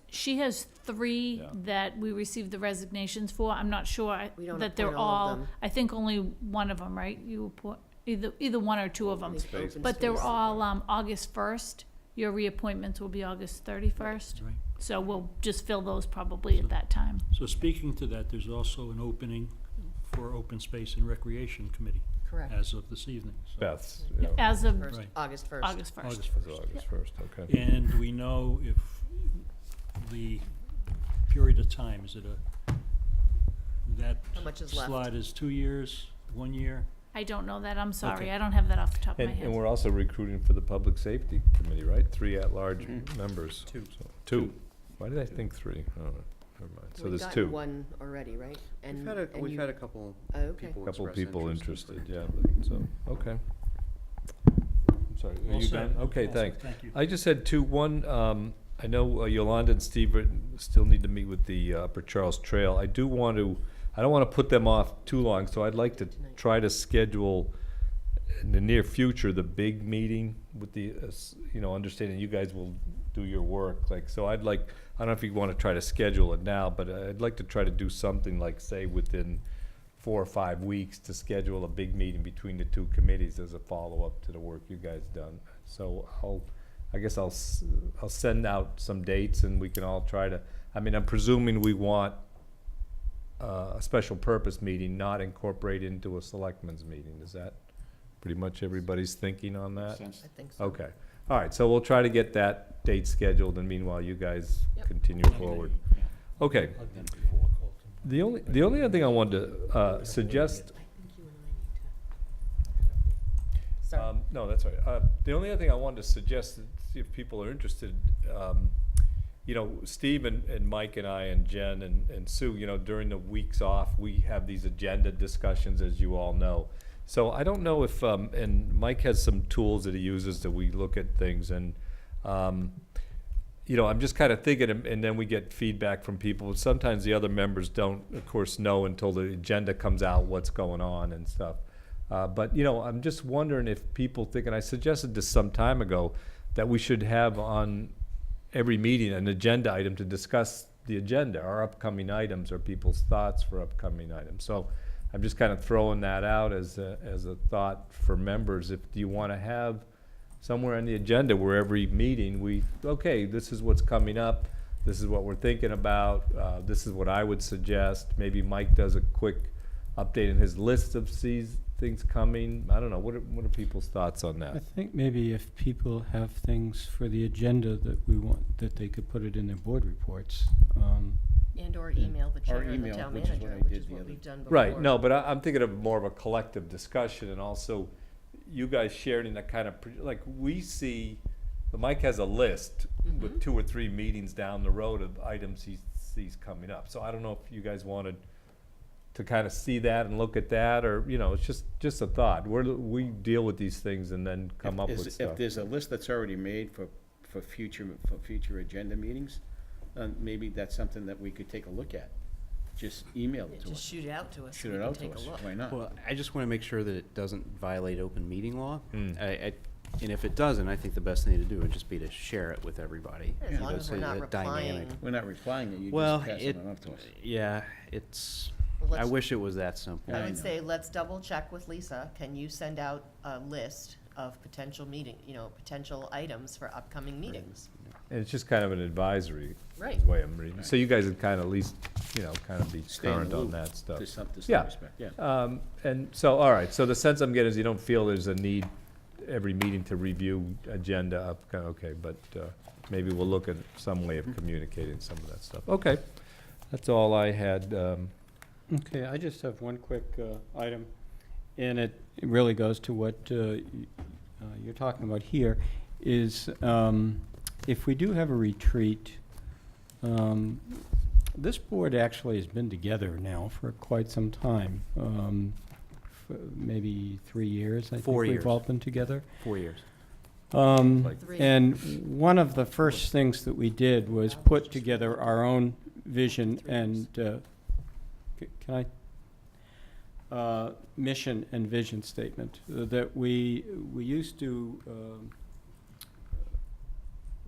3 Yeah. that we received the resignations for. I'm not sure We don't that they're appoint all of all, them. I think only one of them, right? You appoint, either one or 2 of them. Open space. But they're all August 1st. Your reappointments will be August 31st. right. So we'll just fill those probably at that time. So speaking to that, there's also an opening for Open Space and Recreation Committee Correct. as of this evening. So- Beth's, you know, As of First, Right. August 1st. August 1st. August as 1st. of August 1st, okay. And we know if the period of time, is it that How much is left? slot is 2 years, 1 year? I don't know that. I'm sorry. Okay. I don't have that off the top of my And head. we're also recruiting for the Public Safety Committee, right? 3 at-large members. Two. So- 2. Why did I think 3? Oh, never mind. So We've there's gotten 2. one already, right? And and We've you- had a couple Oh, okay. people Couple express people interest. interested, yeah, but, so, okay. I'm sorry, are All you set. done? Okay, All set. thanks. Thank you. I just had 2. One, I know Yolanda and Steve still need to meet with the Upper Charles Trail. I don't want to put them off too long, so I'd like to try to schedule in the near future, the big meeting with the, understanding you guys will do your work, like, so I don't know if you want to try to schedule it now, but I'd like to try to do something like, say, within 4 or 5 weeks to schedule a big meeting between the 2 committees as a follow-up to the work you guys done. So I guess I'll send out some dates and we can all try to, I'm presuming we want a special purpose meeting not incorporate into a selectmen's meeting. Is that pretty much everybody's thinking on that? I think so. Okay. All right, so we'll try to get that date scheduled, and meanwhile, you guys Yep. continue forward. Okay. The only other thing I wanted to suggest. I think you and I need to. Sorry. No, that's all right. The only other thing I wanted to suggest, see if people are interested, Steve and Mike and I and Jen and Sue, during the weeks off, we have these agenda discussions, as you all know. So I don't know if, and Mike has some tools that he uses that we look at things, and, I'm just kind of thinking, and then we get feedback from people. Sometimes the other members don't, of course, know until the agenda comes out what's going on and stuff. But I'm just wondering if people think, and I suggested this some time ago, that we should have on every meeting an agenda item to discuss the agenda, our upcoming items, or people's thoughts for upcoming items. So I'm just kind of throwing that out as a thought for members. Do you want to have somewhere on the agenda where every meeting okay, this is what's coming up, this is what we're thinking about, this is what I would suggest. Maybe Mike does a quick update in his list of things coming. I don't know. What are people's thoughts on that? I think maybe if people have things for the agenda that we want, that they could put it in their board reports. And/or email the chair and the email, town which is what manager, I which did is the what other- we've done before. Right, no, but I'm thinking of more of a collective discussion, and also you guys sharing that kind of, like, we see, Mike has a list with 2 or 3 meetings down the road of items he sees coming up. So I don't know if you guys wanted to kind of see that and look at that, or, you know, it's just a thought. We deal with these things and then come up with stuff. If there's a list that's already made for future agenda meetings, maybe that's something that we could take a look at. Just email it to Just us. shoot it out to us. Shoot we it can out to take a us. look. Why not? Well, I just want to make sure that it doesn't violate open meeting law. Hmm. And if it doesn't, I think the best thing to do would just be to share it with everybody. As you long know, as so we're not that dynamic. replying. We're not replying it, you Well, just pass it, it on to us. yeah, it's, Well, I let's- wish it was that simple. I I would know. say, let's double check with Lisa. Can you send out a list of potential potential items for upcoming meetings? And it's just kind of an advisory, Right. is the way I'm reading. So you guys would kind of at least, you know, kind of be Stay in the current on loop that stuff. To some Yeah. respect, yeah. And so, all right, so the sense I'm getting is you don't feel there's a need every meeting to review agenda up, okay, but maybe we'll look at some way of communicating some of that stuff. Okay, that's all I had. Okay, I just have one quick item, and it really goes to what you're talking about here, is if we do have a retreat, this board actually has been together now for quite some time, maybe 3 years, I think 4 years. we've all been together. 4 years. And one of the first things that we did was put together our own vision and, can I? Mission and vision statement that we used to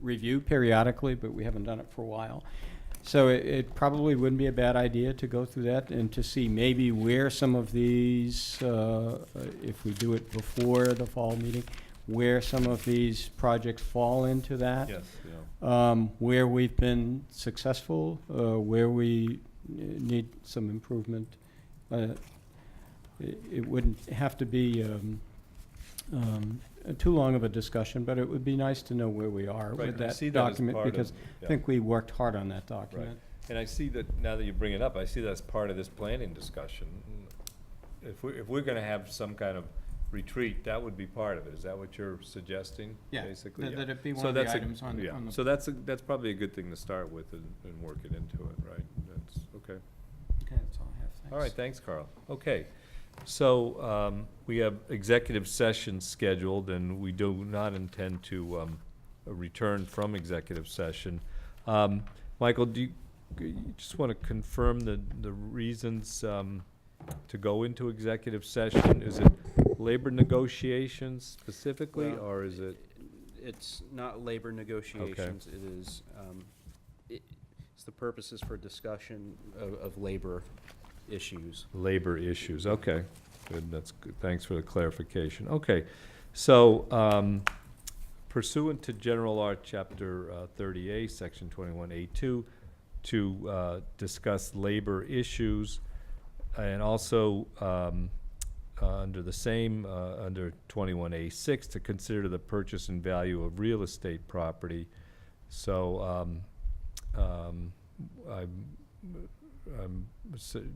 review periodically, but we haven't done it for a while. So it probably wouldn't be a bad idea to go through that and to see maybe where some of these, if we do it before the fall meeting, where some of these projects fall into that. Yes, yeah. Where we've been successful, where we need some improvement. It wouldn't have to be too long of a discussion, but it would be nice to know where we are Right, with and I that see that as document, part of- because yeah. I think we worked hard on that Right, document. and I see that, now that you bring it up, I see that's part of this planning discussion. If we're gonna have some kind of retreat, that would be part of it, is that what you're suggesting, Yeah, basically? that it be So one of the that's a- items on yeah, the. so that's probably a good thing to start with and work it into it, right? That's, okay. Okay, that's all I have, thanks. All right, thanks, Carl. Okay, so we have executive session scheduled, and we do not intend to return from executive session. Michael, do you just want to confirm the reasons to go into executive session? Is it labor negotiations specifically, Well, or is it? It's not labor negotiations, it is, it's the purposes for discussion of labor issues. Labor issues, okay, good, that's good, thanks for the clarification. Okay, so pursuant to General Law, Chapter 30A, Section 21A2, to discuss labor issues, and also under the same, under 21A6, to consider the purchase and value of real estate property. So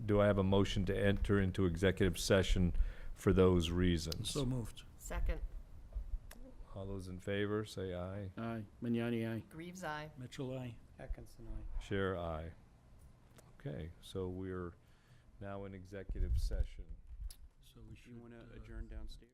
do I have a motion to enter into executive session for those reasons? So moved. Second. All those in favor, say aye. Aye, Magnani, aye. Greaves, aye. Mitchell, aye. Atkinson, aye. Chair, aye. Okay, so we're now in executive session. So we should. You want to adjourn downstairs?